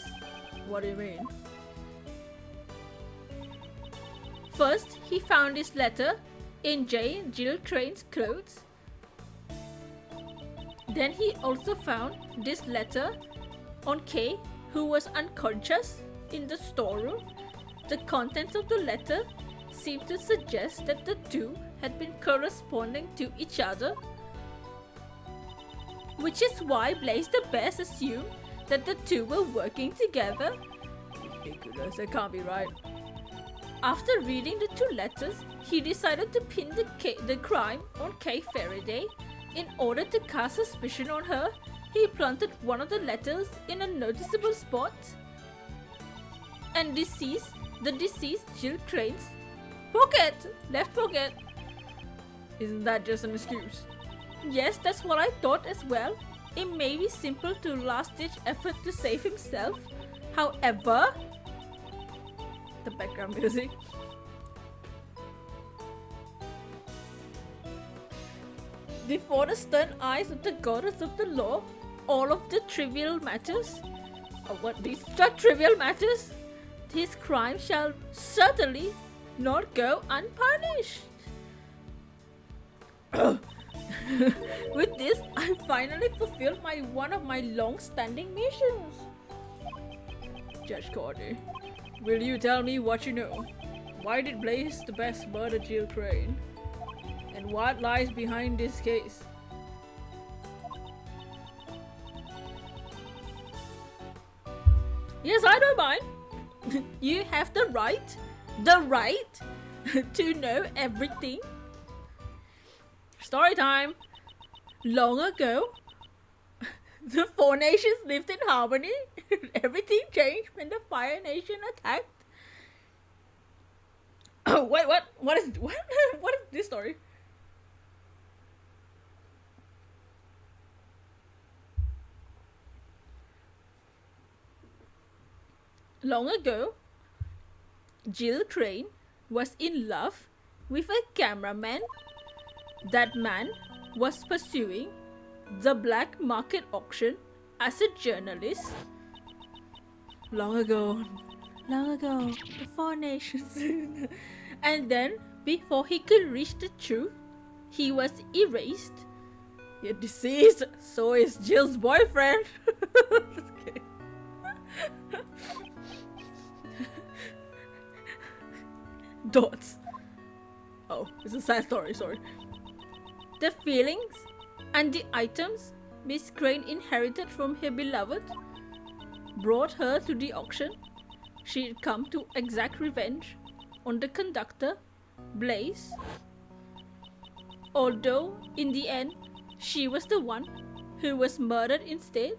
What do you mean? First, he found this letter in Jill Crane's clothes. Then he also found this letter on Kay, who was unconscious in the storeroom. The contents of the letter seemed to suggest that the two had been corresponding to each other, which is why Blaze DeBest assumed that the two were working together. Ridiculous, that can't be right. After reading the two letters, he decided to pin the crime on Kay Faraday. In order to cast suspicion on her, he planted one of the letters in a noticeable spot and the deceased Jill Crane's left pocket. Isn't that just an excuse? Yes, that's what I thought as well. It may be simple to last-ditch effort to save himself. However, the background music. Before the stern eyes of the goddess of the law, all of the trivial matters, his crime shall certainly not go unpunished. With this, I finally fulfilled one of my long-standing missions. Judge Cordy, will you tell me what you know? Why did Blaze DeBest murder Jill Crane? And what lies behind this case? Yes, I don't mind. You have the right to know everything. Story time. Long ago, the four nations lived in harmony. Everything changed when the Fire Nation attacked. Oh wait, what? What is this story? Long ago, Jill Crane was in love with a cameraman. That man was pursuing the black market auction as a journalist. Long ago, the Four Nations. And then, before he could reach the truth, he was erased. You're deceased, so is Jill's boyfriend. Dots. Oh, it's a sad story, sorry. The feelings and the items Miss Crane inherited from her beloved brought her to the auction. She had come to exact revenge on the conductor, Blaze. Although, in the end, she was the one who was murdered instead.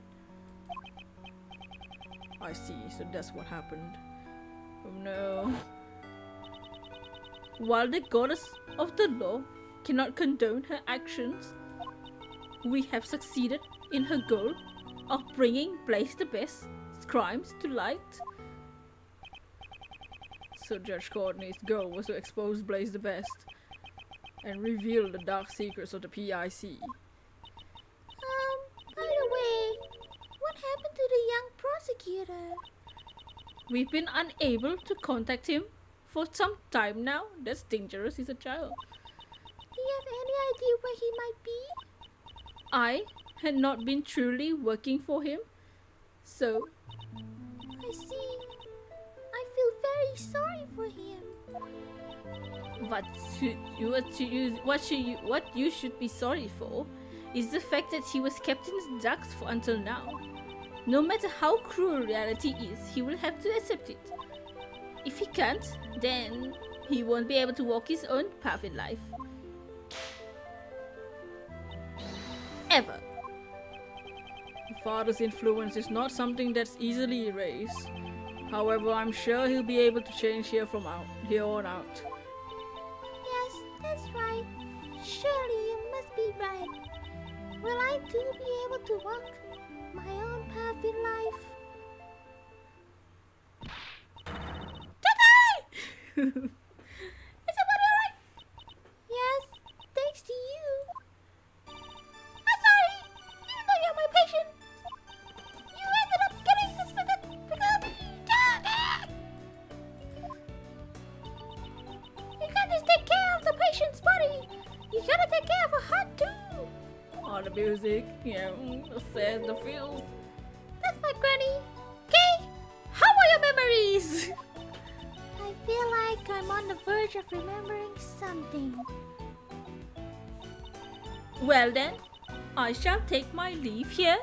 I see, so that's what happened. Oh no. While the goddess of the law cannot condone her actions, we have succeeded in her goal of bringing Blaze DeBest's crimes to light. so Judge Courtney's goal was to expose Blaze the Best and reveal the dark secrets of the PIC. By the way, what happened to the young prosecutor? We've been unable to contact him for some time now. That's dangerous, he's a child. Do you have any idea where he might be? I had not been truly working for him, so I see. I feel very sorry for him. what you should be sorry for is the fact that he was kept in his ducks for until now. No matter how cruel reality is, he will have to accept it. If he can't, then he won't be able to walk his own path in life. Ever. Your father's influence is not something that's easily erased. However, I'm sure he'll be able to change here on out. Yes, that's right. Surely you must be right. Will I too be able to walk my own path in life? Is everybody alright? Yes, thanks to you. I'm sorry, even though you're my patient, you ended up getting suspended because you can't just take care of the patient's body. You gotta take care of her heart too. Oh, the music, yeah, the sad, the feels. That's my granny. Okay, how are your memories? I feel like I'm on the verge of remembering something. Well then, I shall take my leave here.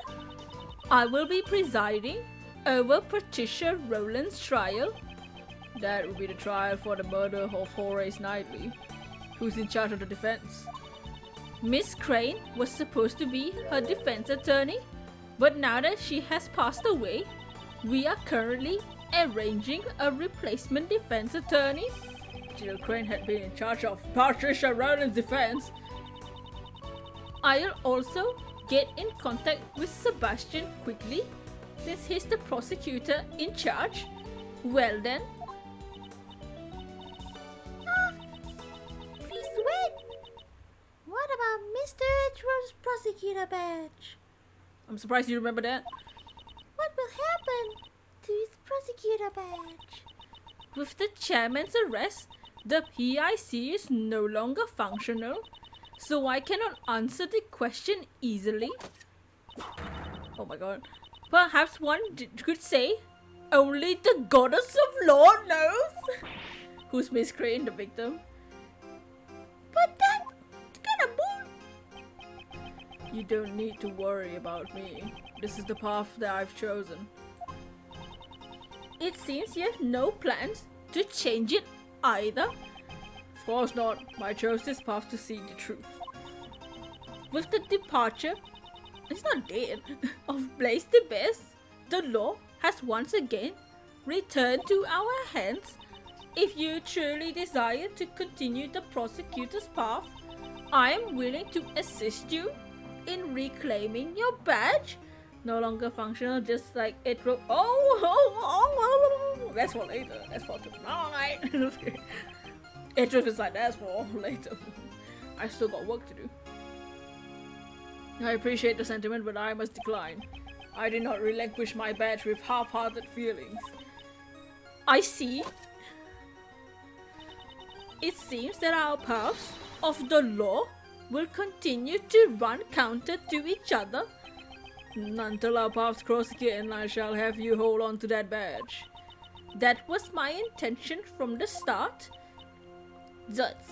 I will be presiding over Patricia Rowland's trial. That will be the trial for the murder of Horace Knightley, who's in charge of the defense. Miss Crane was supposed to be her defense attorney, but now that she has passed away, we are currently arranging a replacement defense attorney. Jill Crane had been in charge of Patricia Rowland's defense. I'll also get in contact with Sebastian quickly, since he's the prosecutor in charge. Well then, Please wait. What about Mr. Edgeworth's prosecutor badge? I'm surprised you remember that. What will happen to his prosecutor badge? With the chairman's arrest, the PIC is no longer functional, so I cannot answer the question easily. Oh my god. Perhaps one could say, only the goddess of law knows. Who's Miss Crane, the victim? But that's kind of bull. You don't need to worry about me. This is the path that I've chosen. It seems you have no plans to change it either. Of course not. I chose this path to see the truth. With the departure, it's not dead, of Blaze the Best, the law has once again returned to our hands. If you truly desire to continue the prosecutor's path, I am willing to assist you in reclaiming your badge. No longer functional, just like it will. Oh, that's for later. That's for tonight. Edgeworth is like, that's for later. I still got work to do. I appreciate the sentiment, but I must decline. I did not relinquish my badge with half-hearted feelings. I see. It seems that our paths of the law will continue to run counter to each other. Until our paths cross again, I shall have you hold on to that badge. That was my intention from the start. That's.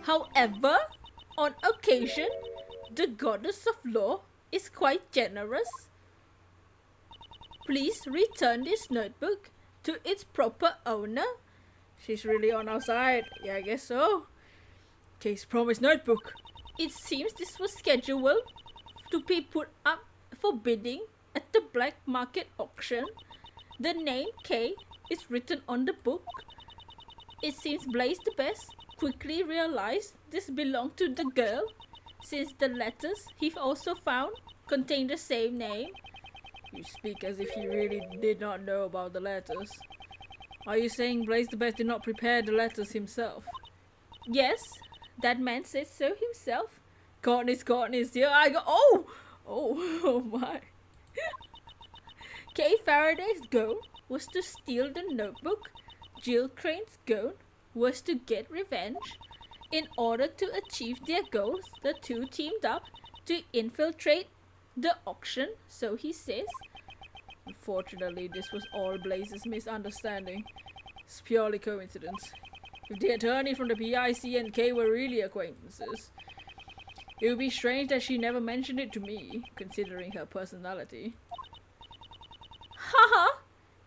However, on occasion, the goddess of law is quite generous. Please return this notebook to its proper owner. She's really on our side. Yeah, I guess so. Case promise notebook. It seems this was scheduled to be put up for bidding at the black market auction. The name K is written on the book. It seems Blaze the Best quickly realized this belonged to the girl, since the letters he also found contained the same name. You speak as if he really did not know about the letters. Are you saying Blaze the Best did not prepare the letters himself? Yes, that man says so himself. Godness, here I go. Oh my. Kay Faraday's goal was to steal the notebook. Jill Crane's goal was to get revenge. In order to achieve their goals, the two teamed up to infiltrate the auction, so he says. Unfortunately, this was all Blaze's misunderstanding. It's purely coincidence. If the attorney from the PIC and Kay were really acquaintances, it would be strange that she never mentioned it to me, considering her personality. Haha!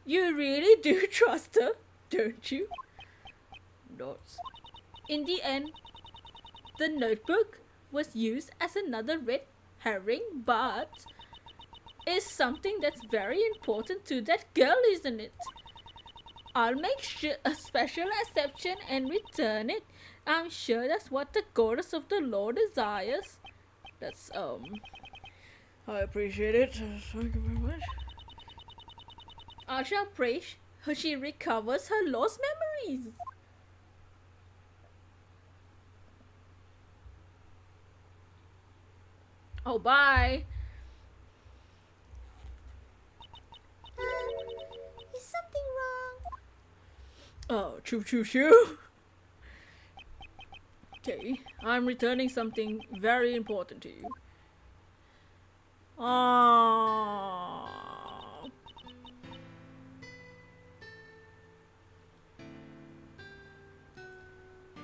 You really do trust her, don't you? Notes. In the end, the notebook was used as another red herring, but is something that's very important to that girl, isn't it? I'll make sure a special exception and return it. I'm sure that's what the goddess of the law desires. That's, I appreciate it. Thank you very much. I shall pray she recovers her lost memories. Oh, bye. Is something wrong? Oh, choo. Okay, I'm returning something very important to you. Ah.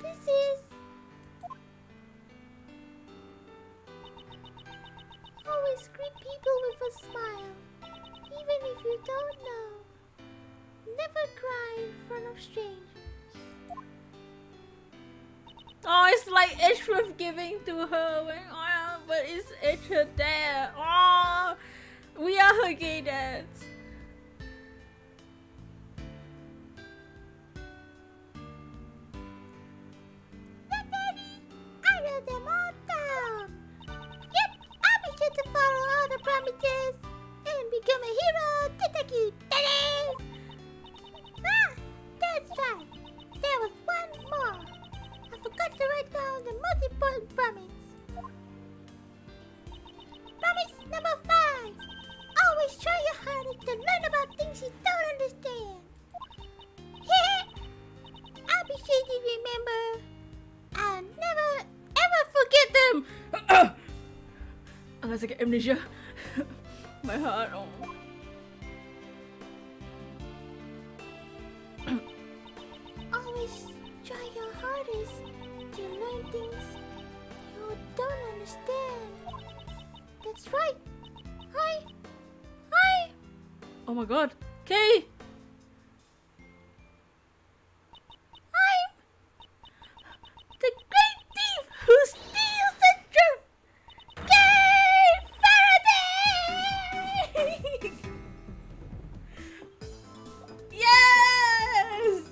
This is... Always greet people with a smile, even if you don't know. Never cry in front of strangers. Oh, it's like Edgeworth giving to her when, but it's her dad. Oh, we are her gay dads. Not Daddy! I wrote them all down. Yep, I'll be sure to follow all the promises and become a hero. Thank you, Daddy! Ah, that's right. There was one more. I forgot to write down the most important promise. Promise number 5. Always try your hardest to learn about things you don't understand. I'll be sure to remember. I'll never ever forget them. Unless I get amnesia. My heart. Oh. Always try your hardest to learn things you don't understand. That's right. Hi. Oh my god. Kay! I'm The great thief who steals the truth! Kay Faraday! Yes!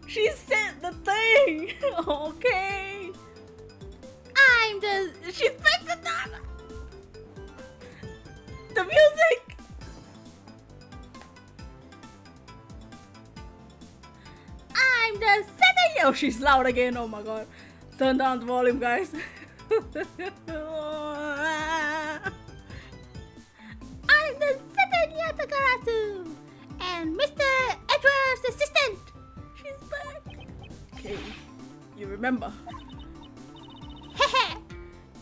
She said the thing! Okay! I'm the... She's back to that! The music! I'm the Second! Oh, she's loud again. Oh my god. Turn down the volume, guys. I'm the second Yatakarasu and Mr. Edgeworth's assistant. She's back. Okay. You remember. Hehe.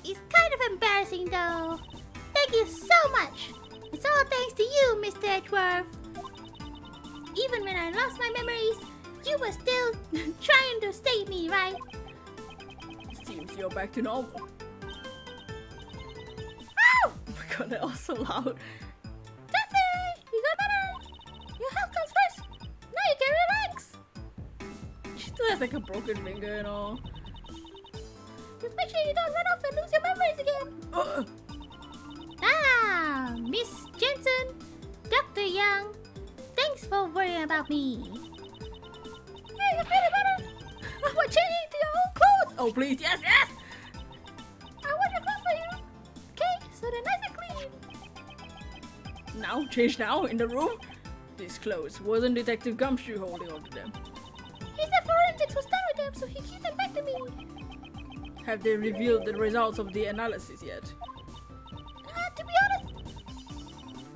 It's kind of embarrassing though. Thank you so much. It's all thanks to you, Mr. Edgeworth. Even when I lost my memories, you were still trying to save me, right? Seems you're back to normal. Ow! Oh my god, they're all so loud. That's it! You got better! Your health comes first! Now you can relax! She still has like a broken finger and all. Just make sure you don't run off and lose your memories again! Ah, Miss Jensen, Dr. Young, thanks for worrying about me. Hey, you feeling better? We're changing to your own clothes! Oh please, yes! I want your clothes for you! Okay, so they're nice and clean. Now, change now in the room. These clothes. Wasn't Detective Gumshoe holding on to them? He said forensics was done with them, so he gave them back to me. Have they revealed the results of the analysis yet? To be honest,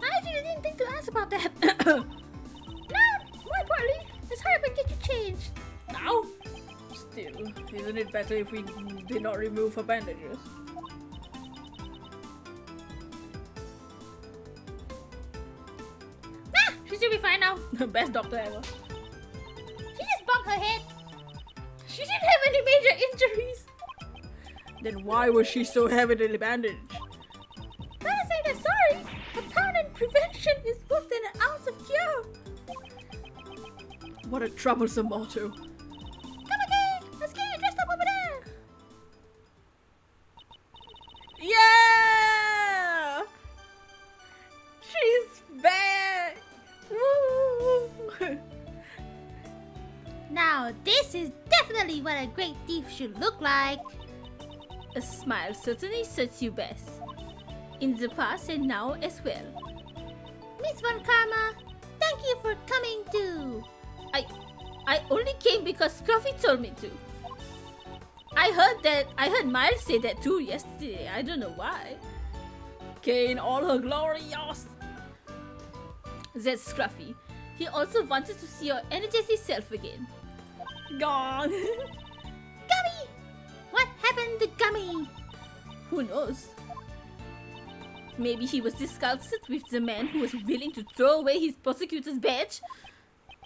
I actually didn't think to ask about that. No, more importantly, let's hurry up and get you changed. Now? Still, isn't it better if we did not remove her bandages? Nah, she should be fine now. Best doctor ever. She just bumped her head. She didn't have any major injuries. Then why was she so heavily bandaged? Gotta say that sorry. A pound in prevention is worth than an ounce of cure. What a troublesome motto. Come again. Let's get you dressed up over there. Yeah! She's back! Woo! Now this is definitely what a great thief should look like. A smile certainly suits you best. In the past and now as well. Miss Von Karma, thank you for coming too. I only came because Scruffy told me to. I heard Miles say that too yesterday. I don't know why. Okay, in all her glory, yes! That's Scruffy. He also wanted to see your energetic self again. Gone! Gummy! What happened to Gummy? Who knows? Maybe he was disgusted with the man who was willing to throw away his prosecutor's badge.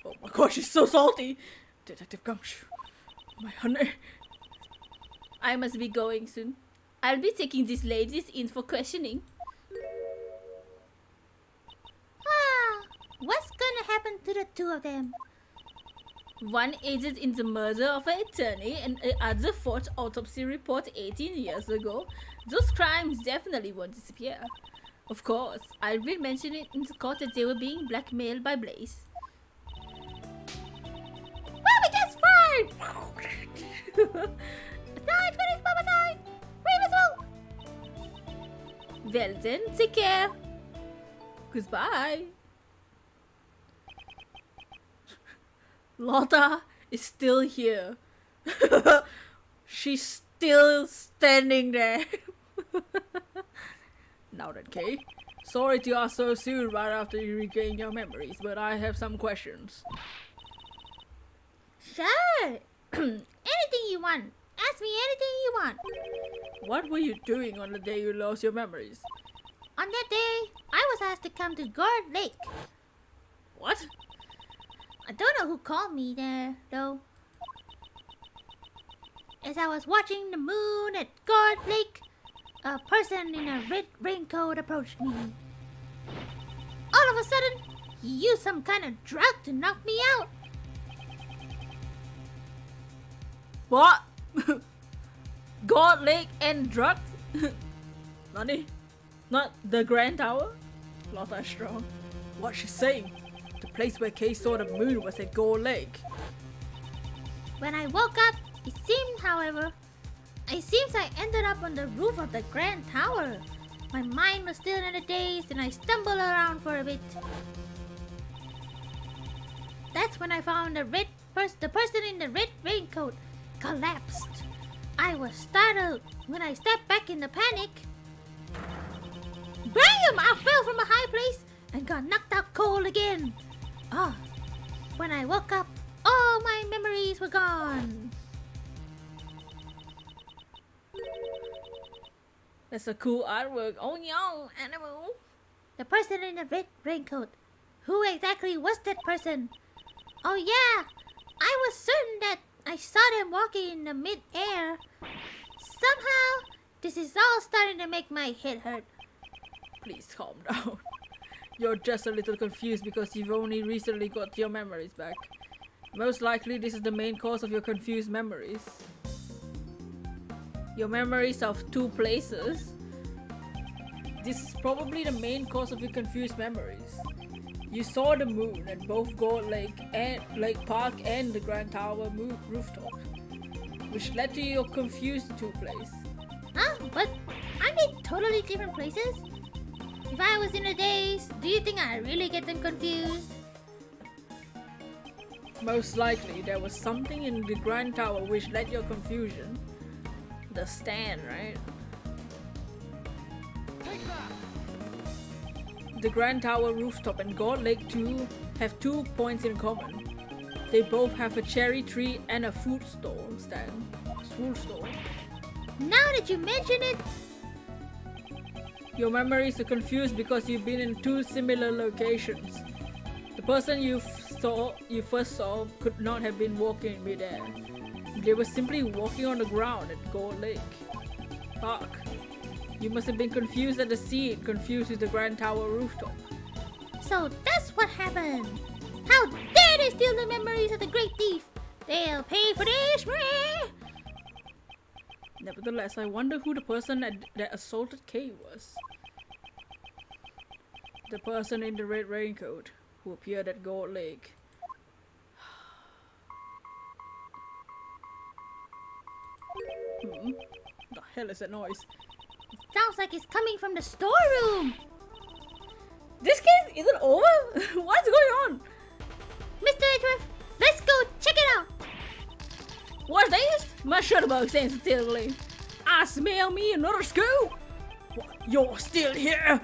Oh my gosh, she's so salty! Detective Gumshoe, my honey. I must be going soon. I'll be taking these ladies in for questioning. What's gonna happen to the two of them? One aided in the murder of an attorney and the other forged autopsy report 18 years ago. Those crimes definitely won't disappear. Of course, I will mention it in the court that they were being blackmailed by Blaze. Bobby just fired! Aside, finish, Bob aside! Revisal! Well then, take care. Goodbye. Lotta is still here. She's still standing there. Now then, Kay. Sorry to ask so soon right after you regain your memories, but I have some questions. Sure! Anything you want. Ask me anything you want. What were you doing on the day you lost your memories? On that day, I was asked to come to Guard Lake. What? I don't know who called me there, though. As I was watching the moon at Guard Lake, a person in a red raincoat approached me. All of a sudden, he used some kind of drug to knock me out. What? God Lake and drugs? Nani? Not the Grand Tower? Lotta strong. What's she saying? The place where Kay saw the moon was at Gold Lake. When I woke up, it seems I ended up on the roof of the Grand Tower. My mind was still in a daze and I stumbled around for a bit. That's when I found the person in the red raincoat collapsed. I was startled when I stepped back in the panic. Bam! I fell from a high place and got knocked out cold again. When I woke up, all my memories were gone. That's a cool artwork. Oh no, animal. The person in the red raincoat. Who exactly was that person? Oh yeah, I was certain that I saw them walking in the mid-air. Somehow, this is all starting to make my head hurt. Please calm down. You're just a little confused because you've only recently got your memories back. Most likely this is the main cause of your confused memories. Your memories of two places. This is probably the main cause of your confused memories. You saw the moon at both Gold Lake and Lake Park and the Grand Tower rooftop, which led to your confused two place. Huh? But aren't they totally different places? If I was in a daze, do you think I'd really get them confused? Most likely, there was something in the Grand Tower which led your confusion. The stand, right? The Grand Tower rooftop and God Lake 2 have 2 points in common. They both have a cherry tree and a food store stand. Food store. Now that you mention it, Your memories are confused because you've been in 2 similar locations. The person you first saw could not have been walking midair. They were simply walking on the ground at Gold Lake Park. You must have been confused at the scene, confused with the Grand Tower rooftop. so that's what happened. How dare they steal the memories of the great thief? They'll pay for this, meh? Nevertheless, I wonder who the person that assaulted Kay was. The person in the red raincoat who appeared at Gold Lake. The hell is that noise? Sounds like it's coming from the storeroom. This case isn't over? What's going on? Mr. Edgeworth, let's go check it out. What's this? My shutterbug sensitively. I smell me another scoop. What? You're still here?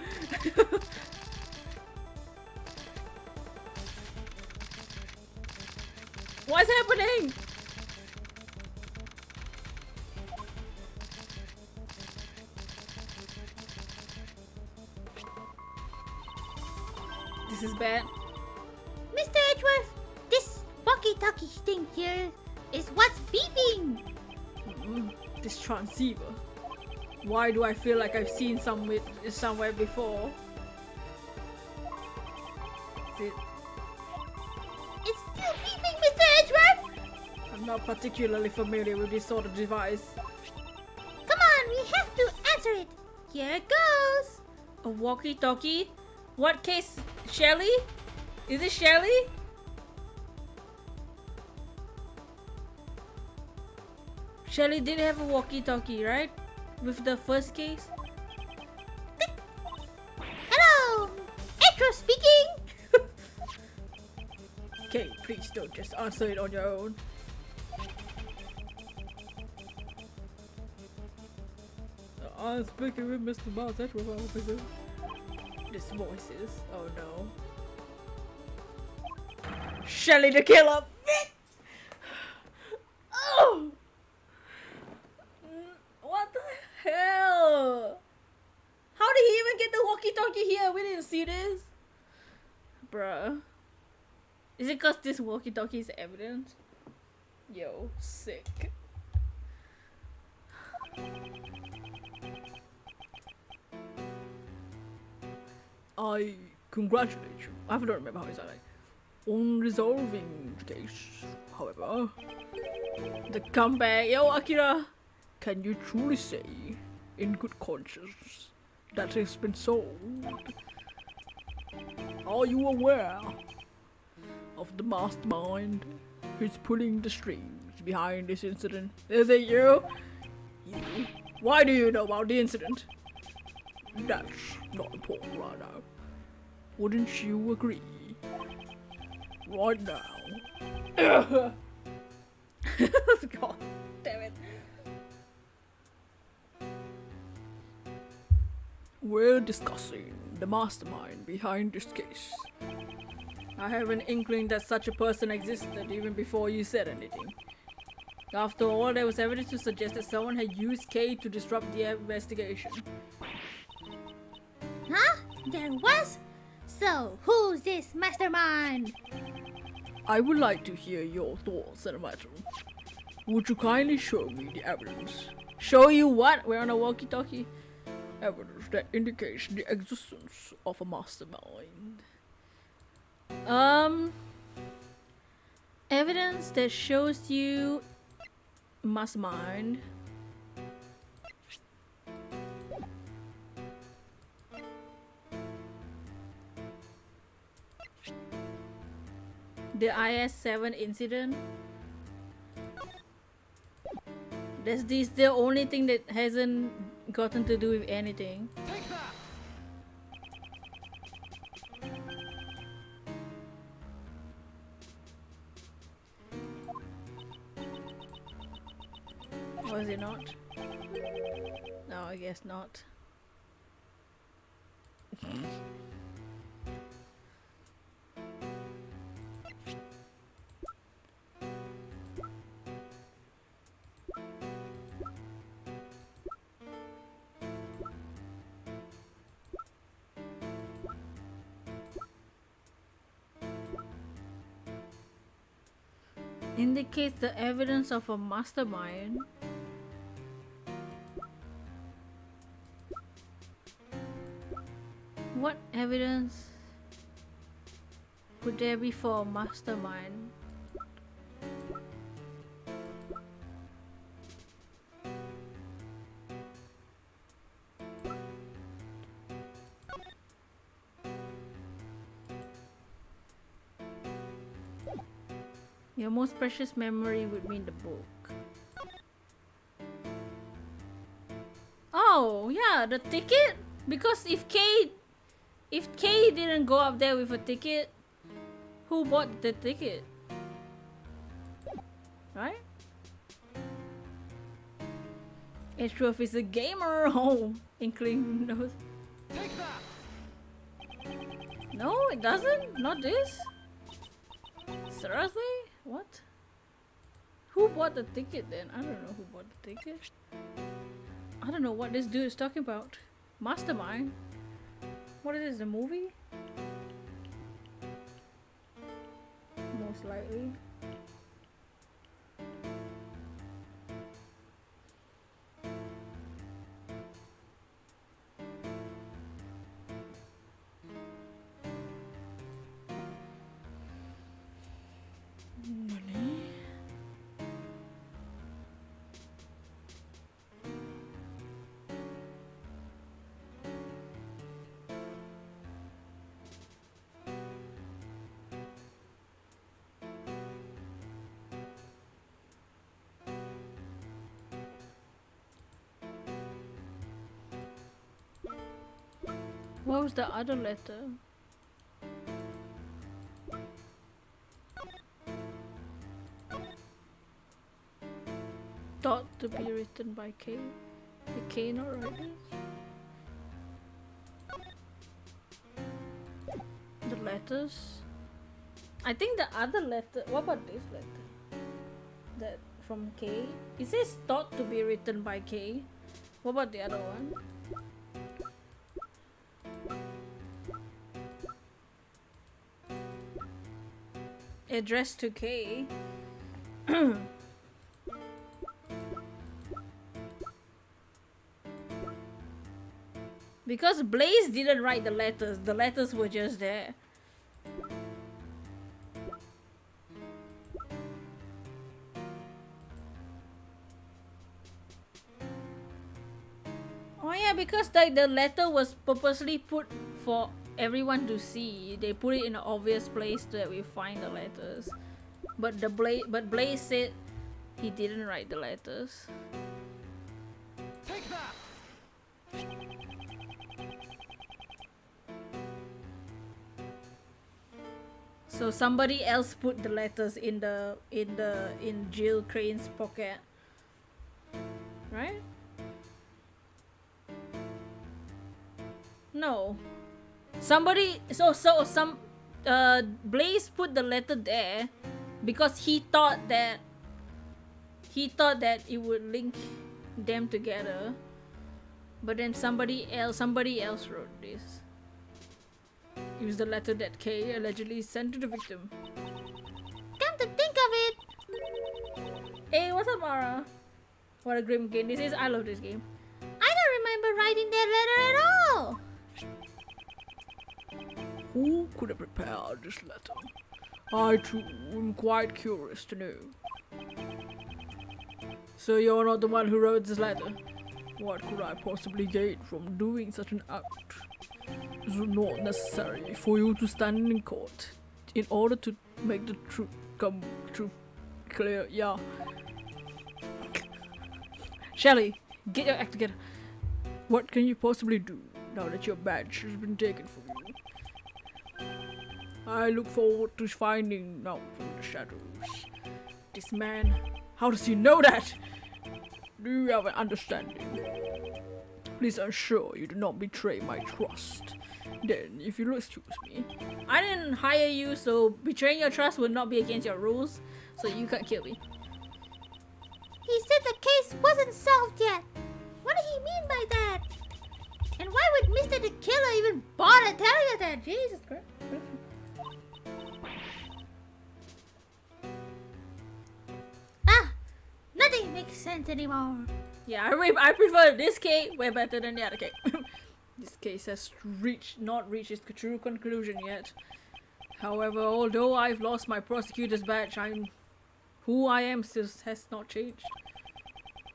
What's happening? This is bad. Mr. Edgeworth, this walkie-talkie thing here is what's beeping. This transceiver. Why do I feel like I've seen somewhere before? Is it? It's still beeping, Mr. Edgeworth. I'm not particularly familiar with this sort of device. Come on, we have to answer it. Here it goes. A walkie-talkie? What case? Shelly? Is it Shelly? Shelly did have a walkie-talkie, right? With the first case? Hello, Edgeworth speaking. Okay, please don't just answer it on your own. I'm speaking with Mr. Miles Edgeworth, officer. This voice is... oh no. Shelly the killer! Oh! What the hell? How did he even get the walkie-talkie here? We didn't see this. Bruh. Is it cause this walkie-talkie is evidence? Yo, sick. I congratulate you. I don't remember how it's like. On resolving the case, however. The comeback. Yo, Akira! Can you truly say, in good conscience, that it's been solved? Are you aware of the mastermind who's pulling the strings behind this incident? Is it you? You? Why do you know about the incident? That's not important right now. Wouldn't you agree? Right now. God damn it. We're discussing the mastermind behind this case. I have an inkling that such a person existed even before you said anything. After all, there was evidence to suggest that someone had used K to disrupt the investigation. Huh? There was? So, who's this mastermind? I would like to hear your thoughts on the matter. Would you kindly show me the evidence? Show you what? We're on a walkie-talkie. Evidence that indicates the existence of a mastermind. Evidence that shows you mastermind. The IS-7 incident. This is the only thing that hasn't gotten to do with anything. Was it not? No, I guess not. Indicates the evidence of a mastermind. What evidence would there be for a mastermind? Your most precious memory would be in the book. Oh, yeah, the ticket? Because if Kay didn't go up there with a ticket, who bought the ticket? Right? Edgeworth is a gamer. Oh, inkling knows. No, it doesn't. Not this. Seriously? What? Who bought the ticket then? I don't know who bought the ticket. I don't know what this dude is talking about. Mastermind? What is this, a movie? Most likely. Money. What was the other letter? Thought to be written by K. Did K not write this? The letters? I think the other letter. What about this letter? That from K? It says thought to be written by K. What about the other one? Addressed to K. Because Blaze didn't write the letters were just there. Oh yeah, because like the letter was purposely put for everyone to see. They put it in an obvious place so that we find the letters. But Blaze said he didn't write the letters. Take that! So somebody else put the letters in Jill Crane's pocket, right? No, somebody. Blaze put the letter there because he thought that it would link them together. But then somebody else wrote this. It was the letter that Kay allegedly sent to the victim. Come to think of it, Hey, what's up, Mara? What a grim game this is. I love this game. I don't remember writing that letter at all. Who could have prepared this letter? I too am quite curious to know. So you're not the one who wrote this letter? What could I possibly gain from doing such an act? It is not necessary for you to stand in court in order to make the truth come true clear. Yeah. Shelly, get your act together. What can you possibly do now that your badge has been taken from you? I look forward to finding out from the shadows. This man, how does he know that? Do you have an understanding? Please ensure you do not betray my trust. Then, if you'll excuse me. I didn't hire you, so betraying your trust will not be against your rules, so you can't kill me. He said the case wasn't solved yet. What did he mean by that? And why would Mr. the Killer even bother telling us that? Jesus Christ. Nothing makes sense anymore. Yeah, I prefer this case way better than the other case. This case has not reached its true conclusion yet. However, although I've lost my prosecutor's badge, who I am still has not changed.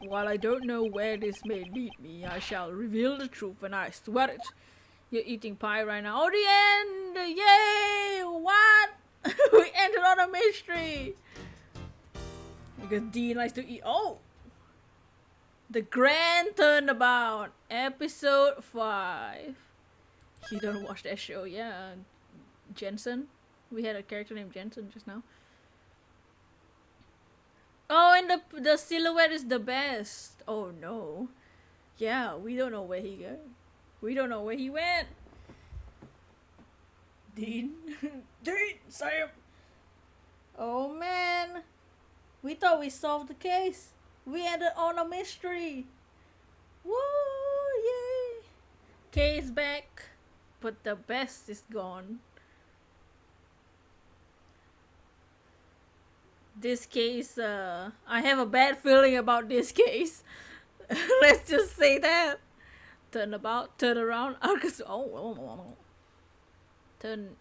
While I don't know where this may lead me, I shall reveal the truth, and I swear it. You're eating pie right now. Oh, the end! Yay! What? We ended on a mystery! Because Dean likes to eat. Oh! The Grand Turnabout, episode 5. You don't watch that show, yeah. Jensen. We had a character named Jensen just now. Oh, and the silhouette is the best. Oh no. Yeah, we don't know where he go. We don't know where he went. Dean. Dean, Sam. Oh man. We thought we solved the case. We ended on a mystery. Woo, yay. Case back, but the best is gone. This case, I have a bad feeling about this case. Let's just say that. Turn about, turn around. Turn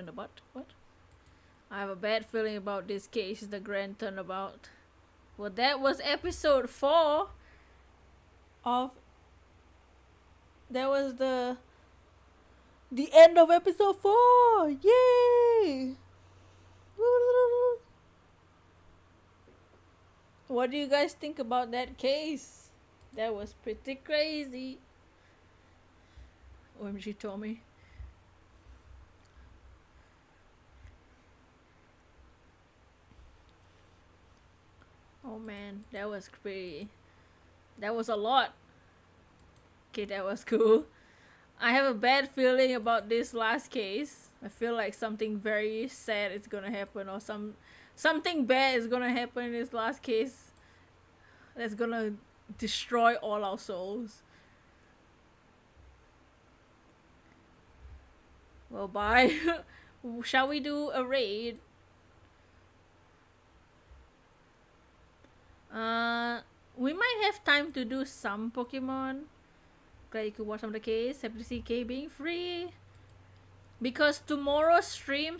about. What? I have a bad feeling about this case, the Grand Turnabout. Well, that was episode 4 of. That was the end of episode 4. Yay! What do you guys think about that case? That was pretty crazy. OMG Tommy. Oh man, that was pretty. That was a lot. Okay, that was cool. I have a bad feeling about this last case. I feel like something very sad is gonna happen, or something bad is gonna happen in this last case that's gonna destroy all our souls. Well, bye. Shall we do a raid? We might have time to do some Pokemon. Glad you could watch some of the case. Happy to see K being free. Because tomorrow's stream,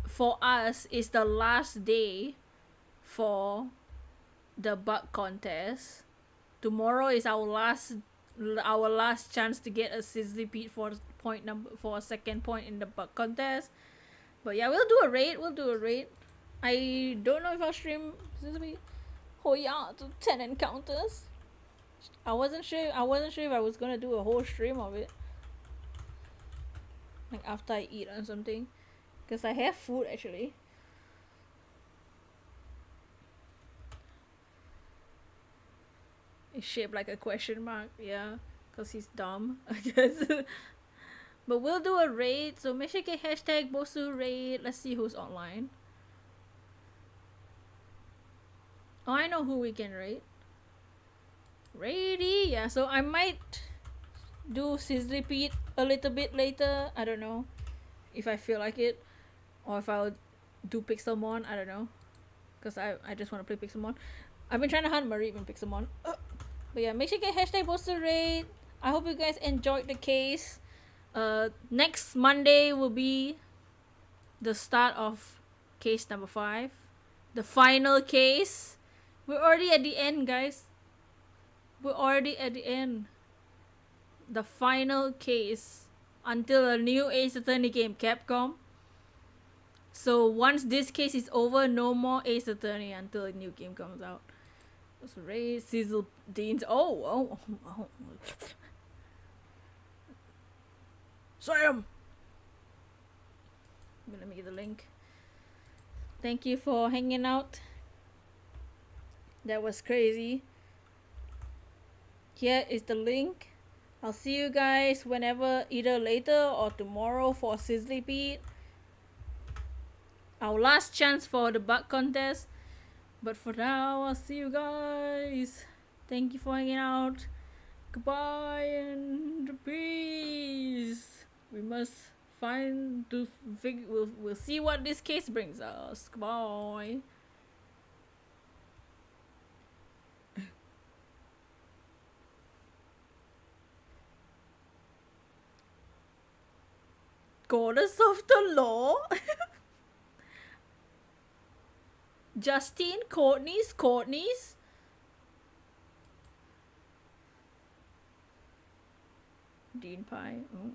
for us is the last day for the bug contest. Tomorrow is our last chance to get a Sizzly Pete for a second point in the bug contest. But yeah, we'll do a raid. I don't know if I'll stream Sizzly. Oh yeah, to 10 encounters. I wasn't sure if I was gonna do a whole stream of it. Like after I eat or something. Because I have food actually. It's shaped like a question mark, yeah. Because he's dumb, I guess. But we'll do a raid. So make sure you get hashtag Bosu raid. Let's see who's online. Oh, I know who we can raid. Raidy, yeah. So I might do Sizzly Pete a little bit later. I don't know if I feel like it, or if I'll do Pixelmon. I don't know, cause I just want to play Pixelmon. I've been trying to hunt Marie and Pixelmon. But yeah, make sure you get hashtag Boster Raid. I hope you guys enjoyed the case. Next Monday will be the start of case number 5, the final case. We're already at the end, guys. We're already at the end. The final case until a new Ace Attorney game, Capcom. So once this case is over, no more Ace Attorney until a new game comes out. So Ray, Sizzle, Dean's. Oh. Sam! Let me get the link. Thank you for hanging out. That was crazy. Here is the link. I'll see you guys whenever, either later or tomorrow for Sizzly Pete. Our last chance for the bug contest. But for now, I'll see you guys. Thank you for hanging out. Goodbye and peace. We must find the we'll see what this case brings us. Goodbye. Goddess of the law. Justine, Courtney's. Dean Pie. Oh.